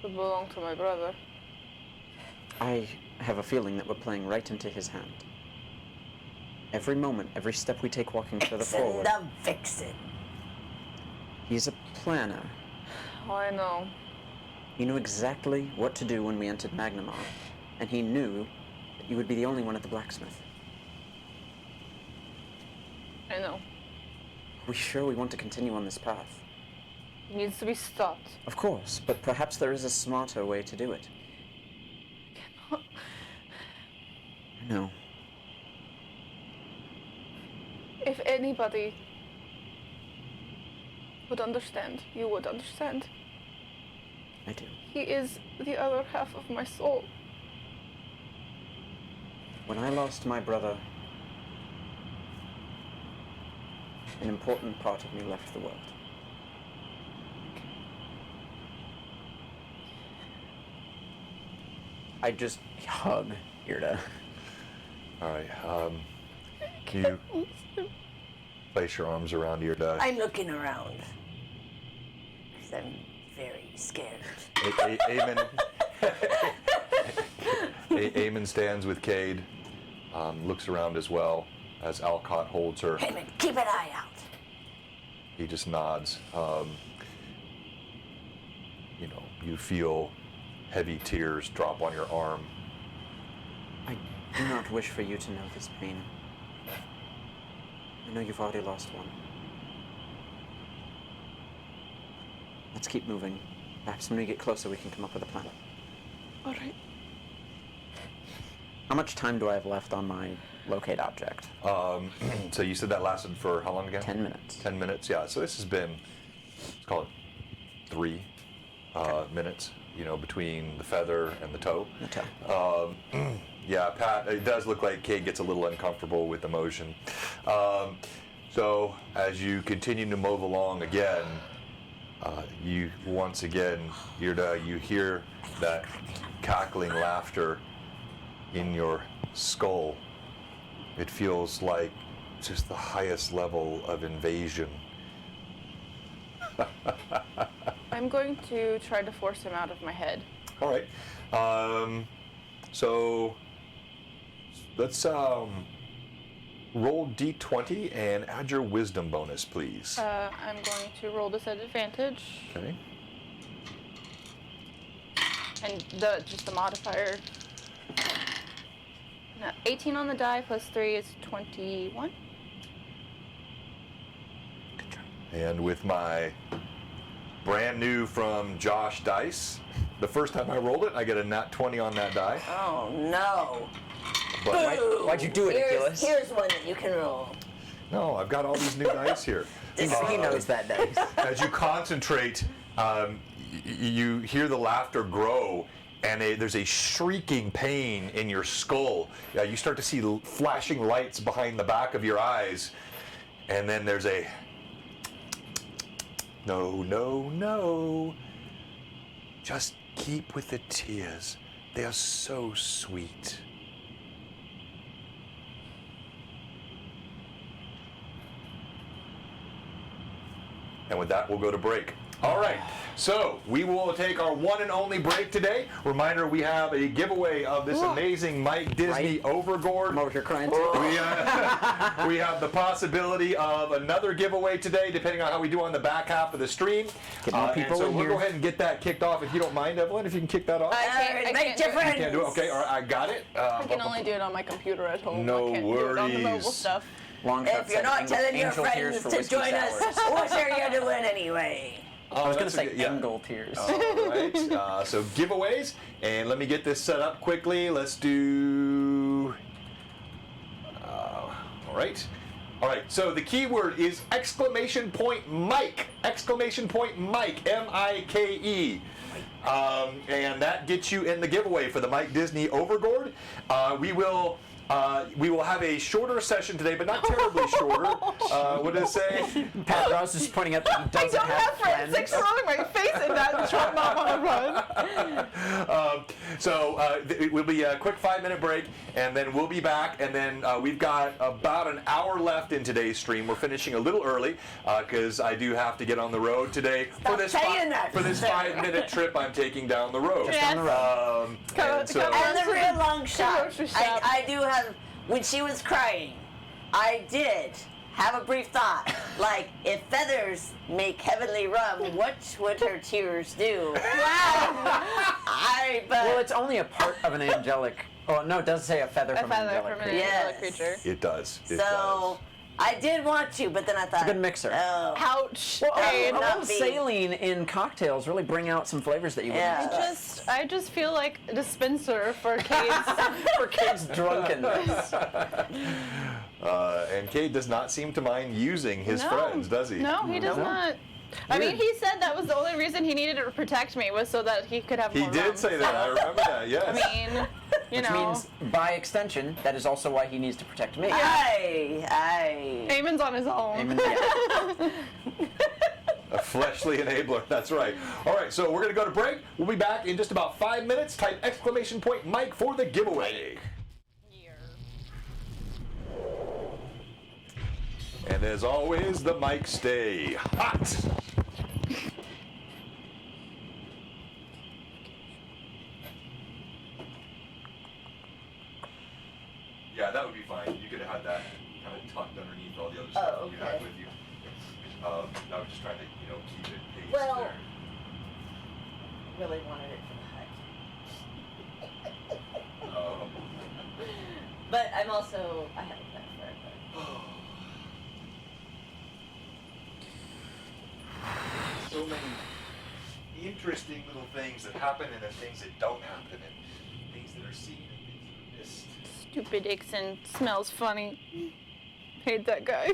Speaker 4: could belong to my brother.
Speaker 5: I have a feeling that we're playing right into his hand. Every moment, every step we take walking further
Speaker 3: Vixen
Speaker 5: forward,
Speaker 3: the Vixen.
Speaker 5: he's a planner.
Speaker 4: Oh, I know.
Speaker 5: He knew exactly what to do when we entered Magnamar, and he knew that you would be the only one at the blacksmith.
Speaker 4: I know.
Speaker 5: Are we sure we want to continue on this path?
Speaker 4: It needs to be stopped.
Speaker 5: Of course, but perhaps there is a smarter way to do it. I know.
Speaker 4: If anybody would understand, you would understand.
Speaker 5: I do.
Speaker 4: He is the other half of my soul.
Speaker 5: When I lost my brother, an important part of me left the world. I just hug Irda.
Speaker 2: All right. You place your arms around Irda.
Speaker 3: I'm looking around. 'Cause I'm very scared.
Speaker 2: Eamon stands with Cade, looks around as well as Alcott holds her.
Speaker 3: Heyman, keep an eye out.
Speaker 2: He just nods. You feel heavy tears drop on your arm.
Speaker 5: I do not wish for you to know this pain. I know you've already lost one. Let's keep moving. Perhaps when we get closer we can come up with a plan.
Speaker 4: All right.
Speaker 5: How much time do I have left on my locate object?
Speaker 2: So you said that lasted for how long again?
Speaker 5: 10 minutes.
Speaker 2: 10 minutes, yeah. So this has been, let's call it 3 minutes, between the feather and the toe.
Speaker 5: The toe.
Speaker 2: Yeah, Pat, it does look like Cade gets a little uncomfortable with the motion. So as you continue to move along again, you once again, Irda, you hear that cackling laughter in your skull. It feels like just the highest level of invasion.
Speaker 4: I'm going to try to force him out of my head.
Speaker 2: All right. So let's roll D20 and add your wisdom bonus, please.
Speaker 4: I'm going to roll this at advantage,
Speaker 2: Okay.
Speaker 4: and just the modifier. 18 on the die plus 3 is 21.
Speaker 5: Good job.
Speaker 2: And with my brand new from Josh dice, the first time I rolled it, I get a nat 20 on that die.
Speaker 3: Oh no.
Speaker 2: But
Speaker 5: Why'd you do it,
Speaker 3: Here's,
Speaker 5: Achilles?
Speaker 3: here's one that you can roll.
Speaker 2: no, I've got all these new dice here.
Speaker 5: He knows that dice.
Speaker 2: As you concentrate, you hear the laughter grow, and there's a shrieking pain in your skull. You start to see flashing lights behind the back of your eyes, and then there's a no, no, no. Just keep with the tears. They are so sweet. And with that, we'll go to break. All right, so we will take our one and only break today. Reminder, we have a giveaway of this amazing Mike Disney Overgourd.
Speaker 5: I'm over here crying too.
Speaker 2: We have the possibility of another giveaway today, depending on how we do on the back half of the stream.
Speaker 5: Get more
Speaker 2: And
Speaker 5: people
Speaker 2: so
Speaker 5: in
Speaker 2: we'll
Speaker 5: here.
Speaker 2: go ahead and get that kicked off, if you don't mind, Evelyn, if you can kick that off.
Speaker 4: I can't
Speaker 3: Make
Speaker 4: do it.
Speaker 3: difference.
Speaker 2: Can't do it? Okay, all right, I got it.
Speaker 4: I can only do it on my computer at home.
Speaker 2: No
Speaker 4: I can't do it on the mobile
Speaker 2: worries.
Speaker 4: stuff.
Speaker 5: Long shot
Speaker 3: If you're
Speaker 5: said
Speaker 3: not telling your
Speaker 5: angel tears
Speaker 3: friends
Speaker 5: for
Speaker 3: to
Speaker 5: whiskey
Speaker 3: join us,
Speaker 5: sours.
Speaker 3: what are you doing anyway?
Speaker 5: I was going to
Speaker 2: that's a
Speaker 5: say
Speaker 2: good- yeah.
Speaker 5: angle tears.
Speaker 2: All right, so giveaways, and let me get this set up quickly. Let's do. All right. All right, so the keyword is exclamation point Mike! Exclamation point Mike, M-I-K-E. And that gets you in the giveaway for the Mike Disney Overgourd. We will have a shorter session today, but not terribly shorter. What did it say?
Speaker 5: Pat Ross is pointing out that he
Speaker 4: I
Speaker 5: doesn't
Speaker 4: don't have friends exploding my face and that Trump mom on the run.
Speaker 2: It will be a quick 5-minute break, and then we'll be back. And then we've got about an hour left in today's stream. We're finishing a little early because I do have to get on the road today for this 5-minute trip I'm taking down the road.
Speaker 4: Yes.
Speaker 5: Down the road.
Speaker 2: And so-
Speaker 3: And the real long shot.
Speaker 4: grocery shop.
Speaker 3: I do have, when she was crying, I did have a brief thought. Like, if feathers make heavenly rum, what would her tears do? Wow.
Speaker 5: Well, it's only a part of an angelic. Oh no, it does say a feather from an angelic creature.
Speaker 3: Yes.
Speaker 4: creature.
Speaker 2: It does. It
Speaker 3: So, I did want to, but then I thought.
Speaker 5: It's a good mixer.
Speaker 3: Oh.
Speaker 4: Ouch.
Speaker 5: Well,
Speaker 3: Hey,
Speaker 5: a
Speaker 3: not
Speaker 5: little
Speaker 3: me.
Speaker 5: saline in cocktails really bring out some flavors that you wouldn't
Speaker 3: Yeah.
Speaker 5: expect.
Speaker 4: I just feel like a dispenser for kids.
Speaker 5: For kids' drunkenness.
Speaker 2: And Cade does not seem to mind using his friends, does he?
Speaker 4: No, he does
Speaker 5: No.
Speaker 4: not. I mean, he said that was the only reason he needed to protect me was so that he could have
Speaker 2: He
Speaker 4: more
Speaker 2: did
Speaker 4: rum.
Speaker 2: say that. I remember that. Yes.
Speaker 4: I mean, you
Speaker 5: Which
Speaker 4: know,
Speaker 5: means, by extension, that is also why he needs to protect me.
Speaker 3: Aye.
Speaker 4: Eamon's on his own.
Speaker 5: Amen. Yeah.
Speaker 2: A fleshly enabler, that's right. All right, so we're going to go to break. We'll be back in just about 5 minutes. Type !Mike Mike for the giveaway. And as always, the mics stay hot. Yeah, that would be fine. You could have had that kind of tucked underneath all the other stuff
Speaker 3: Oh,
Speaker 2: you had
Speaker 3: okay.
Speaker 2: with you. I was just trying to, keep it paced
Speaker 3: Well-
Speaker 2: there.
Speaker 3: Really wanted it for the hut. But I'm also, I have a plan for it.
Speaker 2: So many interesting little things that happen and then things that don't happen and things that are seen and things that are missed.
Speaker 4: Stupid Ixon smells funny. Hate that guy.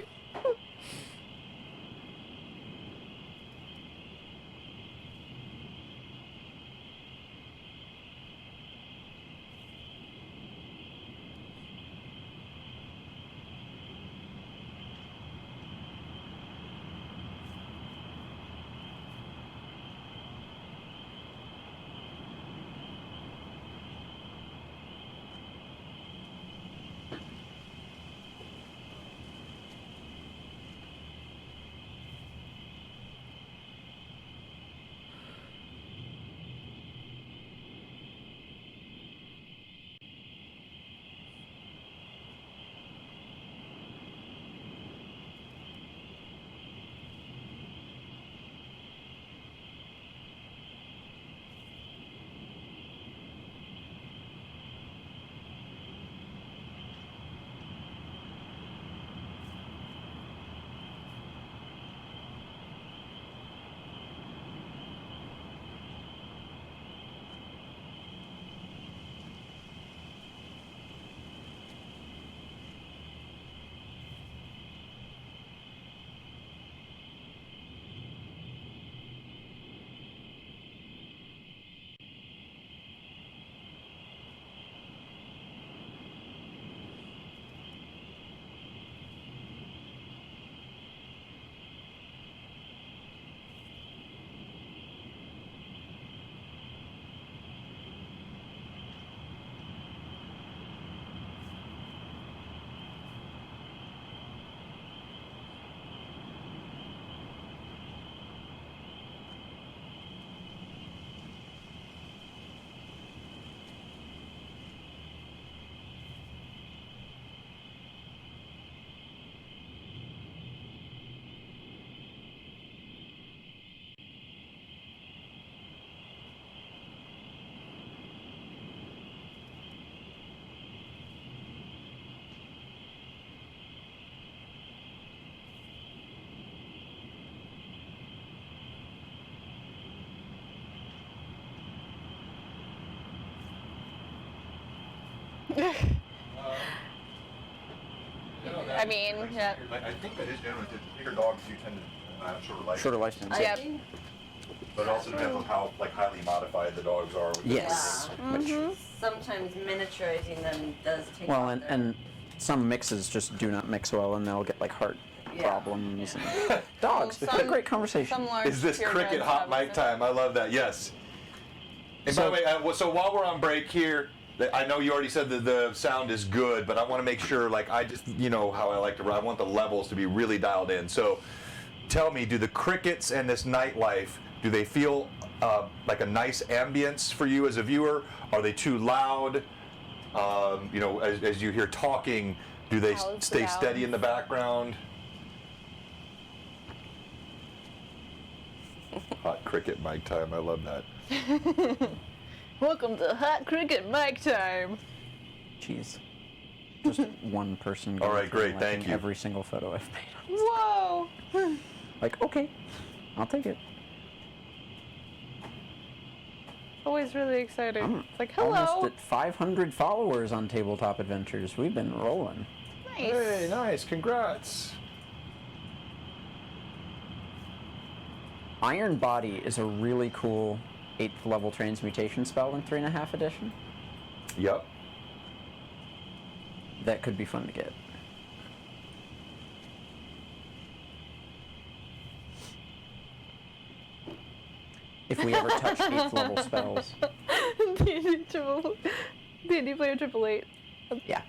Speaker 4: I mean, yeah.
Speaker 2: I think that is generally the bigger dogs do tend to have shorter life.
Speaker 5: Shorter lifespans.
Speaker 4: Yep.
Speaker 2: But it also depends on how highly modified the dogs are.
Speaker 5: Yes. Which,
Speaker 3: Sometimes miniaturizing them does take.
Speaker 5: well, and some mixes just do not mix well, and they'll get like heart problems. And dogs. It's a great conversation.
Speaker 4: Some large
Speaker 2: Is this cricket
Speaker 4: purebreds
Speaker 2: hot
Speaker 4: have
Speaker 2: mic
Speaker 4: it.
Speaker 2: time? I love that. Yes. And by
Speaker 5: So-
Speaker 2: the way, so while we're on break here, I know you already said that the sound is good, but I want to make sure, I just, how I like to run. I want the levels to be really dialed in. So tell me, do the crickets and this nightlife, do they feel like a nice ambience for you as a viewer? Are they too loud? As you hear talking, do they
Speaker 4: How's
Speaker 2: stay
Speaker 4: loud?
Speaker 2: steady in the background? Hot cricket mic time. I love that.
Speaker 4: Welcome to Hot Cricket Mic Time.
Speaker 5: Jeez. Just one person.
Speaker 2: All
Speaker 5: going
Speaker 2: right,
Speaker 5: through
Speaker 2: great,
Speaker 5: and
Speaker 2: thank
Speaker 5: liking
Speaker 2: you.
Speaker 5: Every single photo I've made.
Speaker 4: Whoa.
Speaker 5: Like, okay, I'll take it.
Speaker 4: Always really exciting.
Speaker 5: I'm
Speaker 4: It's like, hello.
Speaker 5: Almost at 500 followers on Tabletop Adventures. We've been rolling.
Speaker 4: Nice.
Speaker 2: Hey, nice. Congrats.
Speaker 5: Iron Body is a really cool 8th level transmutation spell in 3.5 edition.
Speaker 2: Yep.
Speaker 5: That could be fun to get. If we ever touch 8th level spells.
Speaker 4: D&D player 888
Speaker 5: Yeah.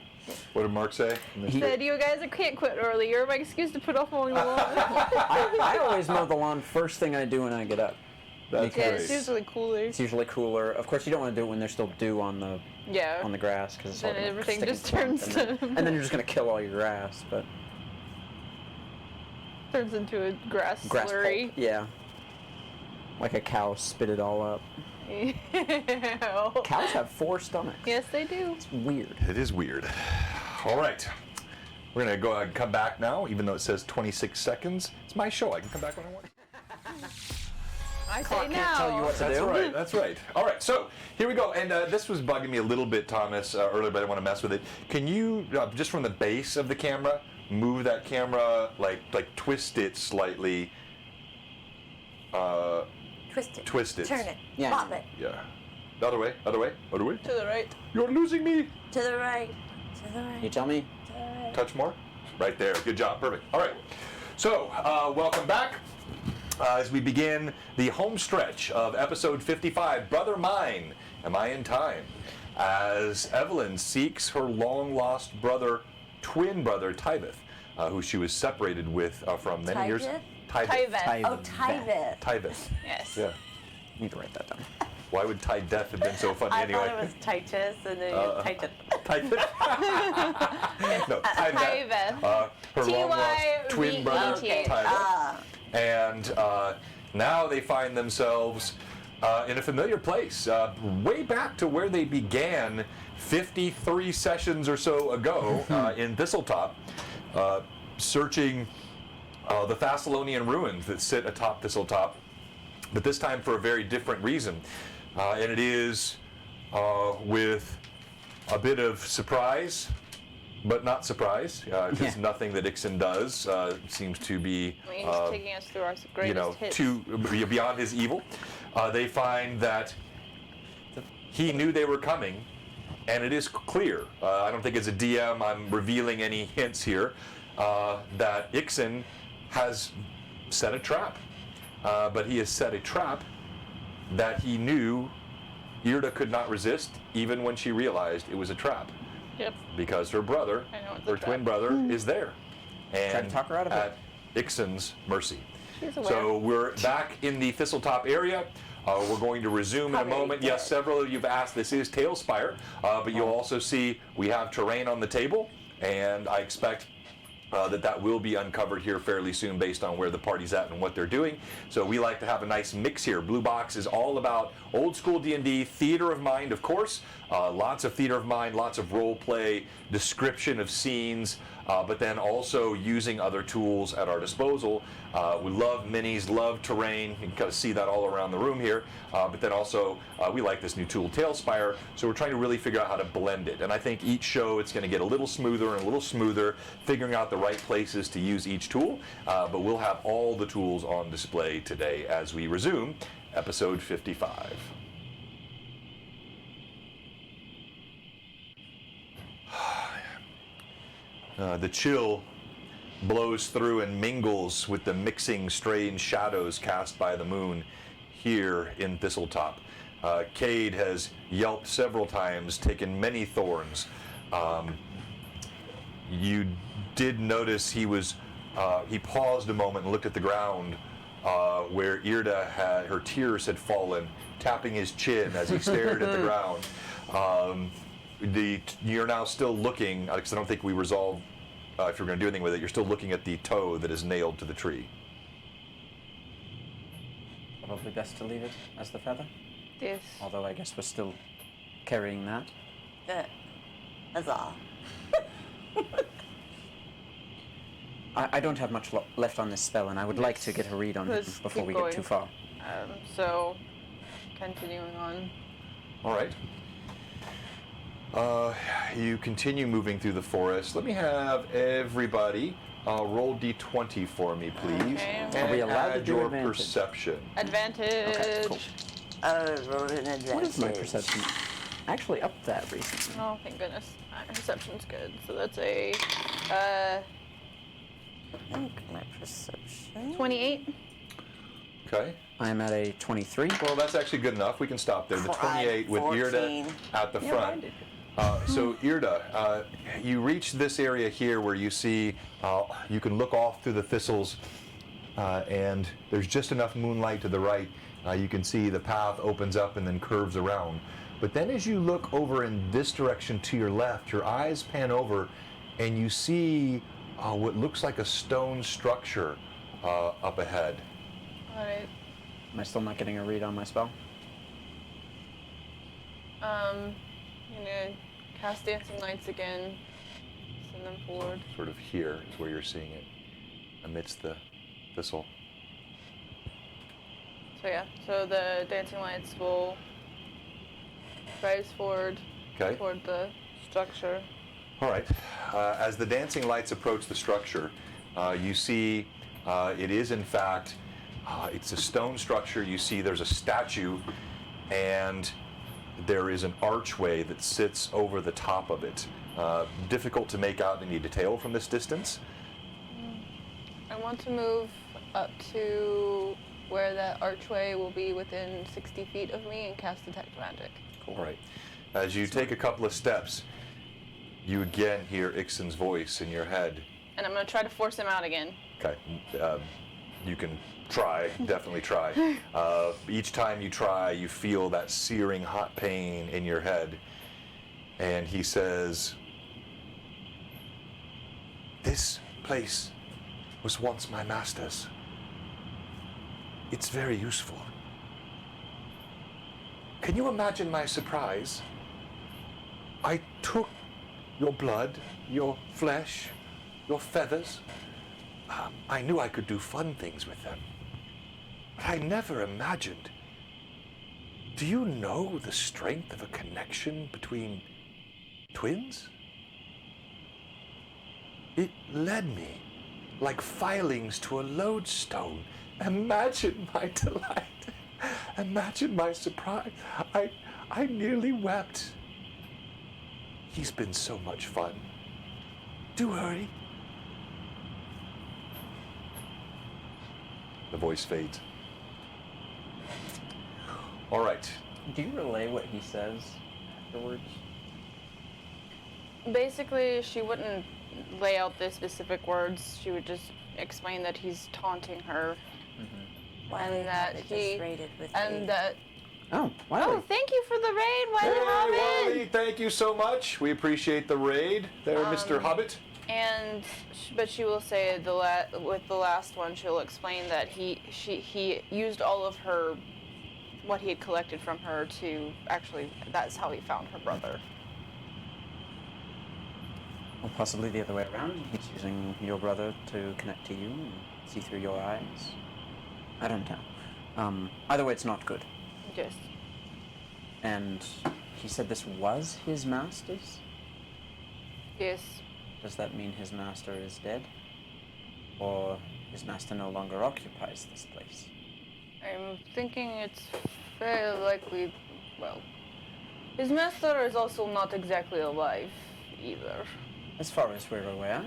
Speaker 2: What did Mark say?
Speaker 4: said, you guys can't quit early. You're my excuse to put off mowing the lawn.
Speaker 5: I always mow the lawn first thing I do when I get up.
Speaker 2: That's
Speaker 4: Yeah,
Speaker 2: great.
Speaker 4: it's usually cooler.
Speaker 5: It's usually cooler. Of course, you don't want to do it when there's still dew on the
Speaker 4: Yeah.
Speaker 5: grass because it's all
Speaker 4: Then
Speaker 5: gonna
Speaker 4: everything
Speaker 5: stick
Speaker 4: just
Speaker 5: and
Speaker 4: turns
Speaker 5: clump,
Speaker 4: to-
Speaker 5: and then you're just gonna kill all your grass. But
Speaker 4: Turns into a grass
Speaker 5: grass
Speaker 4: slurry.
Speaker 5: pulp, yeah, like a cow spit it all up.
Speaker 4: Ew.
Speaker 5: Cows have 4 stomachs.
Speaker 4: Yes, they do.
Speaker 5: It's weird.
Speaker 2: It is weird. All right. We're going to go ahead and come back now, even though it says 26 seconds. It's my show. I can come back when I want.
Speaker 4: I say
Speaker 5: Can't
Speaker 4: now.
Speaker 5: tell you what to
Speaker 2: That's
Speaker 5: do.
Speaker 2: right. That's right. All right. So here we go. And this was bugging me a little bit, Thomas, earlier, but I didn't want to mess with it. Can you, just from the base of the camera, move that camera, like twist it slightly?
Speaker 3: Twist it.
Speaker 2: Twist it.
Speaker 3: Turn it.
Speaker 5: Yeah.
Speaker 3: Pop it.
Speaker 2: Yeah. The other way. Other way. Other way.
Speaker 4: To the right.
Speaker 2: You're losing me.
Speaker 3: To the right. To the right.
Speaker 5: You tell me.
Speaker 3: To the right.
Speaker 2: Touch more. Right there. Good job. Perfect. All right. So, welcome back as we begin the home stretch of episode 55, Brother Mine, Am I in Time? As Evelyn seeks her long-lost brother, twin brother, Tyvith, who she was separated with from many years.
Speaker 4: Tyvith.
Speaker 3: Oh, Tyvith.
Speaker 2: Tyvith.
Speaker 4: Yes.
Speaker 2: Yeah.
Speaker 5: You need to write that down.
Speaker 2: Why would Ty Death have been so funny
Speaker 3: I
Speaker 2: anyway?
Speaker 3: thought it was Titus and then Titus.
Speaker 2: Tyvith. No, Tyvith. Her long-lost twin brother,
Speaker 4: Tyveth.
Speaker 2: Tyvith. And now they find themselves in a familiar place, way back to where they began 53 sessions or so ago in Thistletop, searching the Thessalonian ruins that sit atop Thistletop, but this time for a very different reason. And it is with a bit of surprise, but not surprise, because nothing that Ixon does seems to be
Speaker 4: I mean, he's taking us through our greatest hits.
Speaker 2: beyond his evil. They find that he knew they were coming, and it is clear. I don't think as a DM I'm revealing any hints here that Ixon has set a trap. But he has set a trap that he knew Irda could not resist, even when she realized it was a trap.
Speaker 4: Yep.
Speaker 2: Because her brother,
Speaker 4: I know it's a
Speaker 2: her twin
Speaker 4: trap.
Speaker 2: brother, is there. And
Speaker 5: Try to talk her out of
Speaker 2: at Ixon's mercy.
Speaker 4: She's aware.
Speaker 2: So we're back in the Thistletop area. We're going to resume in a moment. Yes, several of you have asked. This is Tailspire, but you'll also see we have terrain on the table, and I expect that will be uncovered here fairly soon based on where the party's at and what they're doing. So we like to have a nice mix here. Blue Box is all about old school D&D, theater of mind, of course. Lots of theater of mind, lots of role play, description of scenes, but then also using other tools at our disposal. We love minis, love terrain. You can kind of see that all around the room here. But then also, we like this new tool, Tailspire. So we're trying to really figure out how to blend it. And I think each show it's going to get a little smoother and a little smoother, figuring out the right places to use each tool. But we'll have all the tools on display today as we resume episode 55. The chill blows through and mingles with the mixing strange shadows cast by the moon here in Thistletop. Cade has yelped several times, taken many thorns. You did notice he paused a moment and looked at the ground where Irda her tears had fallen, tapping his chin as he stared at the ground. You're now still looking, because I don't think we resolved if you're going to do anything with it, you're still looking at the toe that is nailed to the tree.
Speaker 5: Probably best to leave it as the feather.
Speaker 4: Yes.
Speaker 5: Although I guess we're still carrying that.
Speaker 3: Huzzah.
Speaker 5: I don't have much left on this spell, and I would like to get a read on it
Speaker 4: Let's
Speaker 5: before
Speaker 4: keep
Speaker 5: we
Speaker 4: going.
Speaker 5: get too far.
Speaker 4: So, continuing on.
Speaker 2: All right. You continue moving through the forest. Let me have everybody roll d20 for me, please.
Speaker 4: Okay.
Speaker 2: And
Speaker 5: Are we allowed to
Speaker 2: add
Speaker 5: do
Speaker 2: your
Speaker 5: advantage?
Speaker 2: perception.
Speaker 4: Advantage.
Speaker 5: Okay, cool.
Speaker 3: Rolled an advantage.
Speaker 5: What is my perception? Actually, up that recently.
Speaker 4: Oh, thank goodness. Perception's good. So that's a
Speaker 3: I think my perception.
Speaker 4: 28.
Speaker 2: Okay.
Speaker 5: I am at a 23.
Speaker 2: Well, that's actually good enough. We can stop there. The 28 with
Speaker 3: 14.
Speaker 2: Irda at the front. So Irda, you reach this area here where you see, you can look off through the thistles, and there's just enough moonlight to the right. You can see the path opens up and then curves around. But then as you look over in this direction to your left, your eyes pan over and you see what looks like a stone structure up ahead.
Speaker 4: Alright.
Speaker 5: Am I still not getting a read on my spell?
Speaker 4: I'm gonna cast Dancing Lights again. Send them forward.
Speaker 2: Sort of here is where you're seeing it, amidst the thistle.
Speaker 4: So yeah, so the Dancing Lights will rise forward
Speaker 2: Okay.
Speaker 4: toward the structure.
Speaker 2: All right. As the dancing lights approach the structure, you see it is in fact, it's a stone structure. You see there's a statue, and there is an archway that sits over the top of it. Difficult to make out any detail from this distance.
Speaker 4: I want to move up to where that archway will be within 60 feet of me and cast Detect Magic.
Speaker 2: All right. As you take a couple of steps, you again hear Ixon's voice in your head.
Speaker 4: And I'm gonna try to force him out again.
Speaker 2: Okay. You can try, definitely try. Each time you try, you feel that searing hot pain in your head. And he says, "This place was once my master's. It's very useful." Can you imagine my surprise? I took your blood, your flesh, your feathers. I knew I could do fun things with them. But I never imagined. Do you know the strength of a connection between twins? It led me like filings to a lodestone. Imagine my delight. Imagine my surprise. I nearly wept. He's been so much fun. Do hurry. The voice fades. All right.
Speaker 5: Do you relay what he says afterwards?
Speaker 4: Basically, she wouldn't lay out the specific words. She would just explain that he's taunting her.
Speaker 3: Wiley
Speaker 4: And that
Speaker 3: Hobbit
Speaker 4: he-
Speaker 3: just raided with
Speaker 4: And
Speaker 3: me.
Speaker 4: that.
Speaker 5: Oh, Wiley.
Speaker 4: Oh, thank you for the raid, Wiley
Speaker 2: Hey,
Speaker 4: Hobbit!
Speaker 2: Wally, thank you so much. We appreciate the raid there, Mr. Hobbit.
Speaker 4: And, but she will say with the last one, she'll explain that he used all of her, what he had collected from her to actually, that's how he found her brother.
Speaker 5: Or possibly the other way around. He's using your brother to connect to you and see through your eyes. I don't know. Either way, it's not good.
Speaker 4: Yes.
Speaker 5: And he said this was his master's?
Speaker 4: Yes.
Speaker 5: Does that mean his master is dead? Or his master no longer occupies this place?
Speaker 4: I'm thinking it's very likely, well, his master is also not exactly alive either.
Speaker 5: As far as we're aware.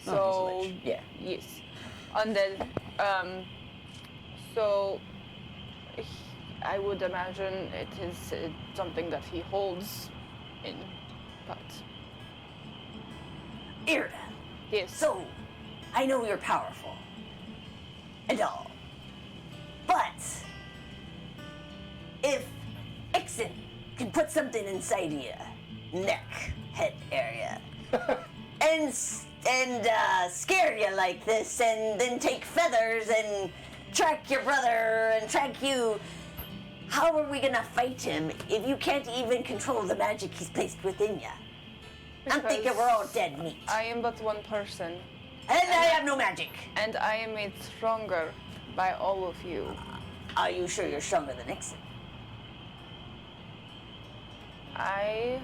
Speaker 4: So,
Speaker 5: Oh, he's a lich. Yeah.
Speaker 4: yes, undead. So, I would imagine it is something that he holds in, but
Speaker 3: Irda,
Speaker 4: yes.
Speaker 3: so I know you're powerful and all, but if Ixen can put something inside of your neck, head area, and scare you like this, and then take feathers and track your brother and track you, how are we gonna fight him if you can't even control the magic he's placed within you? I'm thinking
Speaker 4: Because
Speaker 3: we're all dead meat.
Speaker 4: I am but one person,
Speaker 3: And I have no magic.
Speaker 4: and I am made stronger by all of you.
Speaker 3: Are you sure you're stronger than Ixen?
Speaker 4: I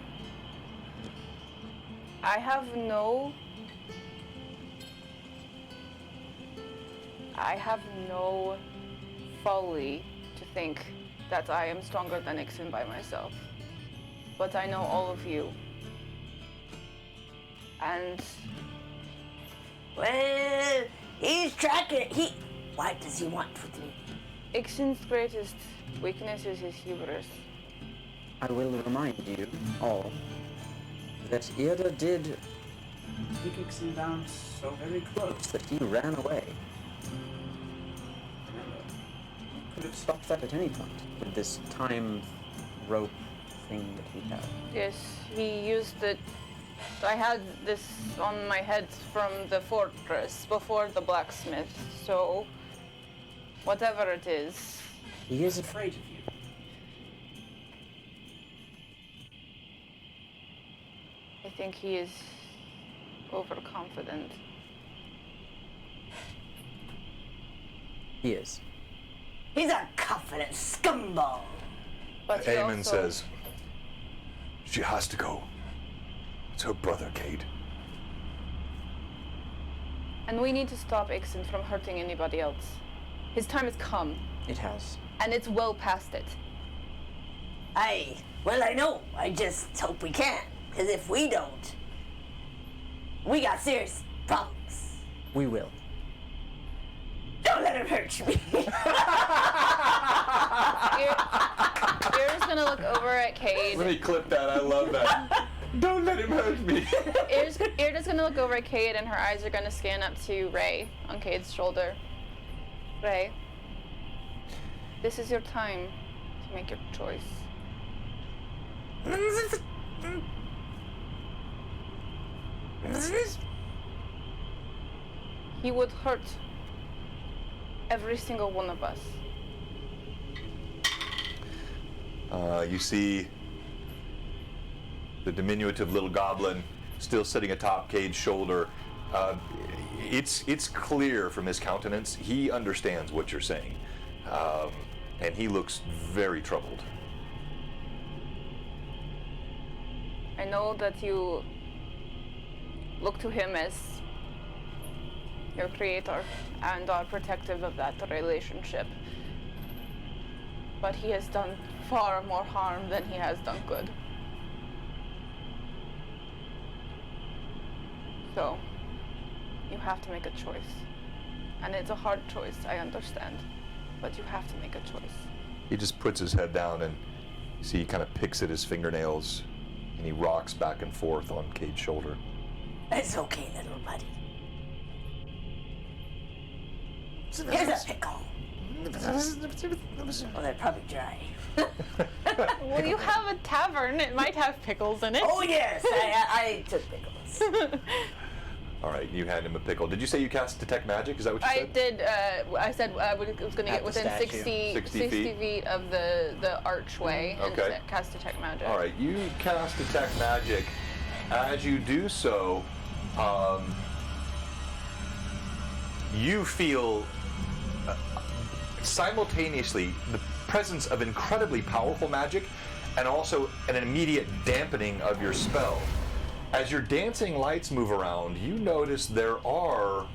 Speaker 4: have no folly to think that I am stronger than Ixen by myself. But I know all of you. And
Speaker 3: Well, he's tracking. What does he want with me?
Speaker 4: Ixen's greatest weakness is his hubris.
Speaker 5: I will remind you all that Irda did take Ixen down so very close that he ran away. Remember, could have stopped that at any point with this time rope thing that he had.
Speaker 4: Yes, he used it. I had this on my head from the fortress before the blacksmith, so whatever it is.
Speaker 5: He is afraid of you.
Speaker 4: I think he is overconfident.
Speaker 5: He is.
Speaker 3: He's a confident scumbag.
Speaker 4: But he
Speaker 2: Eamon
Speaker 4: also,
Speaker 2: says, she has to go. It's her brother, Cade.
Speaker 4: and we need to stop Ixen from hurting anybody else. His time has come,
Speaker 5: It has.
Speaker 4: and it's well past it.
Speaker 3: I know. I just hope we can. Because if we don't, we got serious problems.
Speaker 5: We will.
Speaker 3: Don't let him hurt me.
Speaker 4: Ira's gonna look over at Cade.
Speaker 2: Let me clip that. I love that. Don't let him hurt me.
Speaker 4: Ira's gonna look over at Cade, and her eyes are gonna scan up to Ray on Cade's shoulder. Ray, this is your time to make your choice. He would hurt every single one of us.
Speaker 2: You see the diminutive little goblin still sitting atop Cade's shoulder. It's clear from his countenance he understands what you're saying, and he looks very troubled.
Speaker 4: I know that you look to him as your creator and are protective of that relationship. But he has done far more harm than he has done good. So, you have to make a choice. And it's a hard choice, I understand. But you have to make a choice.
Speaker 2: He just puts his head down, and you see he kind of picks at his fingernails, and he rocks back and forth on Cade's shoulder.
Speaker 3: It's okay, little buddy. Here's a pickle. Oh, they're probably dry.
Speaker 4: Well, you have a tavern. It might have pickles in it.
Speaker 3: Oh, yes, I took pickles.
Speaker 2: All right, you hand him a pickle. Did you say you cast Detect Magic? Is that what you
Speaker 4: I
Speaker 2: said?
Speaker 4: did. I said I was going to
Speaker 5: At
Speaker 4: get
Speaker 5: the
Speaker 4: within
Speaker 5: statue.
Speaker 4: 60 feet of the archway
Speaker 2: Okay.
Speaker 4: and cast Detect Magic.
Speaker 2: All right, you cast Detect Magic. As you do so, you feel simultaneously the presence of incredibly powerful magic and also an immediate dampening of your spell. As your dancing lights move around, you notice there are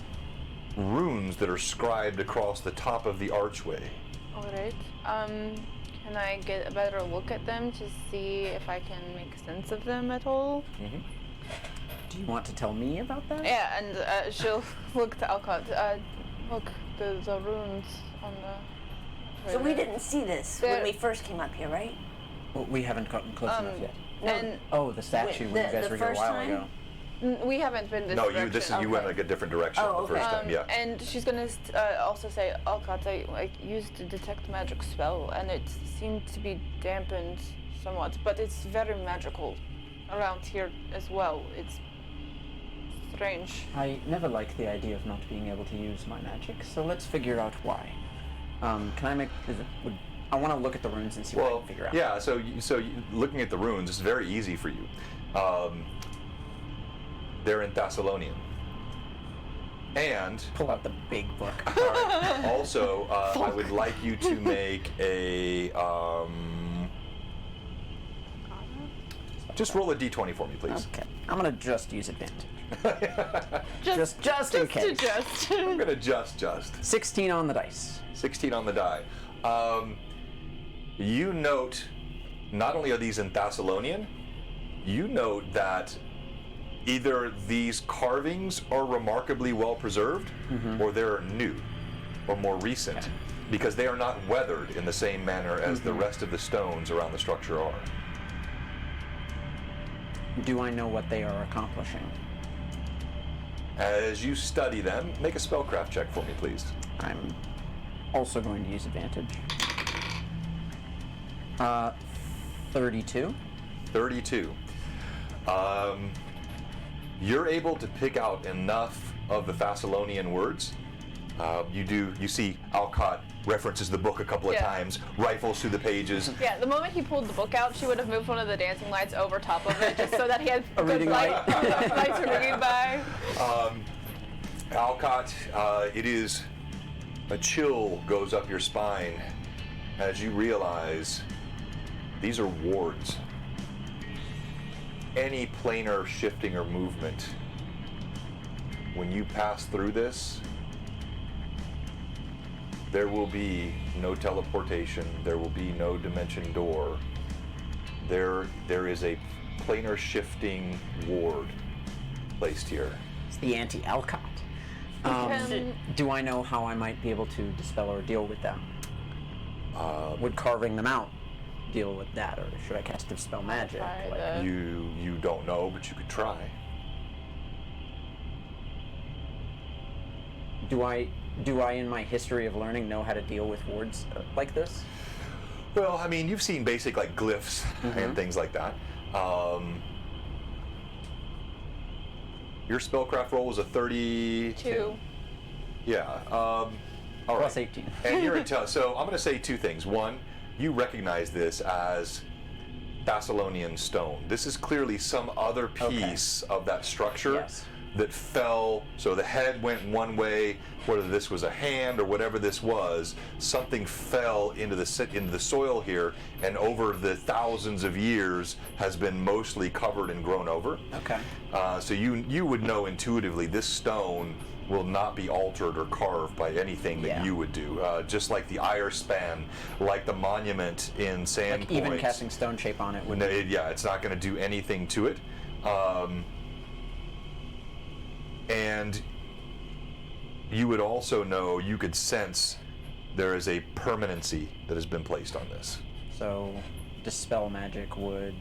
Speaker 2: runes that are scribed across the top of the archway.
Speaker 4: All right. Can I get a better look at them to see if I can make sense of them at all?
Speaker 5: Do you want to tell me about that?
Speaker 4: Yeah, and she'll look to Alcott. Look, the runes on the.
Speaker 3: So we didn't see this when we first came up here, right?
Speaker 5: Well, we haven't gotten close enough yet.
Speaker 4: And
Speaker 5: The statue
Speaker 3: Wait,
Speaker 5: when you guys
Speaker 3: the
Speaker 5: were here a
Speaker 3: first
Speaker 5: while
Speaker 3: time?
Speaker 5: ago.
Speaker 4: we haven't been this
Speaker 2: No,
Speaker 4: direction.
Speaker 2: you went like a different direction
Speaker 3: Oh,
Speaker 2: the first
Speaker 3: okay.
Speaker 2: time. Yeah.
Speaker 4: And she's gonna also say, Alcott, I used a detect magic spell, and it seemed to be dampened somewhat, but it's very magical around here as well. It's strange.
Speaker 5: I never liked the idea of not being able to use my magic, so let's figure out why. Can I make? I want to look at the runes and see what I can figure out.
Speaker 2: Yeah. So looking at the runes is very easy for you. They're in Thessalonian. And
Speaker 5: Pull out the big book.
Speaker 2: also, I would like you to make a. Just roll a d20 for me, please.
Speaker 5: Okay, I'm gonna just use advantage.
Speaker 4: Just
Speaker 5: in case.
Speaker 2: I'm gonna just.
Speaker 5: 16 on the dice.
Speaker 2: 16 on the die. You note, not only are these in Thessalonian, you note that either these carvings are remarkably well preserved, or they're new, or more recent, because they are not weathered in the same manner as the rest of the stones around the structure are.
Speaker 5: Do I know what they are accomplishing?
Speaker 2: As you study them, make a spellcraft check for me, please.
Speaker 5: I'm also going to use advantage. 32.
Speaker 2: 32. You're able to pick out enough of the Thessalonian words. You see Alcott references the book a couple of times, rifles through the pages.
Speaker 4: Yeah, the moment he pulled the book out, she would have moved one of the dancing lights over top of it, just so that he had
Speaker 5: A
Speaker 4: good
Speaker 5: reading
Speaker 4: light to read by.
Speaker 2: Alcott, it is a chill goes up your spine as you realize these are wards. Any planar shifting or movement, when you pass through this, there will be no teleportation, there will be no dimension door. There is a planar shifting ward placed here.
Speaker 5: It's the anti-Alcott. Do I know how I might be able to dispel or deal with that? Would carving them out deal with that, or should I cast Dispel Magic?
Speaker 2: You don't know, but you could try.
Speaker 5: Do I, in my history of learning, know how to deal with wards like this?
Speaker 2: Well, I mean, you've seen basic like glyphs and things like that. Your spellcraft roll was a 32. Yeah. All
Speaker 5: Plus
Speaker 2: right.
Speaker 5: 18.
Speaker 2: And you're so I'm going to say two things. One, you recognize this as Thessalonian stone. This is clearly some other piece of that structure that fell. So the head went one way, whether this was a hand or whatever this was, something fell into the soil here, and over the thousands of years has been mostly covered and grown over.
Speaker 5: Okay.
Speaker 2: So you would know intuitively this stone will not be altered or carved by anything that you would do. Just like the Ire span, like the monument in Sand
Speaker 5: Like
Speaker 2: Point.
Speaker 5: even casting stone shape on it would
Speaker 2: No, it's not going to do anything to it. And you would also know, you could sense there is a permanency that has been placed on this.
Speaker 5: So, Dispel Magic would...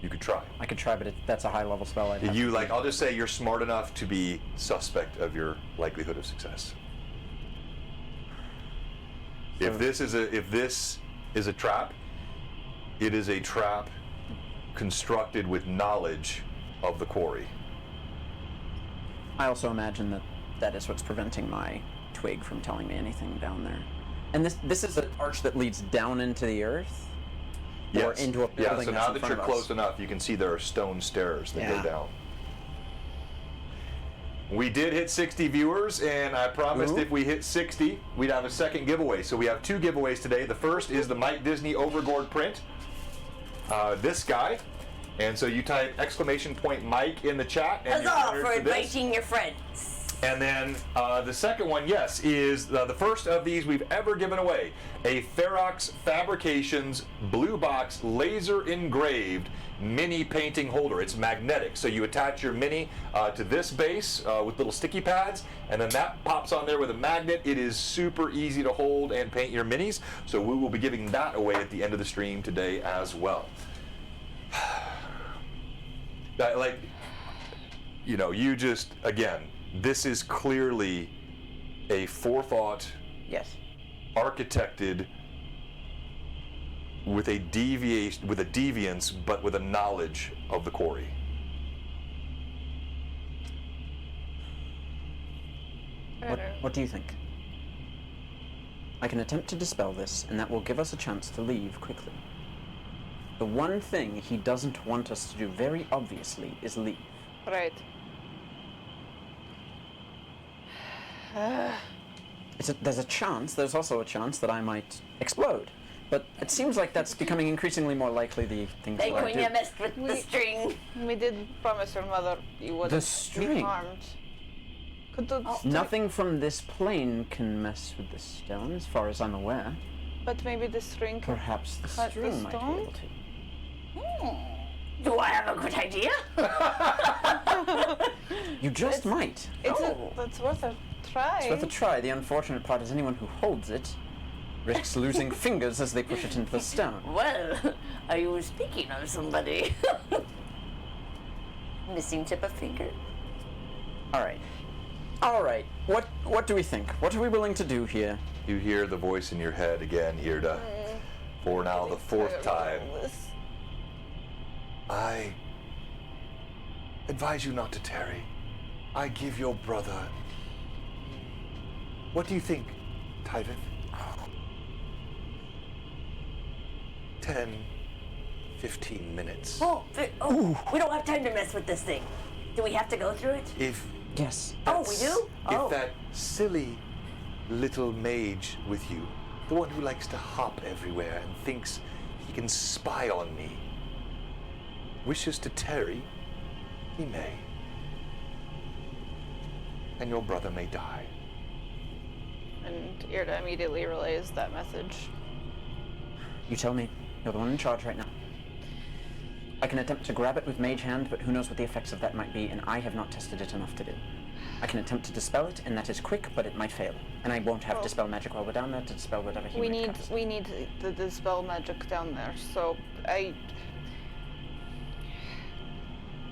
Speaker 2: You could try.
Speaker 5: I could try, but that's a high level spell.
Speaker 2: I'll just say you're smart enough to be suspect of your likelihood of success.
Speaker 5: So,
Speaker 2: If this is a trap, it is a trap constructed with knowledge of the quarry.
Speaker 5: I also imagine that is what's preventing my twig from telling me anything down there. And this is an arch that leads down into the earth? Or into a building
Speaker 2: so
Speaker 5: that's
Speaker 2: now
Speaker 5: in
Speaker 2: that
Speaker 5: front
Speaker 2: you're
Speaker 5: of
Speaker 2: close
Speaker 5: us?
Speaker 2: enough, you can see there are stone stairs that go down. We did hit 60 viewers, and I promised if we hit 60, we'd have a second giveaway. So we have two giveaways today. The first is the Mike Disney Overlord print. This guy. And so you type !Mike in the chat. And you're
Speaker 3: Huzzah
Speaker 2: entered
Speaker 3: for
Speaker 2: this.
Speaker 3: inviting your friends.
Speaker 2: And then the second one, yes, is the first of these we've ever given away. A Ferox Fabrications Blue Box Laser Engraved Mini Painting Holder. It's magnetic, so you attach your mini to this base with little sticky pads, and then that pops on there with a magnet. It is super easy to hold and paint your minis, so we will be giving that away at the end of the stream today as well. Like, you know, you just, again, this is clearly a forethought,
Speaker 3: Yes.
Speaker 2: architected with a deviation, with a deviance, but with a knowledge of the quarry.
Speaker 5: What do you think? I can attempt to dispel this, and that will give us a chance to leave quickly. The one thing he doesn't want us to do very obviously is leave.
Speaker 4: Right.
Speaker 5: There's a chance, there's also a chance that I might explode. But it seems like that's becoming increasingly more likely the things
Speaker 3: Like
Speaker 5: that I
Speaker 3: when
Speaker 5: do.
Speaker 3: you messed with the string.
Speaker 4: We did promise your mother you wouldn't be
Speaker 5: string?
Speaker 4: harmed. Could the string-
Speaker 5: Nothing from this plane can mess with the stone, as far as I'm aware.
Speaker 4: But maybe the string could
Speaker 5: Perhaps the
Speaker 4: cut the
Speaker 5: string might be
Speaker 4: stone?
Speaker 5: able to.
Speaker 3: Do I have a good idea?
Speaker 5: You just might.
Speaker 4: That's worth a try.
Speaker 5: It's worth a try. The unfortunate part is anyone who holds it risks losing fingers as they push it into the stone.
Speaker 3: Well, are you speaking of somebody? Missing tip of finger.
Speaker 5: All right. All right. What do we think? What are we willing to do here?
Speaker 2: You hear the voice in your head again, Irda, for now the fourth time. I advise you not to tarry. I give your brother. What do you think, Tyvith? 10, 15 minutes.
Speaker 3: We don't have time to mess with this thing. Do we have to go through it?
Speaker 2: If
Speaker 5: Yes.
Speaker 3: Oh, we do?
Speaker 2: if that silly little mage with you, the one who likes to hop everywhere and thinks he can spy on me, wishes to tarry, he may. And your brother may die.
Speaker 4: And Irda immediately relays that message.
Speaker 5: You tell me. You're the one in charge right now. I can attempt to grab it with Mage Hand, but who knows what the effects of that might be, and I have not tested it enough to do. I can attempt to dispel it, and that is quick, but it might fail. And I won't have Dispel Magic while we're down there to dispel whatever he might cast.
Speaker 4: We need the dispel magic down there. So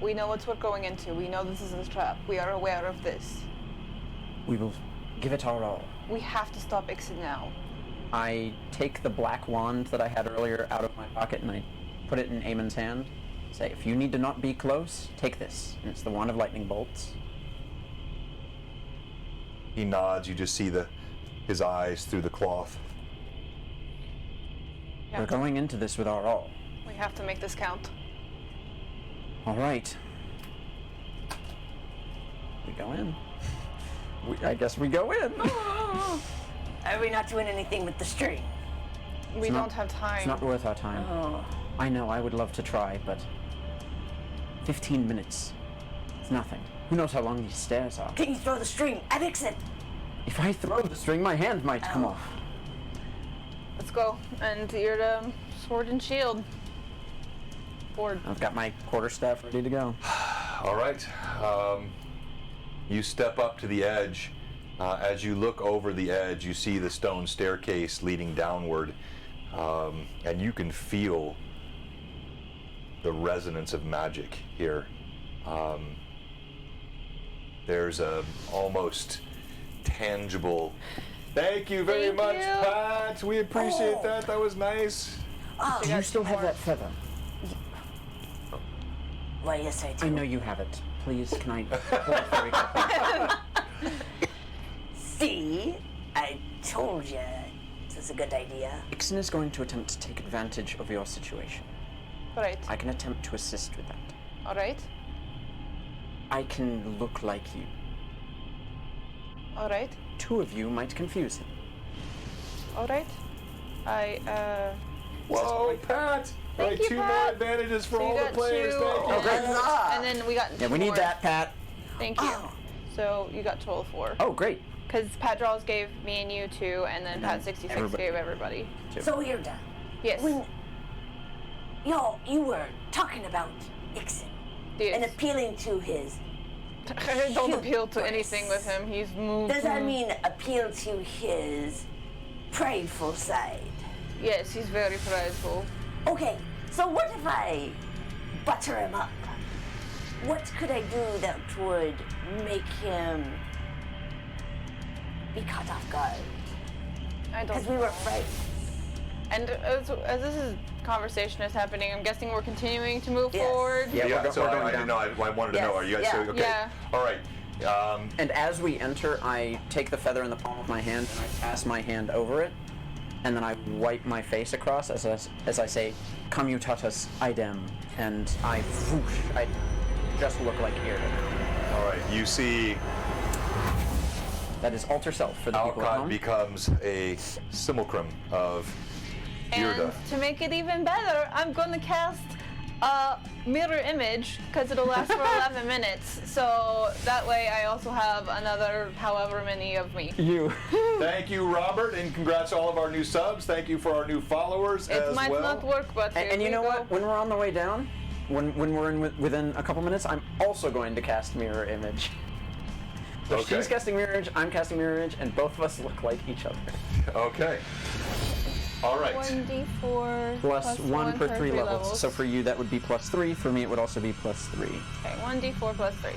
Speaker 4: we know what we're going into. We know this is a trap. We are aware of this.
Speaker 5: We will give it our all.
Speaker 4: We have to stop Ixen now.
Speaker 5: I take the black wand that I had earlier out of my pocket and I put it in Eamon's hand. Say, if you need to not be close, take this. And it's the wand of lightning bolts.
Speaker 2: He nods. You just see his eyes through the cloth.
Speaker 4: Yeah.
Speaker 5: We're going into this with our all.
Speaker 4: We have to make this count.
Speaker 5: All right. We go in. I guess we go in.
Speaker 3: Are we not doing anything with the string?
Speaker 4: We don't have time.
Speaker 5: It's not worth our time.
Speaker 3: Oh.
Speaker 5: I know, I would love to try, but 15 minutes. It's nothing. Who knows how long these stairs are?
Speaker 3: Can you throw the string at Ixen?
Speaker 5: If I throw the string, my hand might come off.
Speaker 4: Let's go. And Irda, sword and shield. Board.
Speaker 5: I've got my quarterstaff ready to go.
Speaker 2: All right. You step up to the edge. As you look over the edge, you see the stone staircase leading downward, and you can feel the resonance of magic here. There's a almost tangible. Thank you very
Speaker 4: Thank
Speaker 2: much,
Speaker 4: you.
Speaker 2: Pat. We appreciate that. That was nice.
Speaker 5: Do you still have that feather?
Speaker 3: Why, yes, I do.
Speaker 5: I know you have it. Please, can I hold it very quickly?
Speaker 3: See? I told you it was a good idea.
Speaker 5: Ixen is going to attempt to take advantage of your situation.
Speaker 4: Right.
Speaker 5: I can attempt to assist with that.
Speaker 4: All right.
Speaker 5: I can look like you.
Speaker 4: All right.
Speaker 5: Two of you might confuse him.
Speaker 4: All right.
Speaker 2: Whoa, Pat!
Speaker 4: Thank
Speaker 2: Right,
Speaker 4: you,
Speaker 2: two
Speaker 4: Pat.
Speaker 2: more advantages for
Speaker 4: So you
Speaker 2: all the
Speaker 4: got
Speaker 2: players.
Speaker 4: two.
Speaker 2: Thank you.
Speaker 5: Oh, great.
Speaker 3: Huzzah.
Speaker 4: And then we got
Speaker 5: Yeah,
Speaker 4: two
Speaker 5: we need
Speaker 4: more.
Speaker 5: that, Pat.
Speaker 4: Thank you.
Speaker 3: Oh,
Speaker 4: So you got total 4.
Speaker 5: Oh, great.
Speaker 4: Because Pat Draws gave me and you 2, and then Pat 66 gave everybody.
Speaker 3: So Irda,
Speaker 4: Yes.
Speaker 3: when you were talking about Ixen
Speaker 4: Yes.
Speaker 3: and appealing to his,
Speaker 4: I don't appeal to anything with him. He's moved.
Speaker 3: does that mean appeal to his prideful side?
Speaker 4: Yes, he's very prideful.
Speaker 3: Okay, so what if I butter him up? What could I do that would make him be caught off guard?
Speaker 4: I don't.
Speaker 3: Because we were friends.
Speaker 4: And as this conversation is happening, I'm guessing we're continuing to move
Speaker 3: Yes.
Speaker 4: forward.
Speaker 5: Yeah,
Speaker 2: so
Speaker 5: we're going
Speaker 2: I didn't know.
Speaker 5: down.
Speaker 2: I wanted to know. Are you guys
Speaker 3: Yeah.
Speaker 2: okay?
Speaker 4: Yeah.
Speaker 2: All right.
Speaker 5: And as we enter, I take the feather in the palm of my hand and I pass my hand over it, and then I wipe my face across as I say, "Commutatus idem," and I just look like Irda.
Speaker 2: All right. You see,
Speaker 5: That is alter self for the people at
Speaker 2: Alcott
Speaker 5: home.
Speaker 2: becomes a simulacrum of
Speaker 4: And
Speaker 2: Irda.
Speaker 4: to make it even better, I'm gonna cast a mirror image because it'll last for 11 minutes. So that way I also have another however many of me.
Speaker 5: You.
Speaker 2: Thank you, Robert, and congrats to all of our new subs. Thank you for our new followers
Speaker 4: It
Speaker 2: as
Speaker 4: might
Speaker 2: well.
Speaker 4: not work, but
Speaker 5: And you know what? When we're on the way down, when we're within a couple minutes, I'm also going to cast mirror image. So
Speaker 2: Okay.
Speaker 5: she's casting mirror image, I'm casting mirror image, and both of us look like each other.
Speaker 2: Okay. All right.
Speaker 4: 1d4
Speaker 5: Plus one per 3 levels. So
Speaker 4: Okay,
Speaker 5: for you that would be +3. For me it would also be +3.
Speaker 4: 1d4 plus 3.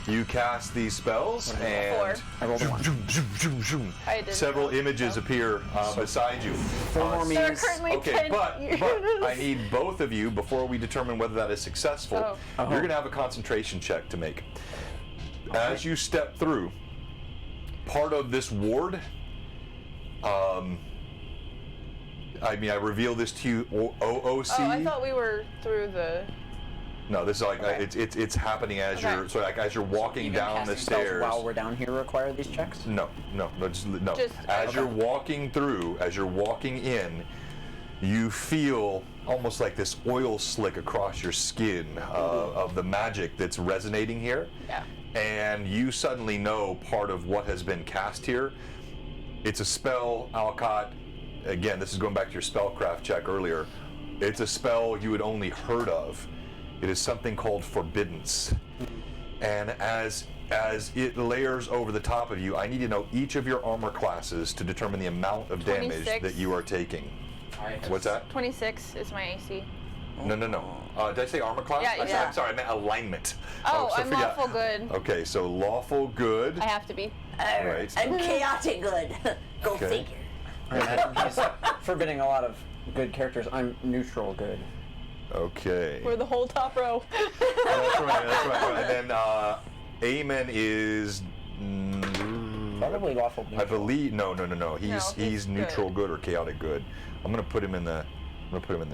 Speaker 2: You cast these spells, and
Speaker 4: 4.
Speaker 5: I rolled a 1.
Speaker 4: I did
Speaker 2: several
Speaker 4: not.
Speaker 2: images appear beside you.
Speaker 5: 4 more
Speaker 4: There are
Speaker 5: means.
Speaker 4: currently
Speaker 2: Okay,
Speaker 4: 10
Speaker 2: but
Speaker 4: years.
Speaker 2: I need both of you before we determine whether that is successful.
Speaker 4: Oh.
Speaker 2: You're going to have a concentration check to make. As you step through, part of this ward, I reveal this to you, OOC.
Speaker 4: Oh, I thought we were through the...
Speaker 2: No, this is like
Speaker 4: Okay.
Speaker 2: it's happening as
Speaker 4: Okay.
Speaker 2: you're as you're walking
Speaker 5: Even
Speaker 2: down the
Speaker 5: casting spells
Speaker 2: stairs.
Speaker 5: while we're down here require these checks?
Speaker 2: No.
Speaker 4: Just-
Speaker 2: As
Speaker 4: okay.
Speaker 2: you're walking through, as you're walking in, you feel almost like this oil slick across your skin of the magic that's resonating here.
Speaker 4: Yeah.
Speaker 2: And you suddenly know part of what has been cast here. It's a spell, Alcott. Again, this is going back to your spellcraft check earlier. It's a spell you had only heard of. It is something called Forbiddance. And as it layers over the top of you, I need to know each of your armor classes to determine the amount of damage
Speaker 4: 26.
Speaker 2: that you are taking. What's that?
Speaker 4: 26 is my AC.
Speaker 2: No. Did I say armor class?
Speaker 4: Yeah, you did.
Speaker 2: I'm sorry, I meant alignment.
Speaker 4: Oh,
Speaker 2: so
Speaker 4: I'm
Speaker 2: forget.
Speaker 4: lawful good.
Speaker 2: Okay, so lawful good.
Speaker 4: I have to be.
Speaker 2: Right.
Speaker 3: I'm chaotic good. Go
Speaker 2: Okay.
Speaker 3: figure.
Speaker 5: I imagine he's forbidding a lot of good characters. I'm neutral good.
Speaker 2: Okay.
Speaker 4: We're the whole top row.
Speaker 2: That's right. And then Amen is.
Speaker 5: Probably lawful
Speaker 2: I
Speaker 5: neutral.
Speaker 2: believe no. He's
Speaker 4: he's
Speaker 2: neutral good or chaotic good. I'm gonna put him in the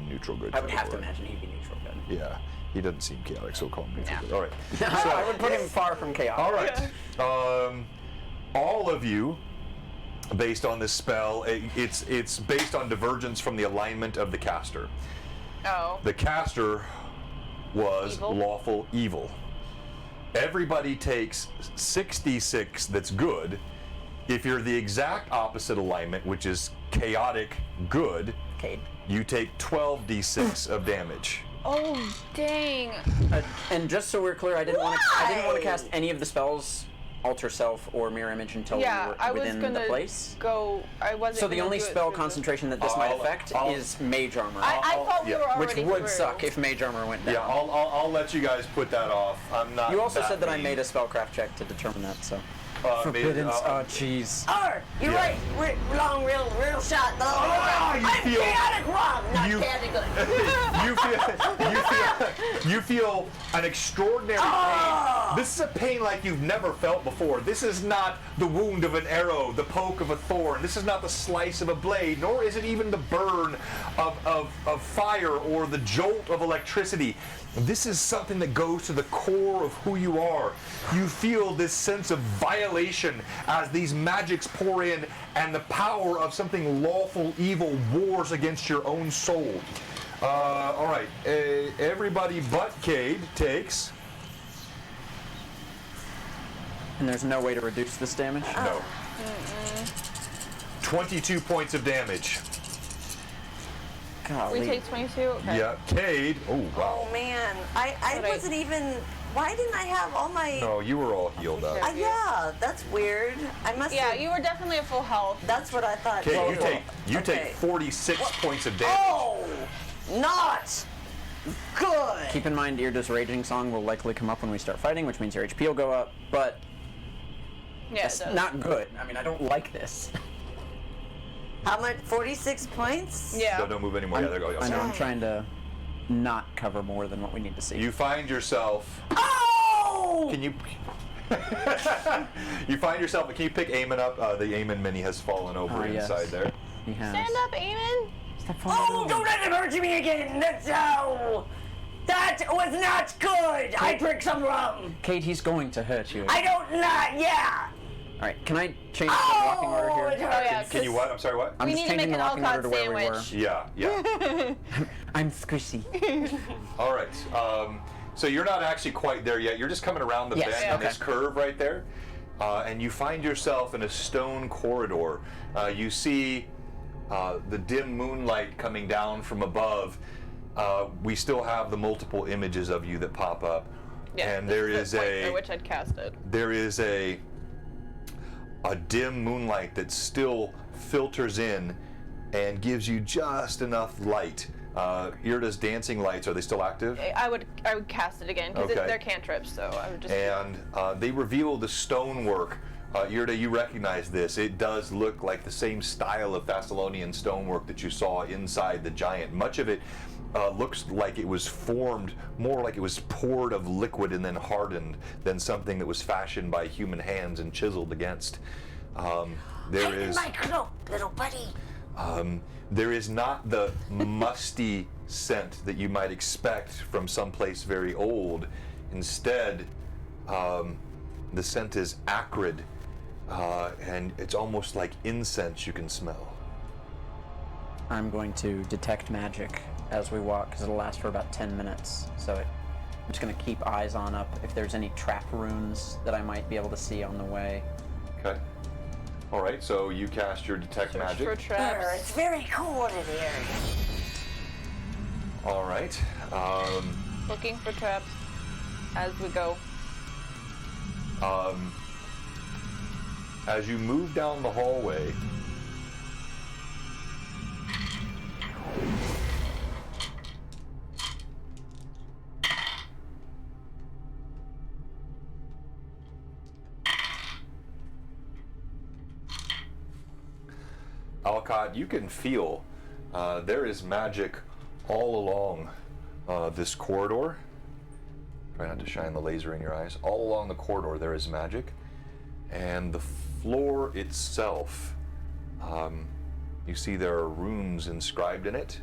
Speaker 2: neutral good.
Speaker 5: I would have to
Speaker 2: category.
Speaker 5: imagine he'd be neutral good.
Speaker 2: Yeah, he doesn't seem chaotic, so call him neutral
Speaker 4: Yeah.
Speaker 2: good. All right.
Speaker 5: I would put him far from chaos.
Speaker 2: All right. All of you, based on this spell, it's based on divergence from the alignment of the caster.
Speaker 4: Oh.
Speaker 2: The caster was
Speaker 4: Evil?
Speaker 2: lawful evil. Everybody takes 6d6 that's good. If you're the exact opposite alignment, which is chaotic good,
Speaker 5: Cade.
Speaker 2: you take 12d6 of damage.
Speaker 4: Oh, dang.
Speaker 5: And just so we're clear, I didn't want to cast any of the spells, alter self or mirror image, until
Speaker 4: Yeah,
Speaker 5: we
Speaker 4: I
Speaker 5: were
Speaker 4: was
Speaker 5: within
Speaker 4: gonna
Speaker 5: the place.
Speaker 4: go. I wasn't.
Speaker 5: So the
Speaker 4: gonna
Speaker 5: only
Speaker 4: do it
Speaker 5: spell
Speaker 4: through the-
Speaker 5: concentration that this might
Speaker 2: I'll-
Speaker 5: affect
Speaker 2: I'll-
Speaker 5: is mage armor,
Speaker 4: I thought we
Speaker 2: yeah.
Speaker 4: were
Speaker 5: which
Speaker 4: already
Speaker 5: would
Speaker 4: through.
Speaker 5: suck if mage armor went down.
Speaker 2: Yeah, I'll let you guys put that off. I'm not.
Speaker 5: You also said that I
Speaker 2: mean.
Speaker 5: made a spellcraft check to determine that, so.
Speaker 2: Made-
Speaker 5: Forbiddance, oh jeez.
Speaker 3: You're
Speaker 2: Yeah.
Speaker 3: right. Long, real shot.
Speaker 2: you
Speaker 3: I'm
Speaker 2: feel-
Speaker 3: chaotic wrong, not
Speaker 2: you-
Speaker 3: chaotic good.
Speaker 2: you feel an extraordinary pain. This is a pain like you've never felt before. This is not the wound of an arrow, the poke of a thorn. This is not the slice of a blade, nor is it even the burn of fire or the jolt of electricity. This is something that goes to the core of who you are. You feel this sense of violation as these magics pour in, and the power of something lawful evil wars against your own soul. All right, everybody but Cade takes
Speaker 5: And there's no way to reduce this damage?
Speaker 2: No. 22 points of damage.
Speaker 5: Golly.
Speaker 4: We take 22? Okay.
Speaker 2: Yeah, Cade. Oh, wow.
Speaker 3: Oh man, I
Speaker 4: But I-
Speaker 3: wasn't even. Why didn't I have all my?
Speaker 2: No, you were all healed up.
Speaker 3: Yeah, that's weird. I must.
Speaker 4: Yeah,
Speaker 3: have,
Speaker 4: you were definitely at full health.
Speaker 3: That's what I thought.
Speaker 2: Cade, you
Speaker 3: total.
Speaker 2: take
Speaker 3: Okay.
Speaker 2: 46 points of damage.
Speaker 3: Oh, not good.
Speaker 5: Keep in mind, Irda's Raging Song will likely come up when we start fighting, which means your HP will go up, but
Speaker 4: Yeah,
Speaker 5: it's
Speaker 4: it does.
Speaker 5: not good. I mean, I don't like this.
Speaker 3: How much? 46 points.
Speaker 4: Yeah.
Speaker 2: No, don't move anymore. Yeah, there you go.
Speaker 5: I know, I'm trying to not cover more than what we need to see.
Speaker 2: You find yourself.
Speaker 3: Oh!
Speaker 2: Can you? You find yourself. Can you pick Eamon up? The Eamon mini has fallen over
Speaker 5: yes.
Speaker 2: inside there.
Speaker 5: He has.
Speaker 4: Stand up, Eamon.
Speaker 5: Step forward.
Speaker 3: Oh, don't let him hurt me again. That's how. That was not good. I drank some rum.
Speaker 5: Kate, he's going to hurt you.
Speaker 3: I don't not. Yeah.
Speaker 5: Alright, can I change the walking order
Speaker 3: Oh,
Speaker 5: here?
Speaker 3: it
Speaker 4: Oh, yeah.
Speaker 3: hurts.
Speaker 2: Can you what? I'm sorry, what?
Speaker 5: I'm
Speaker 4: We
Speaker 5: just
Speaker 4: need to
Speaker 5: changing
Speaker 4: make
Speaker 5: the
Speaker 4: an
Speaker 5: walking order to
Speaker 4: Alcott
Speaker 5: where we were.
Speaker 4: sandwich.
Speaker 2: Yeah.
Speaker 5: I'm squishy.
Speaker 2: All right. So you're not actually quite there yet. You're just coming around the
Speaker 5: Yes,
Speaker 2: bend
Speaker 5: yeah,
Speaker 2: in this
Speaker 5: okay.
Speaker 2: curve right there, and you find yourself in a stone corridor. You see the dim moonlight coming down from above. We still have the multiple images of you that pop up,
Speaker 4: Yeah,
Speaker 2: and
Speaker 4: this
Speaker 2: there
Speaker 4: the
Speaker 2: is
Speaker 4: point
Speaker 2: a
Speaker 4: at which I'd cast it.
Speaker 2: there is a dim moonlight that still filters in and gives you just enough light. Irda's dancing lights, are they still active?
Speaker 4: I would cast it again because
Speaker 2: Okay.
Speaker 4: they're cantrips, so I would just.
Speaker 2: And they reveal the stonework. Irda, you recognize this. It does look like the same style of Thessalonian stonework that you saw inside the giant. Much of it looks like it was formed more like it was poured of liquid and then hardened than something that was fashioned by human hands and chiseled against. There is
Speaker 3: my cloak, little buddy.
Speaker 2: there is not the musty scent that you might expect from someplace very old. Instead, the scent is acrid, and it's almost like incense you can smell.
Speaker 5: I'm going to detect magic as we walk, because it'll last for about 10 minutes. So I'm just going to keep eyes on up if there's any trap runes that I might be able to see on the way.
Speaker 2: Okay. All right, so you cast your detect
Speaker 4: Search
Speaker 2: magic.
Speaker 4: for traps.
Speaker 3: It's very cold in here.
Speaker 2: All right.
Speaker 4: Looking for traps as we go.
Speaker 2: As you move down the hallway, Alcott, you can feel there is magic all along this corridor. Try not to shine the laser in your eyes. All along the corridor there is magic. And the floor itself, you see there are runes inscribed in it.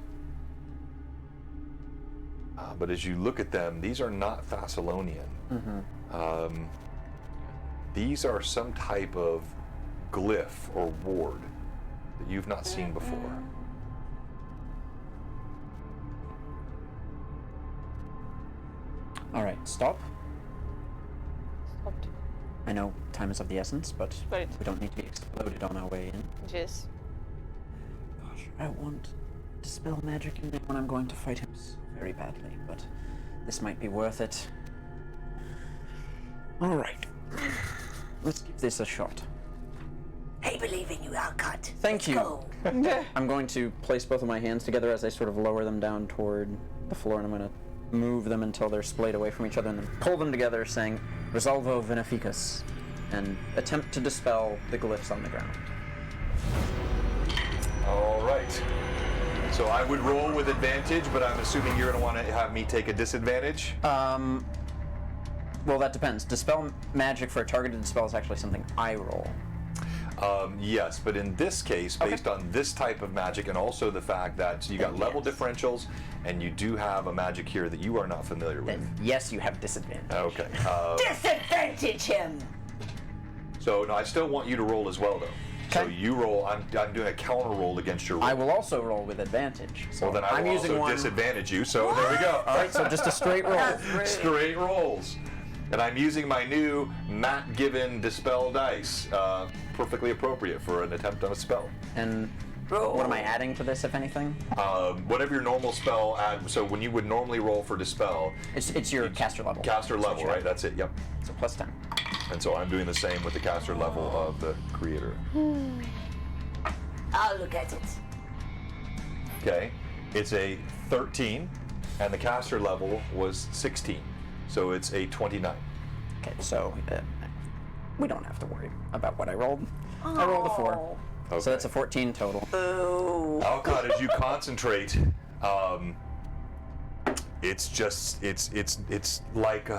Speaker 2: But as you look at them, these are not Thessalonian. These are some type of glyph or ward that you've not seen before.
Speaker 5: All right, stop.
Speaker 4: Stopped.
Speaker 5: I know time is of the essence, but
Speaker 4: Right.
Speaker 5: we don't need to be exploded on our way in.
Speaker 4: Yes.
Speaker 5: Gosh, I want to dispel magic in there when I'm going to fight him so very badly, but this might be worth it. All right. Let's give this a shot.
Speaker 3: I believe in you, Alcott.
Speaker 5: Thank you.
Speaker 3: Go.
Speaker 5: I'm going to place both of my hands together as I sort of lower them down toward the floor, and I'm going to move them until they're splayed away from each other, and then pull them together, saying, Resolvo Veneficus, and attempt to dispel the glyphs on the ground.
Speaker 2: All right. So I would roll with advantage, but I'm assuming you're going to want to have me take a disadvantage.
Speaker 5: Well, that depends. Dispel magic for a targeted dispel is actually something I roll.
Speaker 2: Yes, but in this case, based on this type of magic and also the fact that you got level differentials and you do have a magic here that you are not familiar with.
Speaker 5: Yes, you have disadvantage.
Speaker 2: Okay.
Speaker 3: Disadvantage him.
Speaker 2: So no, I still want you to roll as well, though. So
Speaker 5: Okay.
Speaker 2: you roll. I'm doing a counter roll against your roll.
Speaker 5: I will also roll with advantage. So
Speaker 2: Well, then I
Speaker 5: I'm
Speaker 2: will
Speaker 5: using
Speaker 2: also
Speaker 5: one.
Speaker 2: disadvantage you. So there we go.
Speaker 5: All right, so just a straight roll.
Speaker 2: Straight rolls. And I'm using my new Matt Given Dispel dice, perfectly appropriate for an attempt on a spell.
Speaker 5: And what am I adding to this, if anything?
Speaker 2: Whatever your normal spell add. So when you would normally roll for Dispel,
Speaker 5: It's your caster level.
Speaker 2: caster
Speaker 5: That's what
Speaker 2: level,
Speaker 5: you
Speaker 2: right?
Speaker 5: add.
Speaker 2: That's it. Yep.
Speaker 5: So plus 10.
Speaker 2: And so I'm doing the same with the caster level of the creator.
Speaker 3: I'll look at it.
Speaker 2: Okay, it's a 13, and the caster level was 16, so it's a 29.
Speaker 5: Okay, so we don't have to worry about what I rolled. I rolled a 4.
Speaker 2: Okay.
Speaker 5: So that's a 14 total.
Speaker 3: Ooh.
Speaker 2: Alcott, as you concentrate, it's like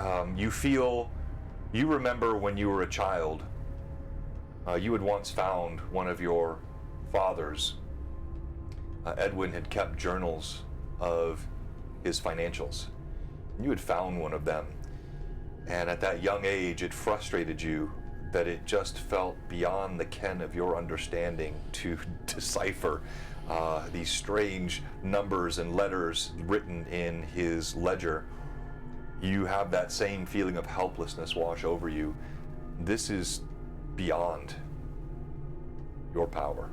Speaker 2: you remember when you were a child, you had once found one of your father's. Edwin had kept journals of his financials. You had found one of them, and at that young age, it frustrated you that it just felt beyond the ken of your understanding to decipher these strange numbers and letters written in his ledger. You have that same feeling of helplessness wash over you. This is beyond your power.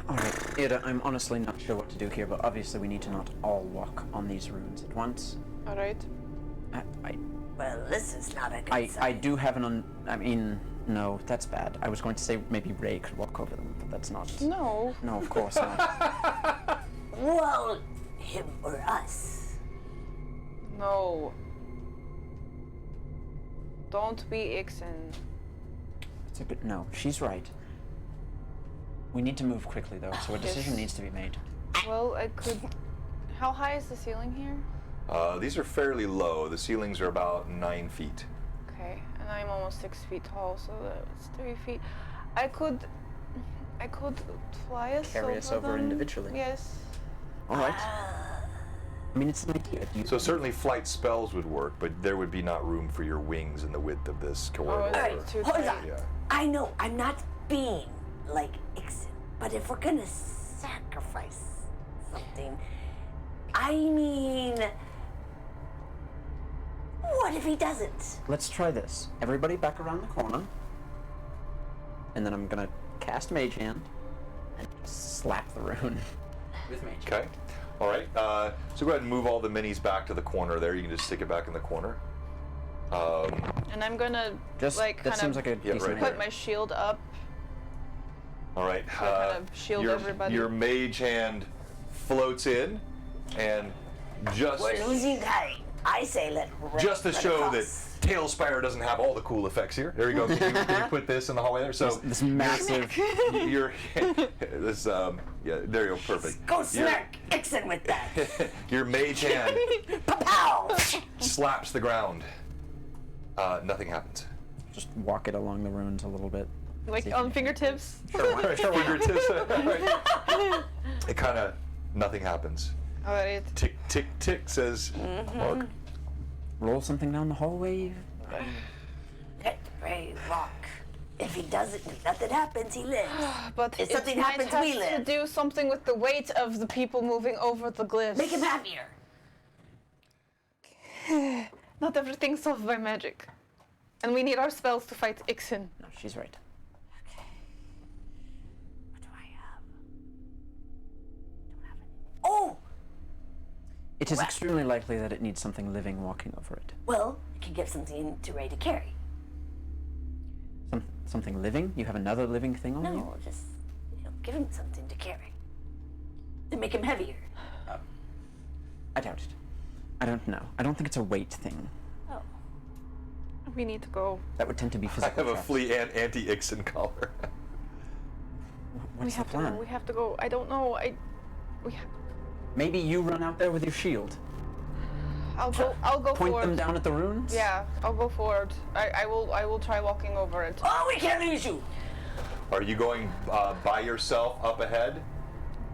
Speaker 5: All right, Ida, I'm honestly not sure what to do here, but obviously we need to not all walk on these runes at once.
Speaker 4: All right.
Speaker 3: Well, this is not a good
Speaker 5: I
Speaker 3: sign.
Speaker 5: do have no, that's bad. I was going to say maybe Ray could walk over them, but that's not.
Speaker 4: No.
Speaker 5: No, of course not.
Speaker 3: Well, him or us.
Speaker 4: No. Don't be Ixen.
Speaker 5: It's a good, no, she's right. We need to move quickly though, so a decision needs to be made.
Speaker 4: Well, I could. How high is the ceiling here?
Speaker 2: These are fairly low. The ceilings are about 9 feet.
Speaker 4: Okay, and I'm almost 6 feet tall, so that's 3 feet. I could fly us
Speaker 5: Carry us over
Speaker 4: them.
Speaker 5: individually.
Speaker 4: Yes.
Speaker 5: All right. I mean, it's an idea. Do you
Speaker 2: So certainly flight spells would work, but there would be not room for your wings in the width of this corridor.
Speaker 4: is
Speaker 3: All
Speaker 4: it
Speaker 3: right,
Speaker 4: too
Speaker 3: hold
Speaker 4: tight?
Speaker 3: on.
Speaker 2: Yeah.
Speaker 3: I know I'm not being like Ixen, but if we're gonna sacrifice something, I mean, what if he doesn't?
Speaker 5: Let's try this. Everybody back around the corner. And then I'm gonna cast Mage Hand and slap the rune.
Speaker 1: With me.
Speaker 2: Okay. All right. So go ahead and move all the minis back to the corner there. You can just stick it back in the corner.
Speaker 4: And I'm gonna
Speaker 5: Just
Speaker 4: like
Speaker 5: that
Speaker 4: kind
Speaker 5: seems
Speaker 4: of
Speaker 5: like a decent
Speaker 2: right
Speaker 5: idea.
Speaker 4: put my shield up.
Speaker 2: All right.
Speaker 4: kind of shield everybody.
Speaker 2: Your mage hand floats in, and just
Speaker 3: We're losing time. I say let.
Speaker 2: just to
Speaker 3: let
Speaker 2: show
Speaker 3: it
Speaker 2: that
Speaker 3: cross.
Speaker 2: Tailspire doesn't have all the cool effects here. There you go. Can you put this in the hallway there? So
Speaker 5: This massive.
Speaker 2: you're this yeah. There you go. Perfect.
Speaker 3: Go smack Ixen with that.
Speaker 2: Your mage hand
Speaker 3: Pow!
Speaker 2: slaps the ground. Nothing happens.
Speaker 5: Just walk it along the runes a little bit.
Speaker 4: Like on fingertips.
Speaker 2: Fingertips. It kind of nothing happens.
Speaker 4: Alright.
Speaker 2: Tick tick tick says Mark.
Speaker 5: Roll something down the hallway.
Speaker 3: Let Ray walk. If he doesn't, if nothing happens, he lives.
Speaker 4: But
Speaker 3: If something
Speaker 4: it might
Speaker 3: happens,
Speaker 4: have
Speaker 3: we
Speaker 4: to
Speaker 3: live.
Speaker 4: do something with the weight of the people moving over the glyphs.
Speaker 3: Make him happier.
Speaker 4: Not everything's solved by magic. And we need our spells to fight Ixen.
Speaker 5: No, she's right.
Speaker 3: What do I have? Don't have any. Oh!
Speaker 5: It is extremely likely that it needs something living walking over it.
Speaker 3: Well, I can give something to Ray to carry.
Speaker 5: Something living? You have another living thing on you?
Speaker 3: No, just give him something to carry. To make him heavier.
Speaker 5: I doubt it. I don't know. I don't think it's a weight thing.
Speaker 3: Oh.
Speaker 4: We need to go.
Speaker 5: That would tend to be
Speaker 2: I
Speaker 5: physical.
Speaker 2: have a
Speaker 5: traps.
Speaker 2: flea and anti-Ixen collar.
Speaker 5: What's the
Speaker 4: To go.
Speaker 5: plan?
Speaker 4: We have to go. I don't know.
Speaker 5: Maybe you run out there with your shield.
Speaker 4: I'll go
Speaker 5: Point
Speaker 4: forward.
Speaker 5: them down at the runes?
Speaker 4: Yeah, I'll go forward. I will try walking over it.
Speaker 3: Oh, we can't lose you!
Speaker 2: Are you going by yourself up ahead?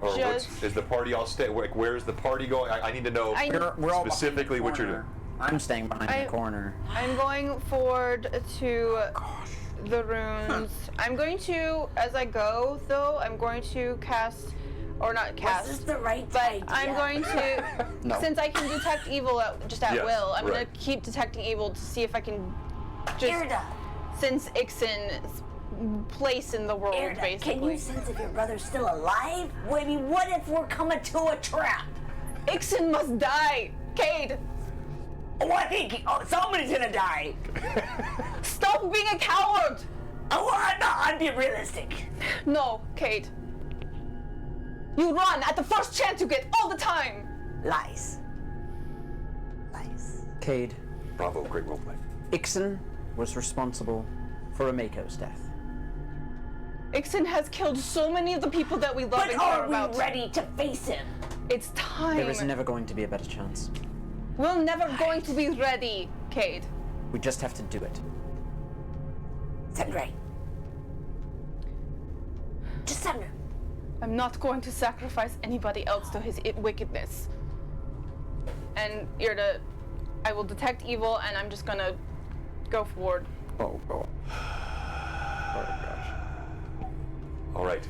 Speaker 2: Or
Speaker 4: Just-
Speaker 2: is the party all stay? Where's the party going? I need to know
Speaker 5: We're all
Speaker 2: specifically
Speaker 5: behind
Speaker 2: what
Speaker 5: the
Speaker 2: you're doing.
Speaker 5: corner. I'm staying behind the corner.
Speaker 4: I'm going forward to the runes. I'm going to, as I go though, I'm going to cast or not cast.
Speaker 3: Was this the right
Speaker 4: But
Speaker 3: idea?
Speaker 4: I'm going to,
Speaker 5: No.
Speaker 4: since I can detect evil just at
Speaker 2: Yes,
Speaker 4: will, I'm going
Speaker 2: right.
Speaker 4: to keep detecting evil to see if I can just
Speaker 3: Irda,
Speaker 4: sense Ixen's place in the world,
Speaker 3: Irda,
Speaker 4: basically.
Speaker 3: can you sense if your brother's still alive? I mean, what if we're coming to a trap?
Speaker 4: Ixen must die! Cade,
Speaker 3: Oh, I think somebody's gonna die.
Speaker 4: stop being a coward!
Speaker 3: Oh, I'm being realistic.
Speaker 4: No, Cade. You run at the first chance you get all the time!
Speaker 3: Lies. Lies.
Speaker 5: Cade,
Speaker 2: Bravo, great roleplay.
Speaker 5: Ixen was responsible for Amako's death.
Speaker 4: Ixen has killed so many of the people that we love
Speaker 3: But
Speaker 4: and care
Speaker 3: are we
Speaker 4: about.
Speaker 3: ready to face him?
Speaker 4: It's time.
Speaker 5: There is never going to be a better chance.
Speaker 4: We're never going to be ready, Cade.
Speaker 5: We just have to do it.
Speaker 3: Sandra. Just Sandra.
Speaker 4: I'm not going to sacrifice anybody else to his wickedness. And Irda, I will detect evil, and I'm just gonna go forward.
Speaker 5: Oh, God. Oh, gosh.
Speaker 2: All right.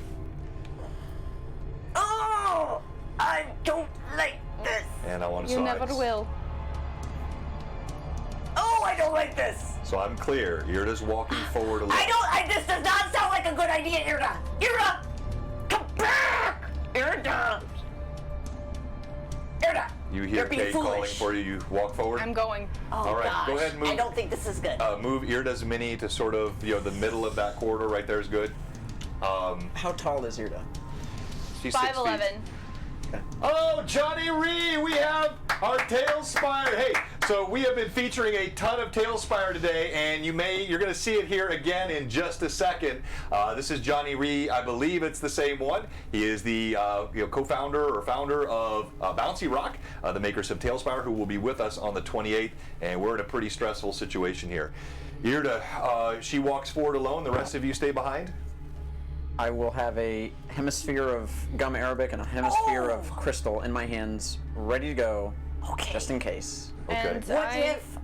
Speaker 3: Oh, I don't like this.
Speaker 2: And I want to
Speaker 4: You never will.
Speaker 3: Oh, I don't like this.
Speaker 2: So I'm clear. Irda's walking forward a little.
Speaker 3: This does not sound like a good idea, Irda. Irda, come back. Irda. Irda.
Speaker 2: You hear
Speaker 3: You're being
Speaker 2: Kate calling
Speaker 3: foolish.
Speaker 2: for you. You walk forward.
Speaker 4: I'm going.
Speaker 3: Oh,
Speaker 2: All right,
Speaker 3: gosh.
Speaker 2: go ahead and move.
Speaker 3: I don't think this is good.
Speaker 2: Move Irda's mini to sort of the middle of that corridor right there is good.
Speaker 5: How tall is Irda?
Speaker 2: She's 6 feet.
Speaker 4: 5'11".
Speaker 2: Oh, Johnny Ree, we have our Tailspire. Hey, so we have been featuring a ton of Tailspire today, and you're going to see it here again in just a second. This is Johnny Ree. I believe it's the same one. He is the co-founder or founder of Bouncy Rock, the makers of Tailspire, who will be with us on the 28th, and we're in a pretty stressful situation here. Irda, she walks forward alone. The rest of you stay behind.
Speaker 5: I will have a hemisphere of gum arabic and a hemisphere of crystal in my hands, ready to go,
Speaker 3: Okay.
Speaker 5: just in case.
Speaker 2: Okay.
Speaker 4: And
Speaker 3: What if?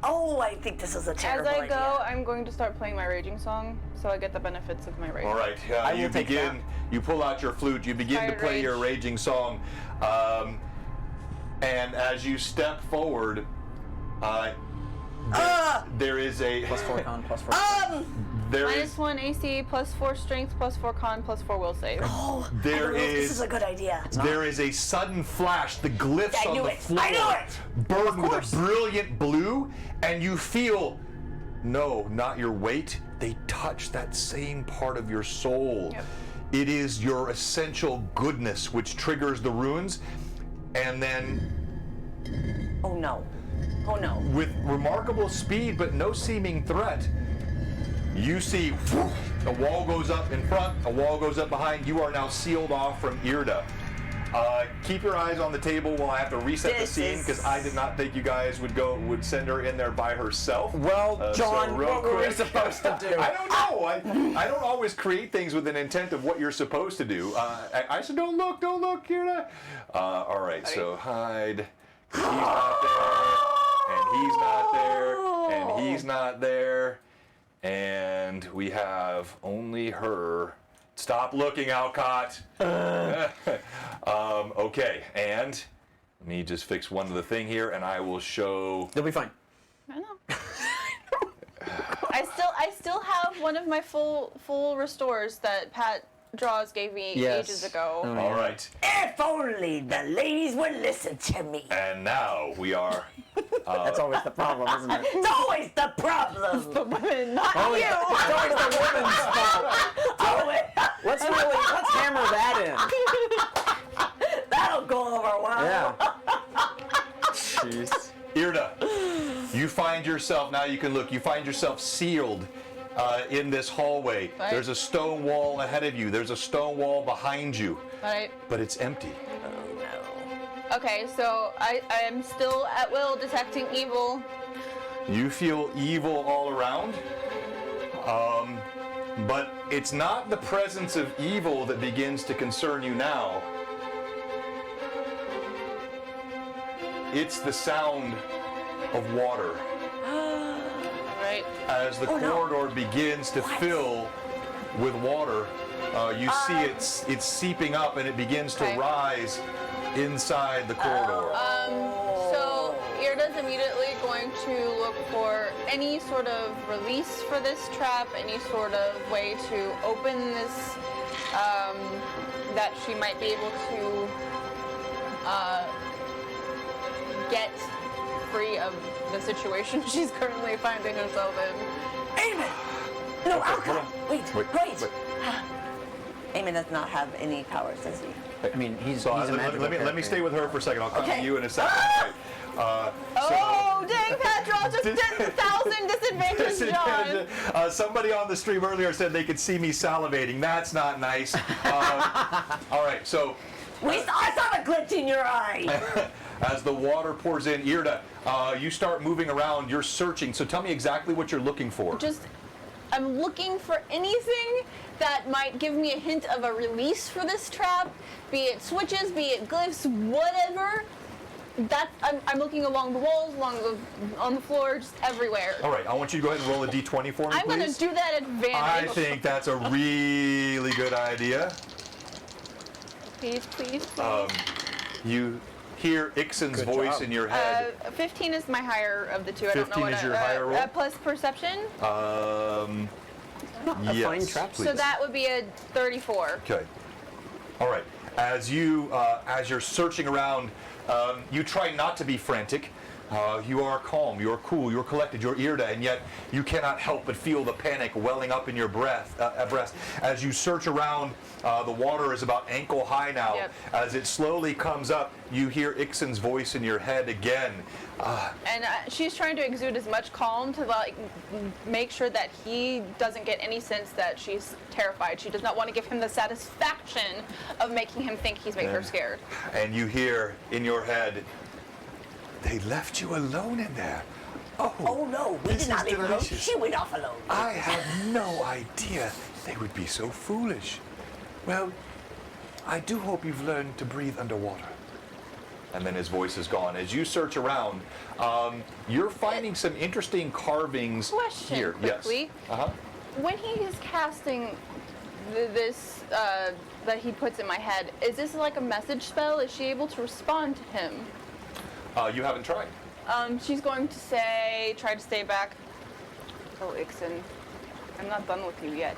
Speaker 3: Oh, I think this is a
Speaker 4: as
Speaker 3: terrible
Speaker 4: I go,
Speaker 3: idea.
Speaker 4: I'm going to start playing my raging song, so I get the benefits of my raging.
Speaker 2: All right,
Speaker 5: I
Speaker 2: you
Speaker 5: will take
Speaker 2: begin. You pull out your flute. You begin to
Speaker 4: Fire
Speaker 2: play
Speaker 4: rage.
Speaker 2: your raging song, and as you step forward, there is a
Speaker 5: Plus 4 con, plus 4.
Speaker 2: there
Speaker 4: Minus
Speaker 2: is
Speaker 4: 1 AC, plus 4 strength, plus 4 con, plus 4 will save.
Speaker 3: Oh, I
Speaker 2: there
Speaker 3: don't know if this is
Speaker 2: is
Speaker 3: a good idea.
Speaker 2: there is a sudden flash. The glyphs
Speaker 3: I
Speaker 2: on
Speaker 3: knew
Speaker 2: the
Speaker 3: it.
Speaker 2: floor
Speaker 3: I knew it.
Speaker 2: burn with a brilliant blue, and you feel no, not your weight. They touch that same part of your soul.
Speaker 4: Yep.
Speaker 2: It is your essential goodness which triggers the runes, and then
Speaker 3: Oh no. Oh no.
Speaker 2: with remarkable speed but no seeming threat, you see whoop, a wall goes up in front, a wall goes up behind. You are now sealed off from Irda. Keep your eyes on the table while I have to reset the
Speaker 3: This
Speaker 2: scene,
Speaker 3: is-
Speaker 2: because I did not think you guys would send her in there by herself.
Speaker 5: Well,
Speaker 2: So
Speaker 5: John,
Speaker 2: real
Speaker 5: what were we
Speaker 2: quick-
Speaker 5: supposed to do?
Speaker 2: I don't know. I don't always create things with an intent of what you're supposed to do. I said, don't look, Irda. All right, so hide. He's not there, and he's not there, and he's not there, and we have only her. Stop looking, Alcott. Okay, and let me just fix one of the thing here, and I will show.
Speaker 5: You'll be fine.
Speaker 4: I know. I still have one of my full restores that Pat Draws gave me
Speaker 5: Yes.
Speaker 4: ages ago.
Speaker 5: Oh,
Speaker 2: All right,
Speaker 3: If only the ladies would listen to me.
Speaker 2: and now we are.
Speaker 5: That's always the problem, isn't it?
Speaker 3: It's always the problem.
Speaker 4: The women, not
Speaker 5: Oh,
Speaker 4: you.
Speaker 5: yeah. It's always the women's fault. Let's hammer that
Speaker 3: That'll go over well.
Speaker 5: in. Yeah. Jeez.
Speaker 2: Irda, you find yourself, now you can look, you find yourself sealed in this hallway.
Speaker 4: Right.
Speaker 2: There's a stone wall ahead of you. There's a stone wall behind you,
Speaker 4: Alright.
Speaker 2: but it's empty.
Speaker 4: Okay, so I am still at will detecting evil.
Speaker 2: You feel evil all around, but it's not the presence of evil that begins to concern you now. It's the sound of water
Speaker 4: Right.
Speaker 2: as the
Speaker 3: Oh, no.
Speaker 2: corridor begins to fill with water. You see it's seeping up and it begins to
Speaker 4: Okay.
Speaker 2: rise inside the corridor.
Speaker 4: So Irda's immediately going to look for any sort of release for this trap, any sort of way to open this, that she might be able to get free of the situation she's currently finding herself in.
Speaker 3: Eamon! No,
Speaker 2: Okay,
Speaker 3: Alka!
Speaker 2: hold on.
Speaker 3: Wait. Eamon does not have any powers, does he?
Speaker 5: I mean, he's
Speaker 2: So
Speaker 5: a magical
Speaker 2: let me
Speaker 5: character.
Speaker 2: stay with her for a second. I'll come
Speaker 3: Okay.
Speaker 2: to you in a second. Right.
Speaker 4: Oh, dang, Petrol, just did 1,000 disadvantage, John.
Speaker 2: Somebody on the stream earlier said they could see me salivating. That's not nice. All right, so
Speaker 3: I saw the glint in your eye!
Speaker 2: as the water pours in, Irda, you start moving around. You're searching. So tell me exactly what you're looking for.
Speaker 4: I'm looking for anything that might give me a hint of a release for this trap, be it switches, be it glyphs, whatever. I'm looking along the walls, on the floor, just everywhere.
Speaker 2: All right, I want you to go ahead and roll a d20 for me,
Speaker 4: I'm gonna
Speaker 2: please.
Speaker 4: do that advantage.
Speaker 2: I think that's a really good idea.
Speaker 4: Please.
Speaker 2: You hear Ixon's
Speaker 6: Good
Speaker 2: voice
Speaker 6: job.
Speaker 2: in your head.
Speaker 4: 15 is my higher of the two. I don't know
Speaker 2: 15
Speaker 4: what
Speaker 2: is your higher roll?
Speaker 4: plus perception.
Speaker 2: Yes,
Speaker 5: fine trap.
Speaker 2: please.
Speaker 4: So that would be a 34.
Speaker 2: Okay. All right. As you're searching around, you try not to be frantic. You are calm, you're cool, you're collected, you're Irda, and yet you cannot help but feel the panic welling up in your breast. As you search around, the water is about ankle high now.
Speaker 4: Yep.
Speaker 2: As it slowly comes up, you hear Ixon's voice in your head again.
Speaker 4: And she's trying to exude as much calm to make sure that he doesn't get any sense that she's terrified. She does not want to give him the satisfaction of making him think he's made her scared.
Speaker 2: And you hear in your head, they left you alone in there.
Speaker 3: Oh no, we
Speaker 2: This
Speaker 3: did not
Speaker 2: is
Speaker 3: leave her alone.
Speaker 2: delicious.
Speaker 3: She went off alone.
Speaker 2: I had no idea they would be so foolish. Well, I do hope you've learned to breathe underwater. And then his voice is gone. As you search around, you're finding some interesting carvings
Speaker 4: Question
Speaker 2: here.
Speaker 4: quickly.
Speaker 2: Yes. Uh-huh.
Speaker 4: When he is casting this that he puts in my head, is this like a message spell? Is she able to respond to him?
Speaker 2: You haven't tried.
Speaker 4: She's going to say, try to stay back. Oh, Ixon, I'm not done with you yet.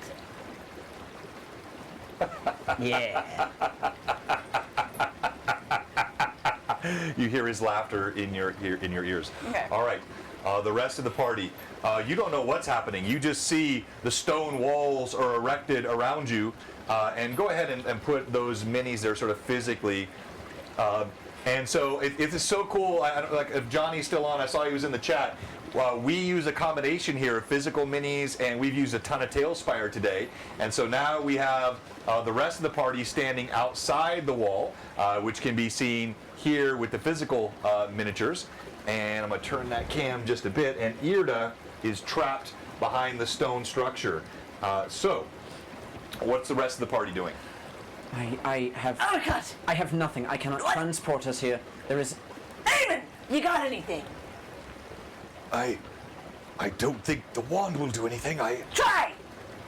Speaker 5: Yeah.
Speaker 2: You hear his laughter in your ears.
Speaker 4: Okay.
Speaker 2: All right. The rest of the party, you don't know what's happening. You just see the stone walls are erected around you, and go ahead and put those minis there sort of physically. And so it is so cool. Like if Johnny's still on, I saw he was in the chat. We use a combination here of physical minis, and we've used a ton of Tailspire today. And so now we have the rest of the party standing outside the wall, which can be seen here with the physical miniatures. And I'm going to turn that cam just a bit, and Irda is trapped behind the stone structure. So, what's the rest of the party doing?
Speaker 5: I have
Speaker 3: Uppercut!
Speaker 5: I have nothing. I cannot
Speaker 3: What?
Speaker 5: transport us here. There is
Speaker 3: Eamon! You got anything?
Speaker 2: I don't think the wand will do anything.
Speaker 3: Try!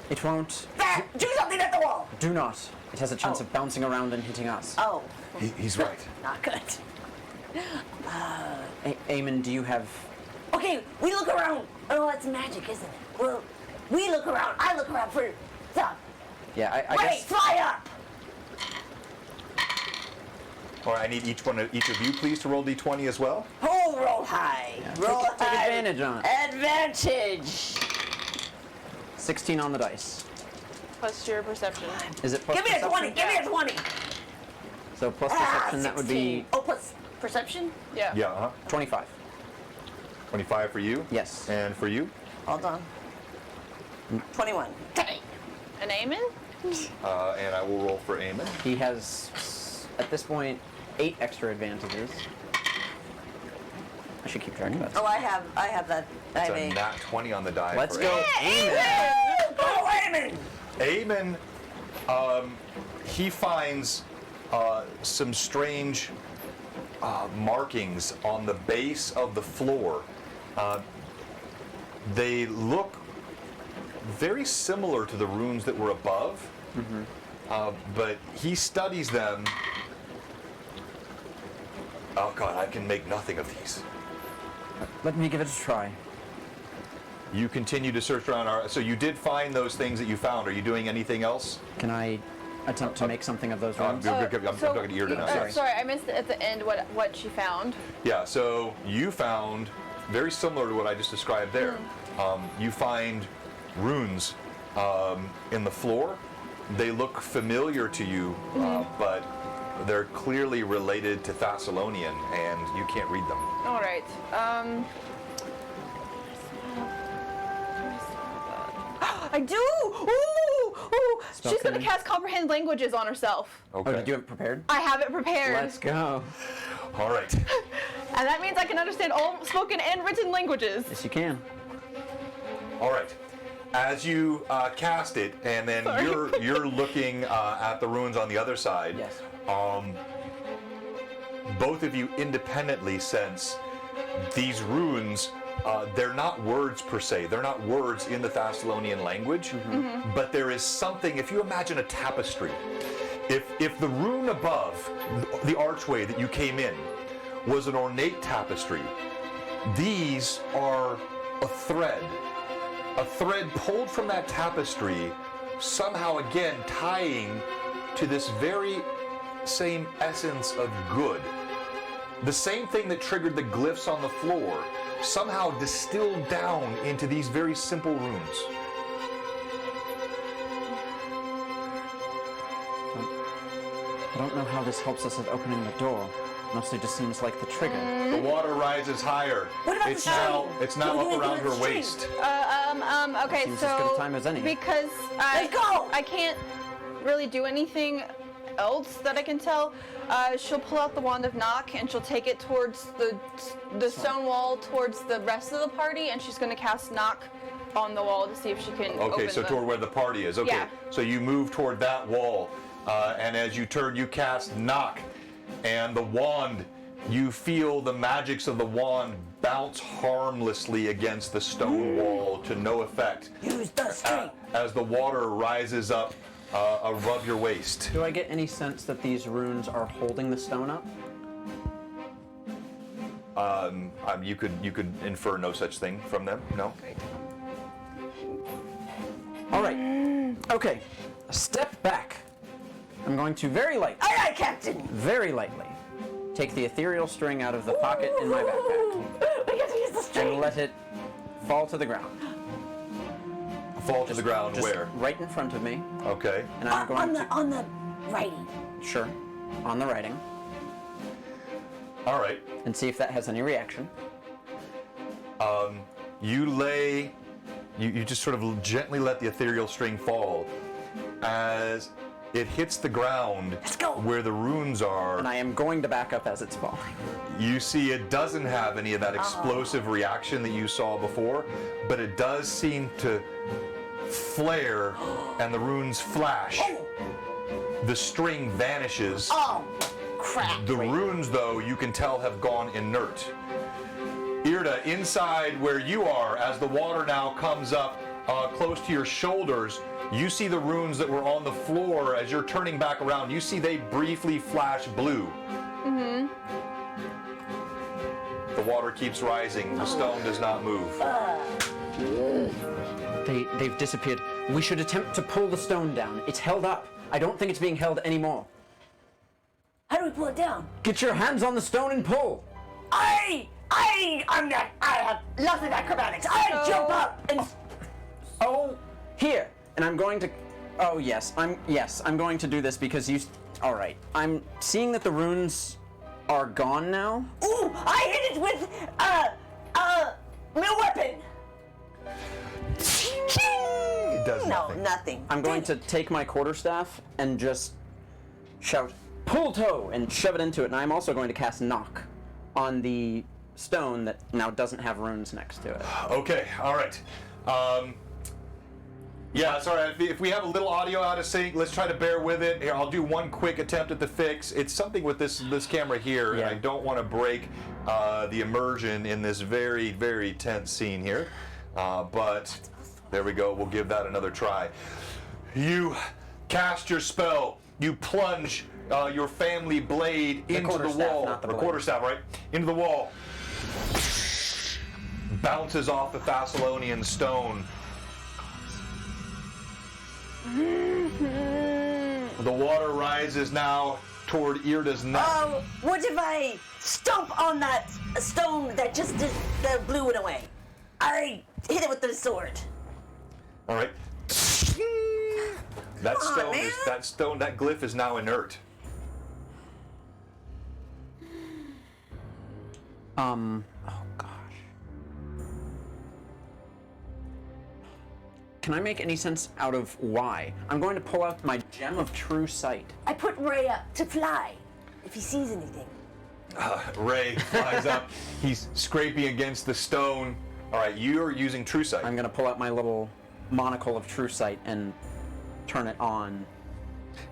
Speaker 5: it won't.
Speaker 3: There! Do something at the wall!
Speaker 5: Do not. It has a chance
Speaker 3: Oh.
Speaker 5: of bouncing around and hitting us.
Speaker 3: Oh,
Speaker 2: He's right.
Speaker 3: not good.
Speaker 5: Eamon, do you have
Speaker 3: Okay, we look around. Oh, that's magic, isn't it? Well, we look around. I look around for stuff.
Speaker 5: Yeah, I
Speaker 3: Wait,
Speaker 5: guess
Speaker 3: fly up!
Speaker 2: All right, I need each of you, please, to roll d20 as well.
Speaker 3: Oh, roll high. Roll
Speaker 5: Take
Speaker 3: high.
Speaker 5: advantage on it.
Speaker 3: Advantage.
Speaker 5: 16 on the dice.
Speaker 4: Plus your perception.
Speaker 5: Is it plus
Speaker 3: Give me a 20.
Speaker 5: perception?
Speaker 3: Give me a 20.
Speaker 5: So plus perception, that would
Speaker 3: 16.
Speaker 5: be
Speaker 3: Oh, plus perception?
Speaker 4: Yeah.
Speaker 2: Yeah, uh-huh.
Speaker 5: 25.
Speaker 2: 25 for you.
Speaker 5: Yes.
Speaker 2: And for you?
Speaker 3: Hold on. 21.
Speaker 4: An Aemon?
Speaker 2: And I will roll for Eamon.
Speaker 5: He has, at this point, 8 extra advantages. I should keep track of that.
Speaker 3: Oh, I have that. I
Speaker 2: It's a
Speaker 3: mean,
Speaker 2: nat 20 on the die.
Speaker 5: Let's
Speaker 2: for
Speaker 5: go, Eamon.
Speaker 3: go, Eamon!
Speaker 2: Eamon, he finds some strange markings on the base of the floor. They look very similar to the runes that were above, But he studies them. Oh God, I can make nothing of these.
Speaker 5: Let me give it a try.
Speaker 2: You continue to search around. So you did find those things that you found. Are you doing anything else?
Speaker 5: Can I attempt to make something of those runes?
Speaker 2: I'm talking to Irda now.
Speaker 4: Sorry, I missed at the end what she found.
Speaker 2: Yeah, so you found, very similar to what I just described there, you find runes in the floor. They look familiar to you, but they're clearly related to Thessalonian, and you can't read them.
Speaker 4: All right. I do! Ooh!
Speaker 5: Spell
Speaker 4: She's gonna
Speaker 5: cannon.
Speaker 4: cast comprehend languages on herself.
Speaker 2: Okay.
Speaker 5: Oh, did you have it prepared?
Speaker 4: I have it prepared.
Speaker 5: Let's go.
Speaker 2: All right.
Speaker 4: And that means I can understand all spoken and written languages.
Speaker 5: Yes, you can.
Speaker 2: All right. As you cast it, and then
Speaker 4: Sorry.
Speaker 2: you're looking at the runes on the other side.
Speaker 5: Yes.
Speaker 2: Both of you independently sense these runes. They're not words per se. They're not words in the Thessalonian language, but there is something. If you imagine a tapestry, if the rune above the archway that you came in was an ornate tapestry, these are a thread pulled from that tapestry, somehow again tying to this very same essence of good. The same thing that triggered the glyphs on the floor, somehow distilled down into these very simple runes.
Speaker 5: I don't know how this helps us with opening the door. Mostly just seems like the trigger.
Speaker 2: The water rises higher.
Speaker 3: What about
Speaker 2: It's
Speaker 3: the
Speaker 2: now
Speaker 3: stream?
Speaker 2: it's now
Speaker 3: What do
Speaker 2: up
Speaker 3: you do
Speaker 2: around
Speaker 3: with
Speaker 2: her
Speaker 3: the stream?
Speaker 2: waist.
Speaker 4: Okay,
Speaker 5: Seems
Speaker 4: so
Speaker 5: as good a time as any.
Speaker 4: because
Speaker 3: Let's go!
Speaker 4: I can't really do anything else that I can tell. She'll pull out the wand of knock and she'll take it towards the stone wall towards the rest of the party, and she's gonna cast knock on the wall to see if she can
Speaker 2: Okay,
Speaker 4: open
Speaker 2: so
Speaker 4: the...
Speaker 2: toward where the party is. Okay,
Speaker 4: Yeah.
Speaker 2: so you move toward that wall, and as you turn, you cast knock, and the wand. You feel the magics of the wand bounce harmlessly against the stone wall to no effect.
Speaker 3: Use the stream.
Speaker 2: As the water rises up above your waist.
Speaker 5: Do I get any sense that these runes are holding the stone up?
Speaker 2: You could infer no such thing from them. No.
Speaker 5: All right. Okay. Step back. I'm going to very lightly,
Speaker 3: Aye, aye, Captain.
Speaker 5: very lightly, take the ethereal string out of the pocket in my backpack
Speaker 3: We get to use the
Speaker 5: and
Speaker 3: stream.
Speaker 5: let it fall to the ground.
Speaker 2: Fall to the ground
Speaker 5: Just
Speaker 2: where?
Speaker 5: right in front of me,
Speaker 2: Okay.
Speaker 5: and I'm going
Speaker 3: On the writing.
Speaker 5: sure, on the writing,
Speaker 2: All right.
Speaker 5: and see if that has any reaction.
Speaker 2: You just sort of gently let the ethereal string fall as it hits the ground.
Speaker 3: Let's go.
Speaker 2: Where the runes are.
Speaker 5: And I am going to back up as it's falling.
Speaker 2: You see it doesn't have any of that explosive reaction that you saw before, but it does seem to flare and the runes flash. The string vanishes.
Speaker 3: Oh, crap.
Speaker 2: The runes, though, you can tell have gone inert. Irda, inside where you are, as the water now comes up close to your shoulders, you see the runes that were on the floor. As you're turning back around, you see they briefly flash blue. The water keeps rising. The stone does not move.
Speaker 5: They've disappeared. We should attempt to pull the stone down. It's held up. I don't think it's being held anymore.
Speaker 3: How do we pull it down?
Speaker 5: Get your hands on the stone and pull.
Speaker 3: I have lots of acrobatics. I jump up and...
Speaker 5: Oh, here. And I'm going to. Oh yes, I'm going to do this because you. All right. I'm seeing that the runes are gone now.
Speaker 3: Ooh, I hit it with, my weapon.
Speaker 2: It does
Speaker 3: No,
Speaker 2: nothing.
Speaker 3: nothing.
Speaker 5: I'm going to take my quarterstaff and just shout, "Pull toe!" and shove it into it. And I'm also going to cast knock on the stone that now doesn't have runes next to it.
Speaker 2: Okay, all right. Yeah, sorry, if we have a little audio out of sync, let's try to bear with it. Here, I'll do one quick attempt at the fix. It's something with this camera here,
Speaker 5: Yeah.
Speaker 2: and I don't want to break the immersion in this very, very tense scene here. But there we go, we'll give that another try. You cast your spell. You plunge your family blade into the
Speaker 5: quarterstaff,
Speaker 2: wall.
Speaker 5: not the
Speaker 2: or
Speaker 5: blade.
Speaker 2: quarterstaff, right? Into the wall. Bounces off the Thessalonian stone. The water rises now toward Irda's neck.
Speaker 3: Oh, what if I stomp on that stone that just blew it away? I hit it with the sword.
Speaker 2: All right. That that glyph is now inert.
Speaker 5: Oh gosh. Can I make any sense out of why? I'm going to pull out my gem of true sight.
Speaker 3: I put Ray up to fly if he sees anything.
Speaker 2: Ray flies up. He's scraping against the stone. All right, you're using true sight.
Speaker 5: I'm gonna pull out my little monocle of true sight and turn it on.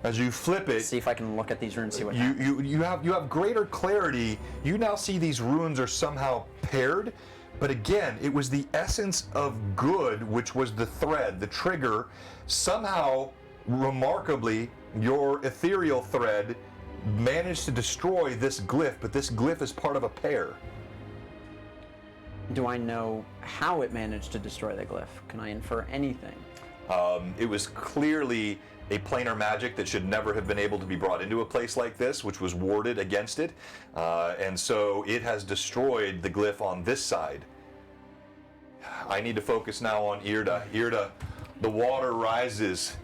Speaker 2: As you flip it,
Speaker 5: See if I can look at these runes, see what
Speaker 2: you have greater clarity. You now see these runes are somehow paired, but again, it was the essence of good, which was the thread, the trigger. Somehow, remarkably, your ethereal thread managed to destroy this glyph, but this glyph is part of a pair.
Speaker 5: Do I know how it managed to destroy the glyph? Can I infer anything?
Speaker 2: It was clearly a planar magic that should never have been able to be brought into a place like this, which was warded against it. And so it has destroyed the glyph on this side. I need to focus now on Irda. Irda, the water rises.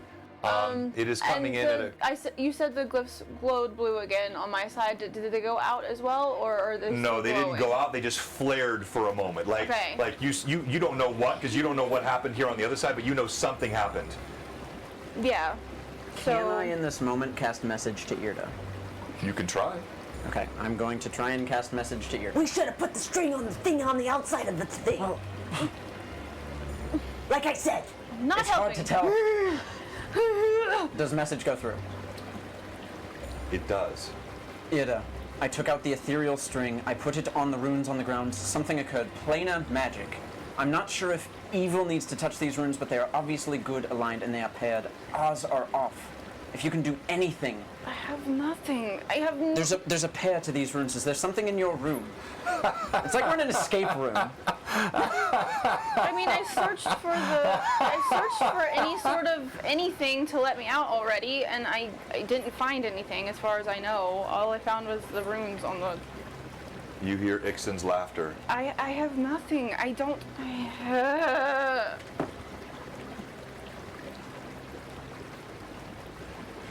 Speaker 2: It is coming in at a...
Speaker 4: You said the glyphs glowed blue again on my side. Did they go out as well, or are they
Speaker 2: No,
Speaker 4: still
Speaker 2: they didn't
Speaker 4: glowing?
Speaker 2: go out. They just flared for a moment. Like,
Speaker 4: Okay.
Speaker 2: like you don't know what, because you don't know what happened here on the other side, but you know something happened.
Speaker 4: Yeah. So
Speaker 5: Can I, in this moment, cast message to Irda?
Speaker 2: You can try.
Speaker 5: Okay, I'm going to try and cast message to Irda.
Speaker 3: We should have put the string on the thing on the outside of the thing. Like I said.
Speaker 4: not
Speaker 5: It's
Speaker 4: helping.
Speaker 5: hard to tell. Does message go through?
Speaker 2: It does.
Speaker 5: Irda, I took out the ethereal string, I put it on the runes on the ground, something occurred. Planar magic. I'm not sure if evil needs to touch these runes, but they are obviously good aligned and they are paired. Ours are off. If you can do anything.
Speaker 4: I have nothing. I have.
Speaker 5: There's a pair to these runes. Is there something in your room? It's like we're in an escape room.
Speaker 4: I mean, I searched for any sort of anything to let me out already, and I didn't find anything as far as I know. All I found was the runes on the.
Speaker 2: You hear Ixon's laughter.
Speaker 4: I have nothing. I don't.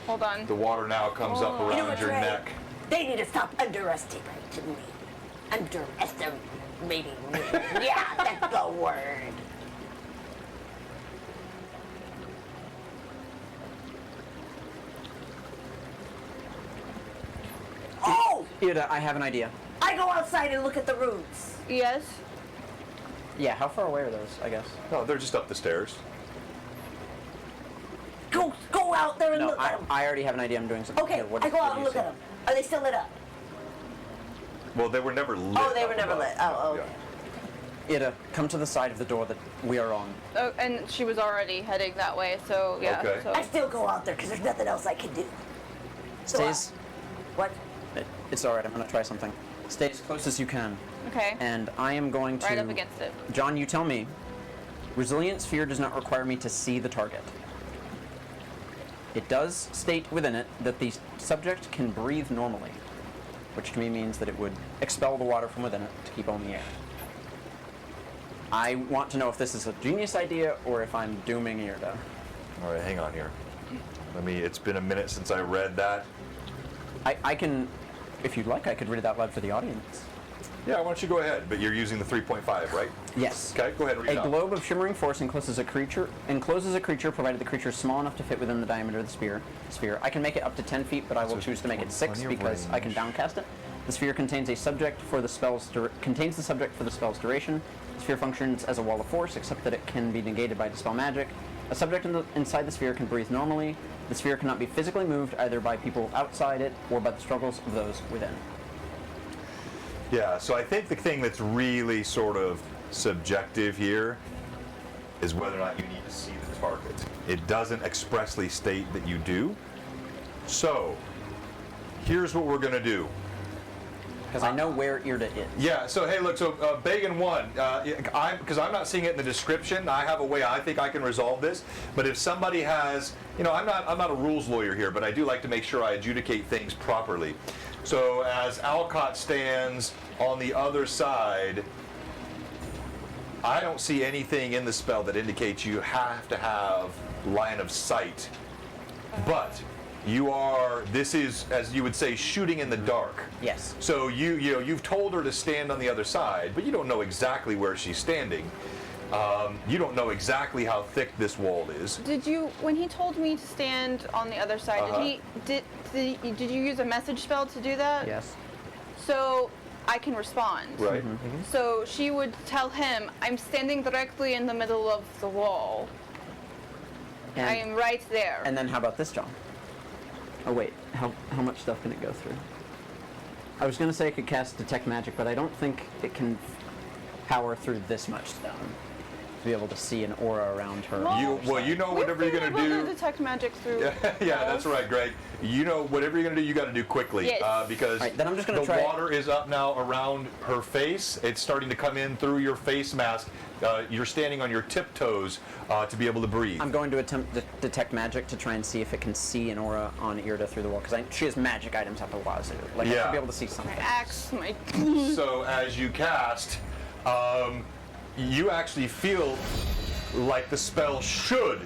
Speaker 4: Hold on.
Speaker 2: The water now comes up
Speaker 3: You know
Speaker 2: around
Speaker 3: what,
Speaker 2: your
Speaker 3: Ray?
Speaker 2: neck.
Speaker 3: They need to stop underestimating me. Underestimating me. Yeah, that's the word. Oh!
Speaker 5: Irda, I have an idea.
Speaker 3: I go outside and look at the runes.
Speaker 4: Yes.
Speaker 5: Yeah, how far away are those, I guess?
Speaker 2: No, they're just up the stairs.
Speaker 3: Go out there and
Speaker 5: No,
Speaker 3: look at them.
Speaker 5: I already have an idea. I'm doing something.
Speaker 3: Okay,
Speaker 5: Here, what
Speaker 3: I go
Speaker 5: what
Speaker 3: out
Speaker 5: do
Speaker 3: and
Speaker 5: you
Speaker 3: look
Speaker 5: see?
Speaker 3: at them. Are they still lit up?
Speaker 2: Well, they were never lit.
Speaker 3: Oh, they were
Speaker 2: up
Speaker 3: never
Speaker 2: above.
Speaker 3: lit. Oh, okay.
Speaker 2: Yeah.
Speaker 5: Irda, come to the side of the door that we are on.
Speaker 4: Oh, and she was already heading that way, so yeah.
Speaker 2: Okay.
Speaker 4: So.
Speaker 3: I still go out there because there's nothing else I can do. So,
Speaker 5: Stays.
Speaker 3: what?
Speaker 5: It's alright, I'm gonna try something. Stay as close as you can.
Speaker 4: Okay.
Speaker 5: And I am going to...
Speaker 4: Right up against it.
Speaker 5: John, you tell me. Resilient sphere does not require me to see the target. It does state within it that the subject can breathe normally, which to me means that it would expel the water from within it to keep on the air. I want to know if this is a genius idea or if I'm dooming Irda.
Speaker 2: All right, hang on here. It's been a minute since I read that.
Speaker 5: I can, if you'd like, I could read it out loud for the audience.
Speaker 2: Yeah, why don't you go ahead? But you're using the 3.5, right?
Speaker 5: Yes.
Speaker 2: Okay, go ahead, read it
Speaker 5: A
Speaker 2: out.
Speaker 5: globe of shimmering force encloses a creature provided the creature is small enough to fit within the diameter of the sphere. I can make it up to 10 feet, but I will choose to make it 6
Speaker 2: plenty of
Speaker 5: because I can
Speaker 2: range.
Speaker 5: downcast it. The sphere contains the subject for the spell's duration. The sphere functions as a wall of force, except that it can be negated by dispel magic. A subject inside the sphere can breathe normally. The sphere cannot be physically moved either by people outside it or by the struggles of those within.
Speaker 2: Yeah, so I think the thing that's really sort of subjective here is whether or not you need to see the target. It doesn't expressly state that you do. So, here's what we're going to do.
Speaker 5: Because I know where Irda is.
Speaker 2: Yeah, so hey, look, so Bagan 1, because I'm not seeing it in the description, I have a way I think I can resolve this, but if somebody has, I'm not a rules lawyer here, but I do like to make sure I adjudicate things properly. So as Alcott stands on the other side, I don't see anything in the spell that indicates you have to have line of sight, but this is, as you would say, shooting in the dark.
Speaker 5: Yes.
Speaker 2: So you've told her to stand on the other side, but you don't know exactly where she's standing. You don't know exactly how thick this wall is.
Speaker 4: When he told me to stand on the other side, did you use a message spell to do that?
Speaker 5: Yes.
Speaker 4: So I can respond.
Speaker 2: Right.
Speaker 4: So she would tell him, I'm standing directly in the middle of the wall.
Speaker 5: And,
Speaker 4: I am right there.
Speaker 5: And then how about this, John? Oh wait, how much stuff can it go through? I was gonna say it could cast Detect Magic, but I don't think it can power through this much stone to be able to see an aura around her.
Speaker 2: You know whatever you're gonna do.
Speaker 4: Detect Magic through.
Speaker 2: Yeah, that's right, Greg. You know whatever you're gonna do, you got to do quickly.
Speaker 4: Yes.
Speaker 2: Because
Speaker 5: right, then I'm just gonna
Speaker 2: the
Speaker 5: try
Speaker 2: water is up now around her face. It's starting to come in through your face mask. You're standing on your tiptoes to be able to breathe.
Speaker 5: I'm going to attempt to Detect Magic to try and see if it can see an aura on Irda through the wall, because she has magic items up a wazoo. I should be able to see something.
Speaker 4: My axe, my.
Speaker 2: So as you cast, you actually feel like the spell should,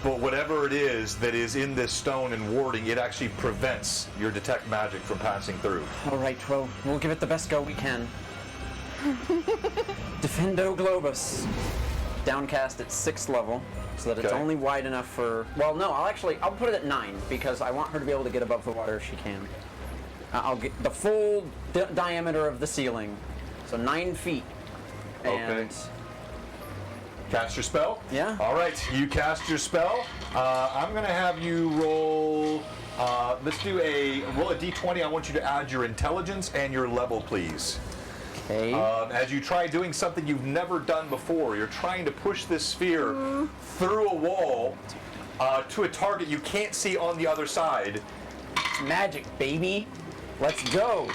Speaker 2: but whatever it is that is in this stone and warding, it actually prevents your Detect Magic from passing through.
Speaker 5: All right, well, we'll give it the best go we can. Defendo Globus. Downcast at 6th level, so that it's only wide enough for... Well, no, I'll put it at 9, because I want her to be able to get above the water if she can. I'll get the full diameter of the ceiling, so 9 feet. And
Speaker 2: Cast your spell?
Speaker 5: Yeah.
Speaker 2: All right, you cast your spell. I'm going to have you roll... let's roll a d20. I want you to add your intelligence and your level, please.
Speaker 5: Okay.
Speaker 2: As you try doing something you've never done before, you're trying to push this sphere through a wall to a target you can't see on the other side.
Speaker 5: It's magic, baby. Let's go.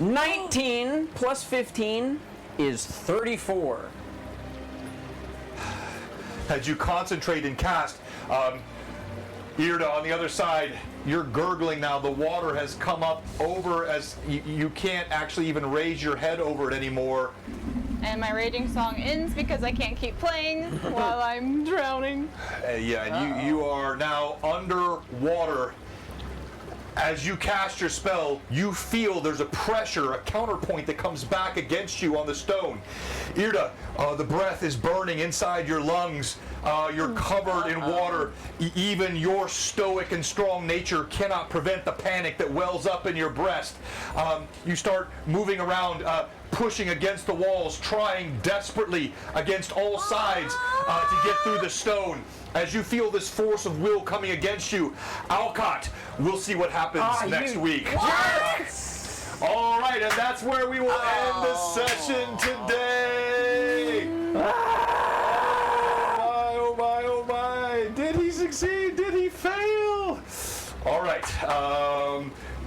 Speaker 5: 19 plus 15 is 34.
Speaker 2: As you concentrate and cast, Irda on the other side, you're gurgling now. The water has come up over as you can't actually even raise your head over it anymore.
Speaker 4: And my raging song ends because I can't keep playing while I'm drowning.
Speaker 2: And you are now underwater. As you cast your spell, you feel there's a pressure, a counterpoint that comes back against you on the stone. Irda, the breath is burning inside your lungs. You're covered in water. Even your stoic and strong nature cannot prevent the panic that wells up in your breast. You start moving around, pushing against the walls, trying desperately against all sides to get through the stone. As you feel this force of will coming against you, Alcott, we'll see what happens next week.
Speaker 3: What?
Speaker 2: All right, and that's where we will end the session today. Oh my. Did he succeed? Did he fail? All right.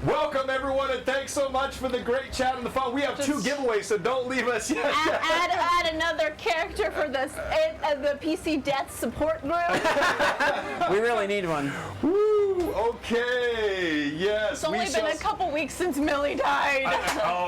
Speaker 2: Welcome, everyone, and thanks so much for the great chat and the fun. We have 2 giveaways, so don't leave us yet.
Speaker 4: Add another character for this, the PC Death support group.
Speaker 5: We really need one.
Speaker 2: Woo! Okay. Yes.
Speaker 4: It's only been a couple weeks since Millie died.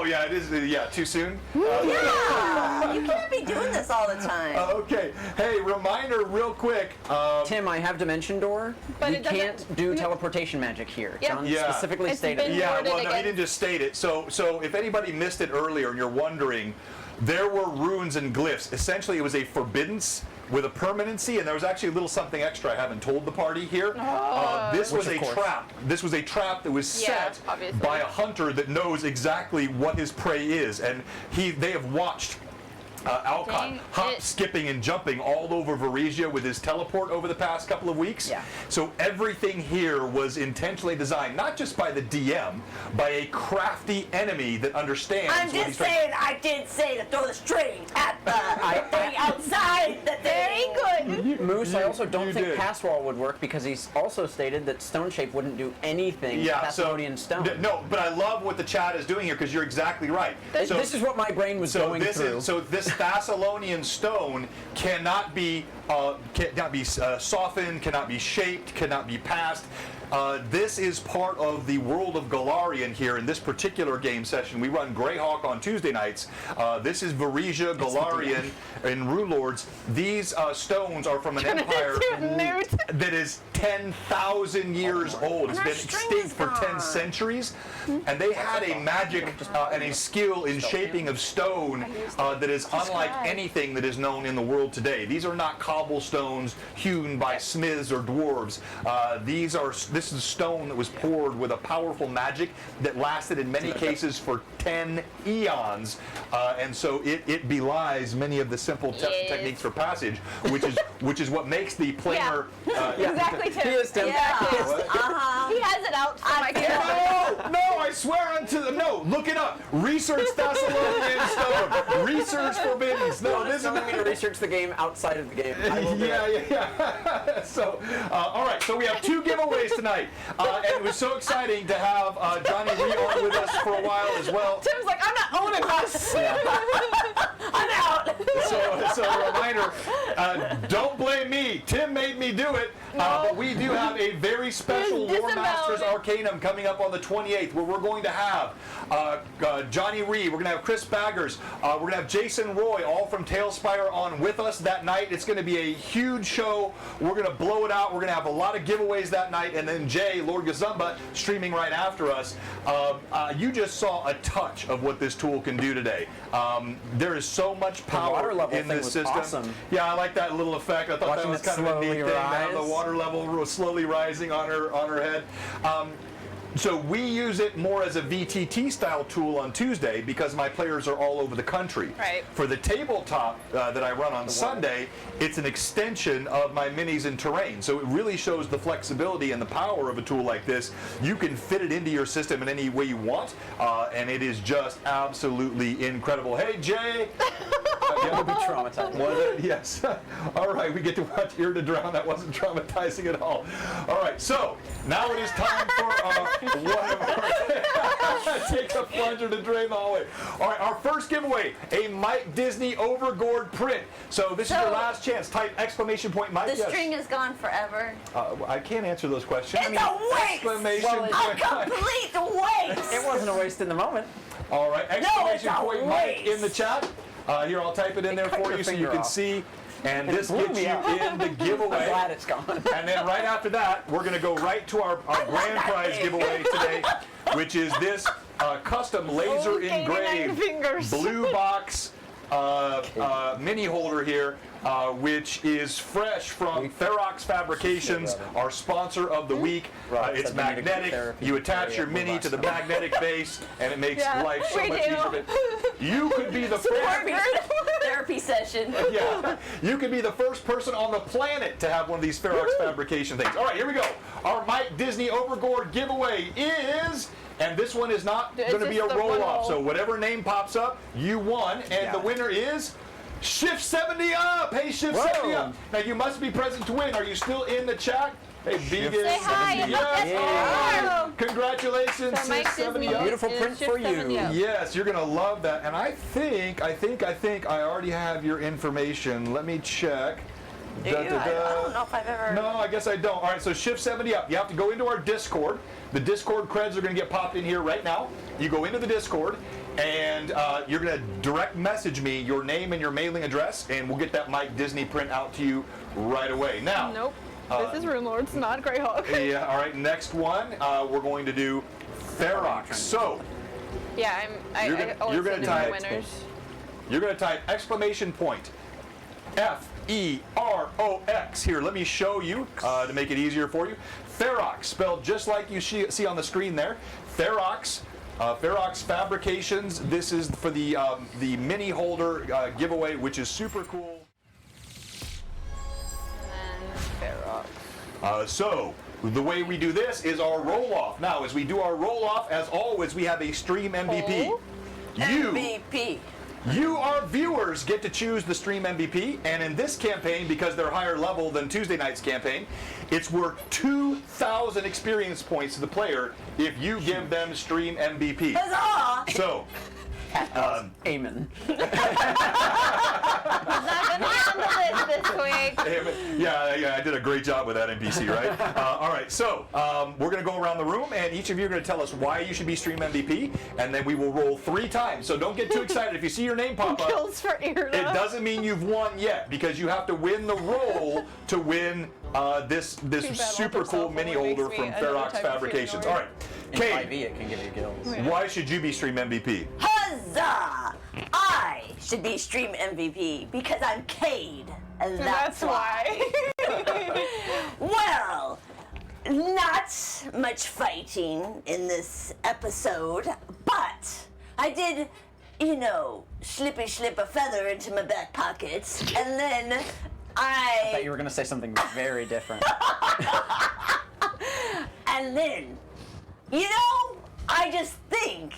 Speaker 2: It is. Yeah, too soon.
Speaker 3: Yeah, you can't be doing this all the time.
Speaker 2: Okay. Hey, reminder, real quick.
Speaker 5: Tim, I have Dimension Door.
Speaker 4: But
Speaker 5: we
Speaker 4: it doesn't-
Speaker 5: can't do teleportation magic here.
Speaker 4: Yeah.
Speaker 5: John
Speaker 2: Yeah.
Speaker 5: specifically
Speaker 4: It's
Speaker 5: stated.
Speaker 4: been-
Speaker 2: Yeah,
Speaker 4: worded
Speaker 2: well, no, he
Speaker 4: again.
Speaker 2: didn't just state it. So if anybody missed it earlier and you're wondering, there were runes and glyphs. Essentially, it was a forbiddance with a permanency, and there was actually a little something extra I haven't told the party here. This was
Speaker 5: Which,
Speaker 2: a
Speaker 5: of course.
Speaker 2: trap. This was a trap that was
Speaker 4: Yeah,
Speaker 2: set
Speaker 4: obviously.
Speaker 2: by a hunter that knows exactly what his prey is, and they have watched Alcott
Speaker 4: Dang it.
Speaker 2: skipping and jumping all over Varisia with his teleport over the past couple of weeks.
Speaker 5: Yeah.
Speaker 2: So everything here was intentionally designed, not just by the DM, by a crafty enemy that understands
Speaker 3: I'm
Speaker 2: what
Speaker 3: just
Speaker 2: he's trying.
Speaker 3: saying, I did say to throw the string at the thing outside the thing.
Speaker 4: Very good.
Speaker 5: Moose, I also don't
Speaker 2: you
Speaker 5: think
Speaker 2: did.
Speaker 5: Pass Wall would work because he's also stated that Stone Shape wouldn't do anything
Speaker 2: Yeah,
Speaker 5: Thessalonian stone.
Speaker 2: No, but I love what the chat is doing here because you're exactly right. So,
Speaker 5: This is what my brain was going through.
Speaker 2: this Thessalonian stone cannot be softened, cannot be shaped, cannot be passed. This is part of the world of Galarian here in this particular game session. We run Greyhawk on Tuesday nights. This is Varisia, Galarian, and Runelords. These stones are from an empire that is 10,000 years old. It's
Speaker 3: our
Speaker 2: been
Speaker 3: string
Speaker 2: extinct
Speaker 3: is
Speaker 2: for 10
Speaker 3: gone.
Speaker 2: centuries. And they had a magic and a skill in shaping of stone that is unlike anything that is known in the world today. These are not cobblestones hewn by smiths or dwarves. This is stone that was poured with a powerful magic that lasted in many cases for 10 eons. And so it belies many of the simple techniques for passage, which is what makes the planar.
Speaker 4: Exactly, Tim.
Speaker 5: He is Tim.
Speaker 4: He has it out for my kid.
Speaker 2: No, I swear no, look it up. Research Thessalonian stone. Research forbidden. No, this is
Speaker 5: telling me to research the game outside of the game. I will do it.
Speaker 2: Yeah. So, all right. So we have 2 giveaways tonight, and it was so exciting to have Johnny Ree on with us for a while as well.
Speaker 4: Tim's like, I'm not owning this.
Speaker 3: I'm out.
Speaker 2: So a reminder, don't blame me. Tim made me do it. But we do have a very special
Speaker 4: He's
Speaker 2: Lore Masters
Speaker 4: disavowed.
Speaker 2: Arcanum coming up on the 28th, where we're going to have Johnny Ree, we're going to have Chris Baggers, we're going to have Jason Roy, all from Tailspire on with us that night. It's going to be a huge show. We're going to blow it out. We're going to have a lot of giveaways that night, and then Jay, Lord Gazumba, streaming right after us. You just saw a touch of what this tool can do today. There is so much power
Speaker 5: water level
Speaker 2: in
Speaker 5: thing
Speaker 2: this
Speaker 5: was
Speaker 2: system.
Speaker 5: awesome.
Speaker 2: Yeah, I like that little effect. I thought
Speaker 5: Watching
Speaker 2: that was
Speaker 5: it
Speaker 2: kind of a neat
Speaker 5: slowly
Speaker 2: thing. Now the
Speaker 5: rise.
Speaker 2: water level was slowly rising on her head. So we use it more as a VTT style tool on Tuesday because my players are all over the country.
Speaker 4: Right.
Speaker 2: For the tabletop that I run on Sunday, it's an extension of my minis and terrain. So it really shows the flexibility and the power of a tool like this. You can fit it into your system in any way you want, and it is just absolutely incredible. Hey, Jay!
Speaker 5: You'll be traumatized.
Speaker 2: Was it? Yes. All right, we get to watch Ear to Drown. That wasn't traumatizing at all. All right, so now it is time for one of our take a plunger to drain the hallway. All right, our first giveaway, a Mike Disney Overgourd print. So this is your last chance. Type exclamation point Mike.
Speaker 3: The
Speaker 2: Yes.
Speaker 3: string is gone forever.
Speaker 2: I can't answer those questions.
Speaker 3: It's a waste!
Speaker 2: Exclamation
Speaker 5: Well,
Speaker 3: A
Speaker 2: point.
Speaker 3: complete waste!
Speaker 5: It wasn't a waste in the moment.
Speaker 2: All right, exclamation
Speaker 3: a
Speaker 2: point Mike
Speaker 3: waste.
Speaker 2: in the chat. Here, I'll type it in there
Speaker 5: cut
Speaker 2: for
Speaker 5: your
Speaker 2: you so you
Speaker 5: finger
Speaker 2: can
Speaker 5: off.
Speaker 2: see. And
Speaker 5: It
Speaker 2: this
Speaker 5: blew
Speaker 2: gets
Speaker 5: me
Speaker 2: you
Speaker 5: up.
Speaker 2: in the
Speaker 5: I'm
Speaker 2: giveaway.
Speaker 5: glad it's gone.
Speaker 2: And then right after that, we're going to go right to our grand prize giveaway today, which is this custom laser
Speaker 4: Okay,
Speaker 2: engraved
Speaker 4: 9 fingers.
Speaker 2: blue box mini holder here, which is fresh from Ferox Fabrications, our sponsor of the week.
Speaker 5: Right,
Speaker 2: It's
Speaker 5: so they need to get
Speaker 2: magnetic.
Speaker 5: therapy.
Speaker 2: You attach
Speaker 5: Yeah,
Speaker 2: your
Speaker 5: blue
Speaker 2: mini
Speaker 5: box.
Speaker 2: to the magnetic base, and it makes
Speaker 4: Yeah,
Speaker 2: life so
Speaker 4: we
Speaker 2: much
Speaker 4: do.
Speaker 2: easier. You could be the first.
Speaker 3: Therapy session.
Speaker 2: Yeah, you could be the first person on the planet to have one of these Ferox fabrication things. All right, here we go. Our Mike Disney Overgourd giveaway is, and this one is not
Speaker 4: It's
Speaker 2: going to be a
Speaker 4: just the one
Speaker 2: roll-off,
Speaker 4: roll.
Speaker 2: so whatever name pops up, you won, and the winner is Shift 70 Up. Hey, Shift 70 Up. Now, you must be present to win. Are you still in the chat? Hey, Vegan.
Speaker 4: Say hi.
Speaker 2: Yes.
Speaker 5: Yeah.
Speaker 2: All right. Congratulations,
Speaker 4: So Mike
Speaker 2: Shift 70
Speaker 4: Disney
Speaker 2: Up.
Speaker 5: Beautiful
Speaker 4: is
Speaker 5: print
Speaker 4: Shift
Speaker 5: for you.
Speaker 4: 70 up.
Speaker 2: Yes, you're gonna love that. And I think I already have your information. Let me check.
Speaker 3: Do you? I don't know if I've ever.
Speaker 2: No, I guess I don't. All right, so Shift 70 Up. You have to go into our Discord. The Discord creds are going to get popped in here right now. You go into the Discord, and you're going to direct message me your name and your mailing address, and we'll get that Mike Disney print out to you right away. Now,
Speaker 4: Nope. This is Runelords, not Greyhawk.
Speaker 2: yeah, all right, next one, we're going to do Ferox. So,
Speaker 4: Yeah,
Speaker 2: You're
Speaker 4: I
Speaker 2: gonna-
Speaker 4: always
Speaker 2: you're gonna
Speaker 4: send in my
Speaker 2: type-
Speaker 4: winners.
Speaker 2: you're going to type exclamation point Ferox. Here, let me show you to make it easier for you. Ferox, spelled just like you see on the screen there. Ferox, Ferox Fabrications. This is for the mini holder giveaway, which is super cool.
Speaker 4: And then Ferox.
Speaker 2: So the way we do this is our roll-off. Now, as we do our roll-off, as always, we have a stream MVP.
Speaker 4: Oh.
Speaker 3: MVP.
Speaker 2: You, our viewers, get to choose the stream MVP, and in this campaign, because they're higher level than Tuesday night's campaign, it's worth 2,000 experience points to the player if you give them stream MVP.
Speaker 3: Huzzah!
Speaker 2: So,
Speaker 5: Amen.
Speaker 4: He's not gonna be on the list this week.
Speaker 2: yeah, I did a great job with that NPC, right? All right, so we're going to go around the room, and each of you are going to tell us why you should be stream MVP, and then we will roll 3 times. So don't get too excited. If you see your name pop up,
Speaker 4: Kills for Irna.
Speaker 2: it doesn't mean you've won yet, because you have to win the roll to win this super cool mini holder from Ferox Fabrications. All right,
Speaker 5: In
Speaker 2: Cade,
Speaker 5: 5e, it can give you gills.
Speaker 2: why should you be stream MVP?
Speaker 3: Huzzah! I should be stream MVP because I'm Cade, and that's why. Well, not much fighting in this episode, but I did, slip a feather into my back pocket, and then
Speaker 5: I thought you were going to say something very different.
Speaker 3: and then, I just think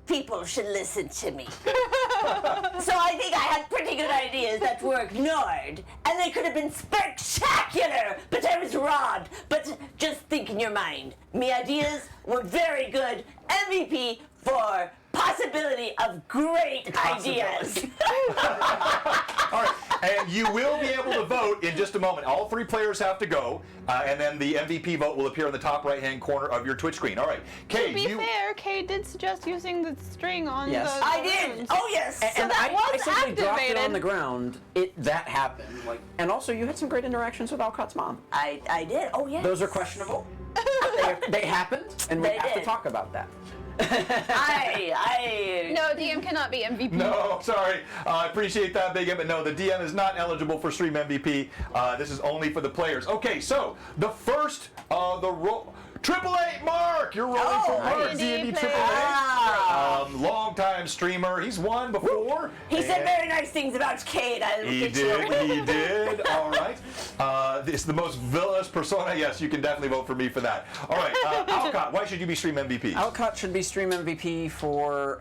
Speaker 3: people should listen to me. So I think I had pretty good ideas that were ignored, and they could have been spectacular, but I was robbed. But just think in your mind, me ideas were very good. MVP for possibility of great ideas.
Speaker 2: All right, and you will be able to vote in just a moment. All 3 players have to go, and then the MVP vote will appear in the top right-hand corner of your Twitch screen. All right, Kay,
Speaker 4: To be fair, Kay did suggest using the string on
Speaker 5: Yes.
Speaker 4: the
Speaker 3: I did.
Speaker 4: runes.
Speaker 3: Oh yes.
Speaker 5: And
Speaker 4: that
Speaker 5: I
Speaker 4: was
Speaker 5: simply dropped it on
Speaker 4: activated.
Speaker 5: the ground. That happened. And also, you had some great interactions with Alcott's mom.
Speaker 3: I did. Oh yes.
Speaker 5: Those are questionable. they happened, and we
Speaker 3: They
Speaker 5: have to
Speaker 3: did.
Speaker 5: talk about that.
Speaker 4: No, DM cannot be MVP.
Speaker 2: No, sorry. I appreciate that, Big M, but no, the DM is not eligible for stream MVP. This is only for the players. Okay, so the first, the roll. 888 Mark! You're rolling for Mark, D&D
Speaker 4: player.
Speaker 2: 888. Long-time streamer. He's won before.
Speaker 3: He said
Speaker 2: and
Speaker 3: very nice things about Cade.
Speaker 2: He did. All right. It's the most villainous persona. Yes, you can definitely vote for me for that. All right, Alcott, why should you be stream MVP?
Speaker 5: Alcott should be stream MVP for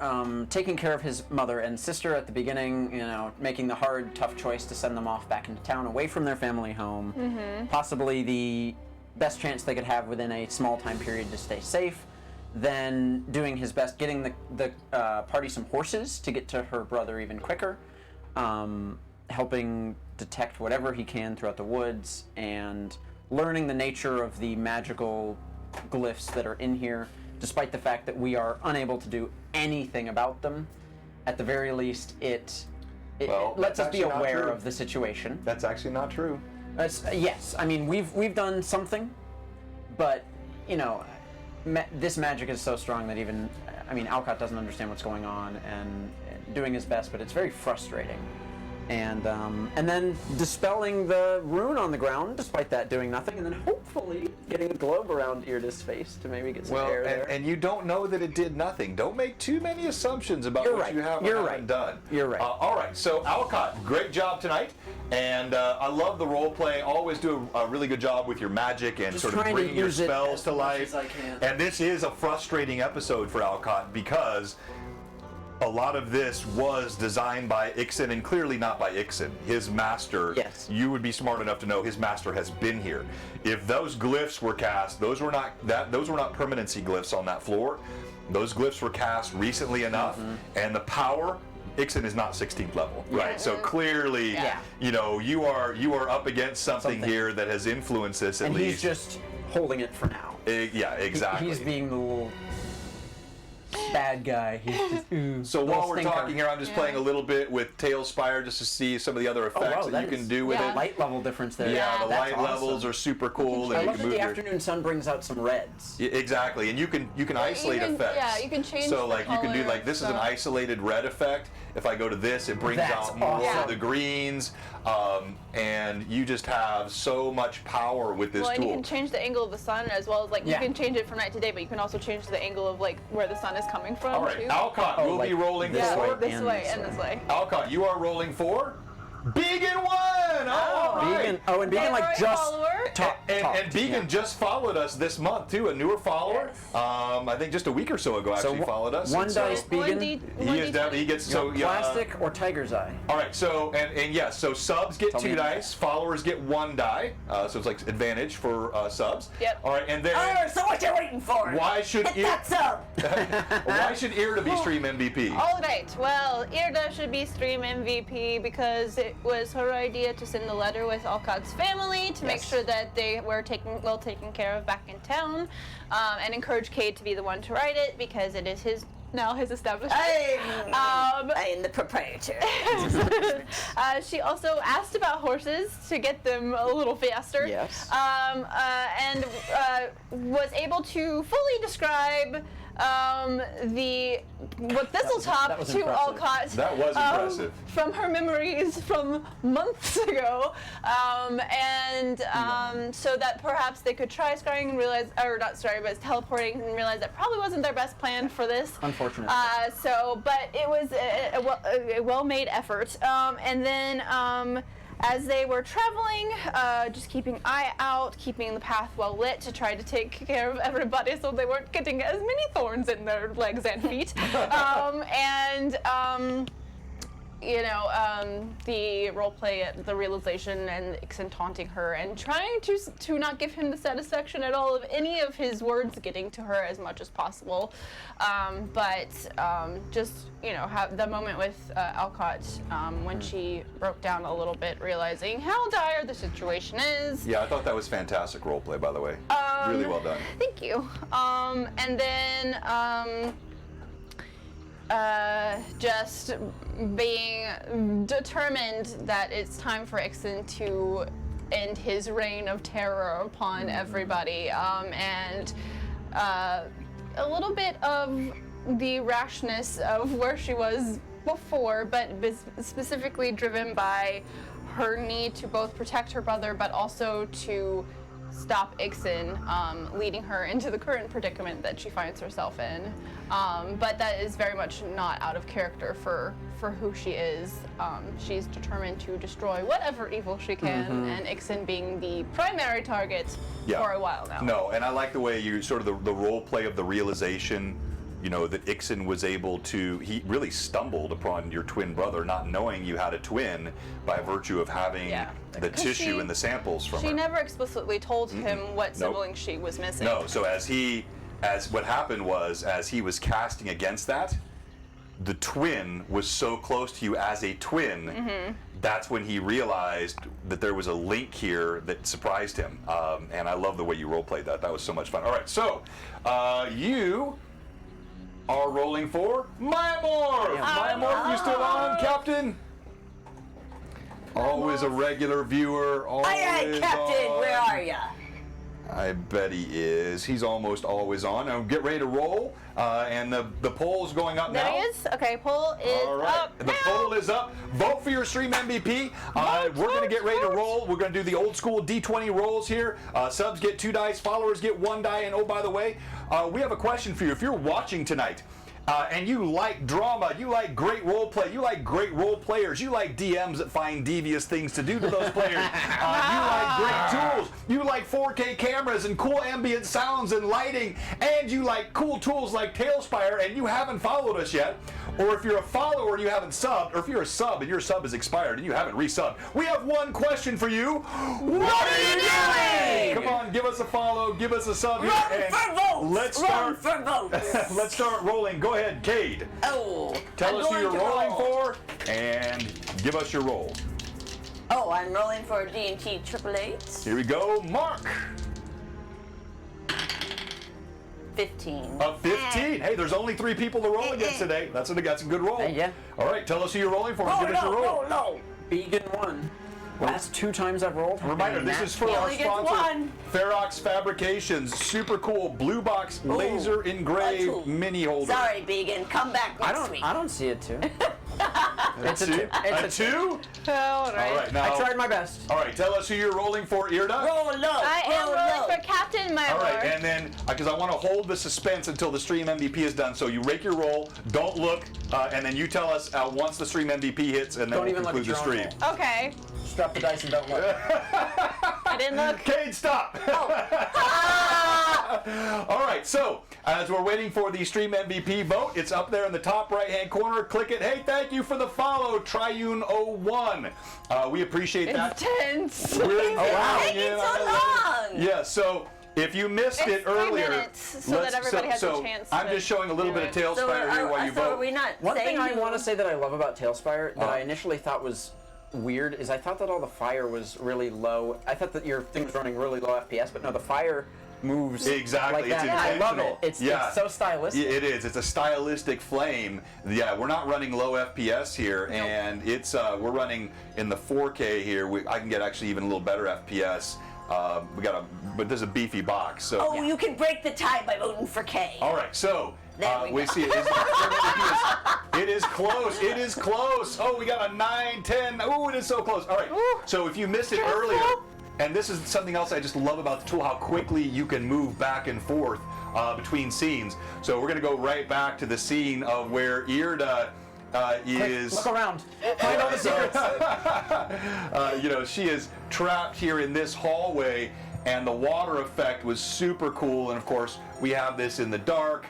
Speaker 5: taking care of his mother and sister at the beginning, making the hard, tough choice to send them off back into town, away from their family home. Mm-hmm. Possibly the best chance they could have within a small time period to stay safe. Then doing his best, getting the party some horses to get to her brother even quicker. Helping detect whatever he can throughout the woods, and learning the nature of the magical glyphs that are in here, despite the fact that we are unable to do anything about them. At the very least, it lets us be aware of the situation.
Speaker 2: That's actually not true.
Speaker 5: Yes, I mean we've done something, but this magic is so strong that even Alcott doesn't understand what's going on and doing his best, but it's very frustrating. And then dispelling the rune on the ground, despite that doing nothing, and then hopefully getting a globe around Irda's face to maybe get some air there.
Speaker 2: And you don't know that it did nothing. Don't make too many assumptions about what you have or haven't done.
Speaker 5: You're right.
Speaker 2: All right, so Alcott, great job tonight. And I love the role play. Always do a really good job with your magic and
Speaker 5: Just
Speaker 2: sort of
Speaker 5: trying to
Speaker 2: bringing your
Speaker 5: use it
Speaker 2: spells
Speaker 5: as
Speaker 2: to
Speaker 5: much
Speaker 2: life.
Speaker 5: as I can.
Speaker 2: And this is a frustrating episode for Alcott because a lot of this was designed by Ixen, and clearly not by Ixen. His master,
Speaker 5: Yes.
Speaker 2: you would be smart enough to know his master has been here. If those glyphs were cast, those were not permanency glyphs on that floor. Those glyphs were cast recently enough, and the power, Ixen is not 16th level, right? So clearly, you are up against something here that has influenced this at
Speaker 5: and
Speaker 2: least.
Speaker 5: he's just holding it for now.
Speaker 2: Yeah, exactly.
Speaker 5: He's being the little bad guy. He's just,
Speaker 2: So
Speaker 5: little
Speaker 2: while we're
Speaker 5: stinker.
Speaker 2: talking here, I'm just playing a little bit with Tailspire just to see some of the other effects that you can do with
Speaker 4: yeah.
Speaker 2: it.
Speaker 5: Light level difference there.
Speaker 2: Yeah, the
Speaker 5: That's
Speaker 2: light
Speaker 5: awesome.
Speaker 2: levels are super cool.
Speaker 5: I
Speaker 2: and you
Speaker 5: love
Speaker 2: can
Speaker 5: that
Speaker 2: move
Speaker 5: the
Speaker 2: your-
Speaker 5: afternoon sun brings out some reds.
Speaker 2: Yeah, exactly, and you can isolate
Speaker 4: can-
Speaker 2: effects.
Speaker 4: yeah, you can change
Speaker 2: So
Speaker 4: the
Speaker 2: like you can do
Speaker 4: color
Speaker 2: like this is an
Speaker 4: stuff.
Speaker 2: isolated red effect. If I go to this, it brings
Speaker 5: That's
Speaker 2: out more
Speaker 5: awesome.
Speaker 2: of the greens, and you just have so much power with this
Speaker 4: Well, and
Speaker 2: tool.
Speaker 4: you can change the angle of the sun as well as like
Speaker 5: Yeah.
Speaker 4: you can change it from night to day, but you can also change the angle of like where the sun is coming from
Speaker 2: All right,
Speaker 4: too.
Speaker 2: Alcott,
Speaker 5: Oh,
Speaker 2: we'll be
Speaker 5: like
Speaker 2: rolling
Speaker 5: this
Speaker 2: for.
Speaker 5: way.
Speaker 4: this
Speaker 5: and
Speaker 4: way
Speaker 5: this
Speaker 4: and
Speaker 5: way.
Speaker 4: this way.
Speaker 2: Alcott, you are rolling for Began 1. All right.
Speaker 5: Vegan. Oh, and Vegan
Speaker 4: Hey,
Speaker 5: like
Speaker 4: right,
Speaker 5: just
Speaker 4: follower.
Speaker 2: And Began just followed us this month too, a newer follower.
Speaker 3: Yes.
Speaker 2: I think just a week or so ago actually followed us.
Speaker 5: one
Speaker 2: And so
Speaker 5: dice Vegan.
Speaker 2: He is down. He gets so yeah.
Speaker 5: Plastic or tiger's eye.
Speaker 2: All right, so and yes, so subs get
Speaker 5: Tell
Speaker 2: 2
Speaker 5: me.
Speaker 2: dice, followers get 1 die, so it's like advantage for subs.
Speaker 4: Yep.
Speaker 2: All right, and then
Speaker 3: Oh, so what you waiting for?
Speaker 2: why should
Speaker 3: Hit that sub.
Speaker 2: why should Irda be stream MVP?
Speaker 4: All right. Well, Irda should be stream MVP because it was her idea to send a letter with Alcott's family to make
Speaker 5: Yes.
Speaker 4: sure that they were well taken care of back in town, and encourage Cade to be the one to write it because it is his establishment.
Speaker 3: I am the proprietor.
Speaker 4: She also asked about horses to get them a little faster.
Speaker 5: Yes.
Speaker 4: And was able to fully describe what Thistletop
Speaker 5: that was
Speaker 4: to
Speaker 5: impressive.
Speaker 4: Alcott.
Speaker 2: That was impressive.
Speaker 4: From her memories from months ago, so that perhaps they could try scrying and realize, or not scrying, but teleporting and realize that probably wasn't their best plan for this.
Speaker 5: Unfortunate.
Speaker 4: But it was a well-made effort. And then as they were traveling, just keeping an eye out, keeping the path well lit to try to take care of everybody so they weren't getting as many thorns in their legs and feet. The role play, the realization, and Ixen taunting her and trying to not give him the satisfaction at all of any of his words getting to her as much as possible. Have the moment with Alcott when she broke down a little bit, realizing how dire the situation is.
Speaker 2: Yeah, I thought that was fantastic roleplay, by the way. Really well done.
Speaker 4: Thank you. And then just being determined that it's time for Ixen to end his reign of terror upon everybody, and a little bit of the rashness of where she was before, but specifically driven by her need to both protect her brother, but also to stop Ixen, leading her into the current predicament that she finds herself in. But that is very much not out of character for who she is. She's determined to destroy whatever evil she can, and Ixen being the primary target for a while now.
Speaker 2: No, and I like the way you sort of the role play of the realization, that Ixen was able to, he really stumbled upon your twin brother, not knowing you had a twin by virtue of having the
Speaker 4: 'Cause
Speaker 2: tissue and the samples from
Speaker 4: She
Speaker 2: her.
Speaker 4: never explicitly told him what sibling she was missing.
Speaker 2: No, so as what happened was, as he was casting against that, the twin was so close to you as a twin, that's when he realized that there was a link here that surprised him. And I love the way you role played that. That was so much fun. All right, so you are rolling for Mymorph. Mymorph, you still on, Captain? Always a regular viewer. Always
Speaker 3: Aye, aye, Captain,
Speaker 2: on.
Speaker 3: where are ya?
Speaker 2: I bet he is. He's almost always on. Now get ready to roll, and the poll's going up
Speaker 4: There
Speaker 2: now.
Speaker 4: he is. Okay, poll is
Speaker 2: All right,
Speaker 4: up
Speaker 2: the
Speaker 4: now.
Speaker 2: poll is up. Vote for your stream MVP. We're going to get ready to roll. We're going to do the old school D20 rolls here. Subs get 2 dice, followers get 1 die, and oh, by the way, we have a question for you. If you're watching tonight, and you like drama, you like great role play, you like great role players, you like DMs that find devious things to do to those players, you like great tools, you like 4K cameras and cool ambient sounds and lighting, and you like cool tools like Tailspire, and you haven't followed us yet, or if you're a follower and you haven't subbed, or if you're a sub and your sub is expired and you haven't resubbed, we have one question for you. What are you doing? Come on, give us a follow, give us a sub here,
Speaker 3: Run
Speaker 2: and
Speaker 3: for votes!
Speaker 2: let's
Speaker 3: Run
Speaker 2: start.
Speaker 3: for votes!
Speaker 2: Let's start rolling. Go ahead, Cade.
Speaker 3: Oh,
Speaker 2: Tell
Speaker 3: I'm
Speaker 2: us who
Speaker 3: going
Speaker 2: you're
Speaker 3: to
Speaker 2: rolling
Speaker 3: roll.
Speaker 2: for, and give us your roll.
Speaker 3: Oh, I'm rolling for D&T 888.
Speaker 2: Here we go, Mark.
Speaker 3: 15.
Speaker 2: A 15. Hey, there's only 3 people to roll against today. That's a good roll.
Speaker 5: Yeah.
Speaker 2: All right, tell us who you're rolling for. and give us your roll.
Speaker 5: no. Vegan 1. Last 2 times I've rolled.
Speaker 2: Reminder, this is for
Speaker 3: He
Speaker 2: our
Speaker 3: only gets
Speaker 2: sponsor,
Speaker 3: one.
Speaker 2: Ferox Fabrications. Super cool blue box laser engraved
Speaker 3: Cool.
Speaker 2: mini holder.
Speaker 3: Sorry, Vegan. Come back next week.
Speaker 5: I don't see it too.
Speaker 2: It's a 2.
Speaker 5: It's a
Speaker 2: 2?
Speaker 4: All right.
Speaker 2: All right, now.
Speaker 5: I tried my best.
Speaker 2: All right, tell us who you're rolling for, Irda.
Speaker 3: Roll low.
Speaker 4: I am
Speaker 3: roll
Speaker 4: rolling
Speaker 3: low.
Speaker 4: for Captain, my
Speaker 2: All
Speaker 4: lord.
Speaker 2: right, and then, because I want to hold the suspense until the stream MVP is done, so you rake your roll, don't look, and then you tell us once the stream MVP hits, and then
Speaker 5: Don't
Speaker 2: we'll
Speaker 5: even look
Speaker 2: conclude the
Speaker 5: at your own
Speaker 2: stream.
Speaker 4: Okay.
Speaker 5: Just drop the dice and don't look.
Speaker 4: I didn't look.
Speaker 2: Cade, stop! All right, so as we're waiting for the stream MVP vote, it's up there in the top right-hand corner. Click it. Hey, thank you for the follow, Triune01. We appreciate that.
Speaker 4: Intense.
Speaker 2: We're
Speaker 3: It's taking so long.
Speaker 2: Yeah, so if you missed
Speaker 4: It's
Speaker 2: it
Speaker 4: 3
Speaker 2: earlier,
Speaker 4: minutes so that everybody has a chance
Speaker 2: I'm
Speaker 4: to
Speaker 2: just showing a little
Speaker 4: do
Speaker 2: bit of
Speaker 4: it.
Speaker 2: Tailspire here while you
Speaker 3: so are
Speaker 2: vote.
Speaker 3: we not
Speaker 5: One
Speaker 3: saying
Speaker 5: thing I
Speaker 3: who-
Speaker 5: want to say that I love about Tailspire that I initially thought was weird is I thought that all the fire was really low. I thought that your thing was running really low FPS, but no, the fire moves
Speaker 2: Exactly,
Speaker 5: like
Speaker 2: it's
Speaker 5: that. I love it.
Speaker 2: intentional.
Speaker 5: It's so stylistic.
Speaker 2: It is. It's a stylistic flame. Yeah, we're not running low FPS here, and it's we're running in the 4K here. I can get actually even a little better FPS. But there's a beefy box. So.
Speaker 3: Oh, you can break the tie by voting for K.
Speaker 2: All right, so
Speaker 3: There we
Speaker 2: we
Speaker 3: go.
Speaker 2: see it is close. It is close. Oh, we got a 9, 10. Oh, it is so close. All right. So if you missed it earlier, and this is something else I just love about the tool, how quickly you can move back and forth between scenes. So we're gonna go right back to the scene of where Irda is.
Speaker 5: Look around. Find all the secrets.
Speaker 2: She is trapped here in this hallway, and the water effect was super cool. And of course, we have this in the dark.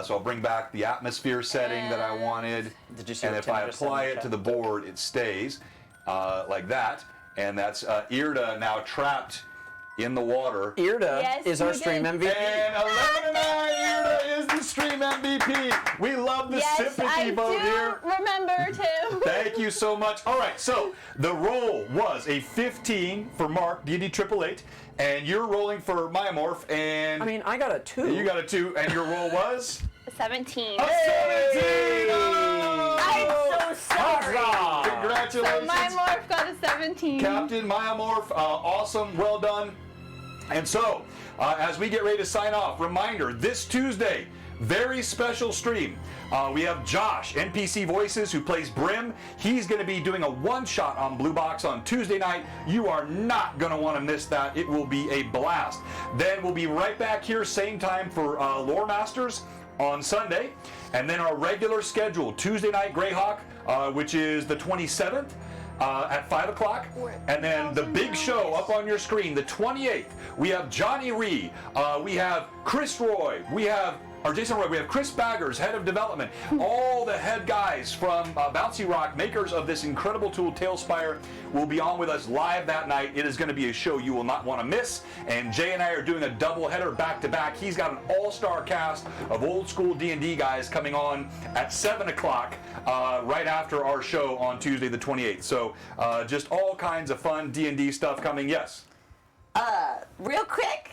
Speaker 2: So I'll bring back the atmosphere setting that I wanted.
Speaker 5: Did you see
Speaker 2: and
Speaker 5: what
Speaker 2: if I
Speaker 5: Tim just said in
Speaker 2: apply
Speaker 5: the
Speaker 2: it
Speaker 5: chat?
Speaker 2: to the board, it stays like that. And that's Irda now trapped in the water.
Speaker 5: Irda
Speaker 4: Yes,
Speaker 5: is our
Speaker 4: you
Speaker 5: stream
Speaker 4: did.
Speaker 5: MVP.
Speaker 2: And 11-9, Irda is the stream MVP. We love the
Speaker 4: Yes,
Speaker 2: sympathy
Speaker 4: I
Speaker 2: vote
Speaker 4: do
Speaker 2: here.
Speaker 4: remember, Tim.
Speaker 2: Thank you so much. All right, so the roll was a 15 for Mark, D&D 888, and you're rolling for Myamorph, and
Speaker 5: I mean, I got a 2.
Speaker 2: you got a 2, and your roll was
Speaker 4: 17.
Speaker 2: a 17! Oh!
Speaker 3: I'm so sorry.
Speaker 2: Congratulations,
Speaker 4: My morph got a 17.
Speaker 2: Captain Myamorph. Awesome, well done. And so, as we get ready to sign off, reminder, this Tuesday, very special stream. We have Josh, NPC Voices, who plays Brim. He's going to be doing a one-shot on Blue Box on Tuesday night. You are not going to want to miss that. It will be a blast. Then we'll be right back here, same time for Lore Masters on Sunday. And then our regular schedule, Tuesday night Greyhawk, which is the 27th. At 5 o'clock, and then the big show up on your screen, the 28th. We have Johnny Ree, we have Chris Roy, we have Jason Roy, we have Chris Baggers, head of development, all the head guys from Bouncy Rock, makers of this incredible tool, Tailspire, will be on with us live that night. It is going to be a show you will not want to miss. And Jay and I are doing a double header back to back. He's got an all-star cast of old school D&D guys coming on at 7 o'clock right after our show on Tuesday the 28th. So just all kinds of fun D&D stuff coming. Yes.
Speaker 3: Real quick,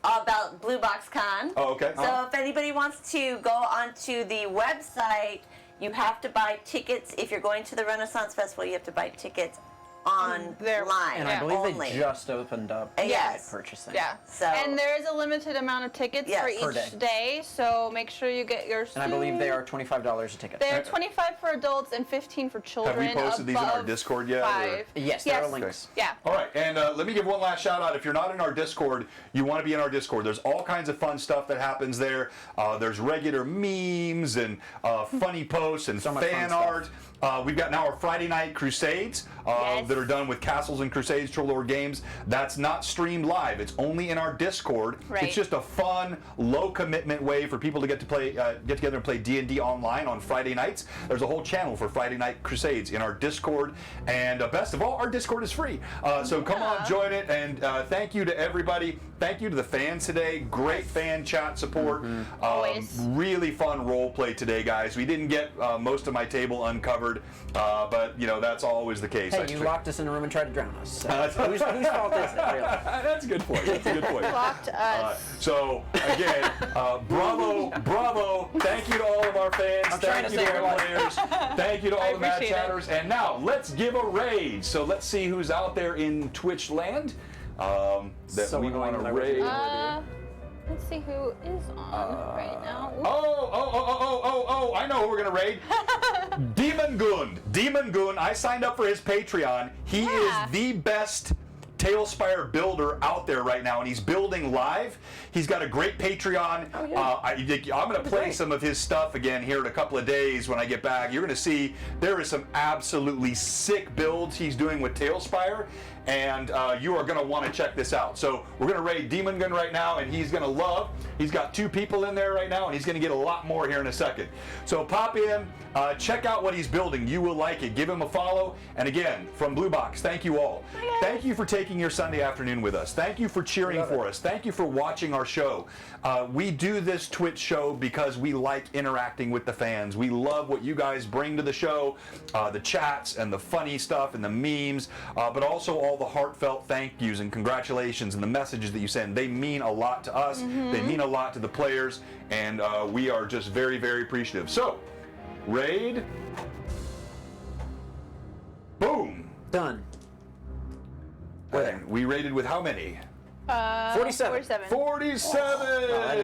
Speaker 3: about Blue Box Con.
Speaker 2: Oh, okay.
Speaker 3: So if anybody wants to go onto the website, you have to buy tickets. If you're going to the Renaissance Festival, you have to buy tickets online.
Speaker 5: And I believe
Speaker 3: only.
Speaker 5: they just opened up
Speaker 3: Yes.
Speaker 5: purchasing.
Speaker 4: Yeah.
Speaker 3: So-
Speaker 4: and there is a limited amount of tickets
Speaker 3: Yes.
Speaker 4: for
Speaker 5: Per
Speaker 4: each
Speaker 5: day.
Speaker 4: day, so make sure you get yours
Speaker 5: And I believe they are $25 a ticket.
Speaker 4: They're 25 for adults and 15 for children.
Speaker 2: posted these in our
Speaker 4: above
Speaker 2: Discord yet, or-
Speaker 4: 5.
Speaker 5: Yes, there are
Speaker 4: Yes.
Speaker 5: links.
Speaker 4: Yeah.
Speaker 2: All right, and let me give one last shout out. If you're not in our Discord, you want to be in our Discord. There's all kinds of fun stuff that happens there. There's regular memes and funny posts and
Speaker 5: So much fun
Speaker 2: fan
Speaker 5: stuff.
Speaker 2: art. We've got now our Friday night crusades
Speaker 4: Yes.
Speaker 2: that are done with Castles and Crusades, Trollord Games. That's not streamed live. It's only in our Discord.
Speaker 4: Right.
Speaker 2: It's just a fun, low commitment way for people to get together and play D&D online on Friday nights. There's a whole channel for Friday Night Crusades in our Discord, and best of all, our Discord is free. So come on, join it, and thank you to everybody. Thank you to the fans today. Great fan chat support.
Speaker 4: Always.
Speaker 2: Really fun role play today, guys. We didn't get most of my table uncovered. word, but you know that's always the case.
Speaker 5: Hey, you locked us in a room and tried to drown us. So whose fault is it, really?
Speaker 2: That's a good point. That's a good point.
Speaker 4: Locked us.
Speaker 2: So again, bravo! Thank you to all of our fans. Thank you to all the players. Thank you to all the Mad
Speaker 4: appreciate it.
Speaker 2: Chatters. And now let's give a raid. So let's see who's out there in Twitch land that
Speaker 5: So
Speaker 2: we
Speaker 5: annoying
Speaker 2: want to
Speaker 5: that I wish
Speaker 2: raid.
Speaker 4: Let's see who is on right now.
Speaker 2: Oh! I know who we're gonna raid. Demon Goon. I signed up for his Patreon. He is the best Tailspire builder out there right now, and he's building live. He's got a great Patreon. I'm going to play some of his stuff again here in a couple of days when I get back. You're going to see there is some absolutely sick builds he's doing with Tailspire, and you are going to want to check this out. So we're going to raid Demon Gun right now, and he's going to love. He's got 2 people in there right now, and he's going to get a lot more here in a second. So pop in, check out what he's building. You will like it. Give him a follow. And again, from Blue Box, thank you all. Thank you for taking your Sunday afternoon with us. Thank you for cheering for us. Thank you for watching our show. We do this Twitch show because we like interacting with the fans. We love what you guys bring to the show, the chats and the funny stuff and the memes, but also all the heartfelt thank yous and congratulations and the messages that you send. They mean a lot to us. They mean a lot to the players, and we are just very, very appreciative. So, raid. Boom.
Speaker 5: Done.
Speaker 2: And we raided with how many?
Speaker 5: 47.
Speaker 2: 47!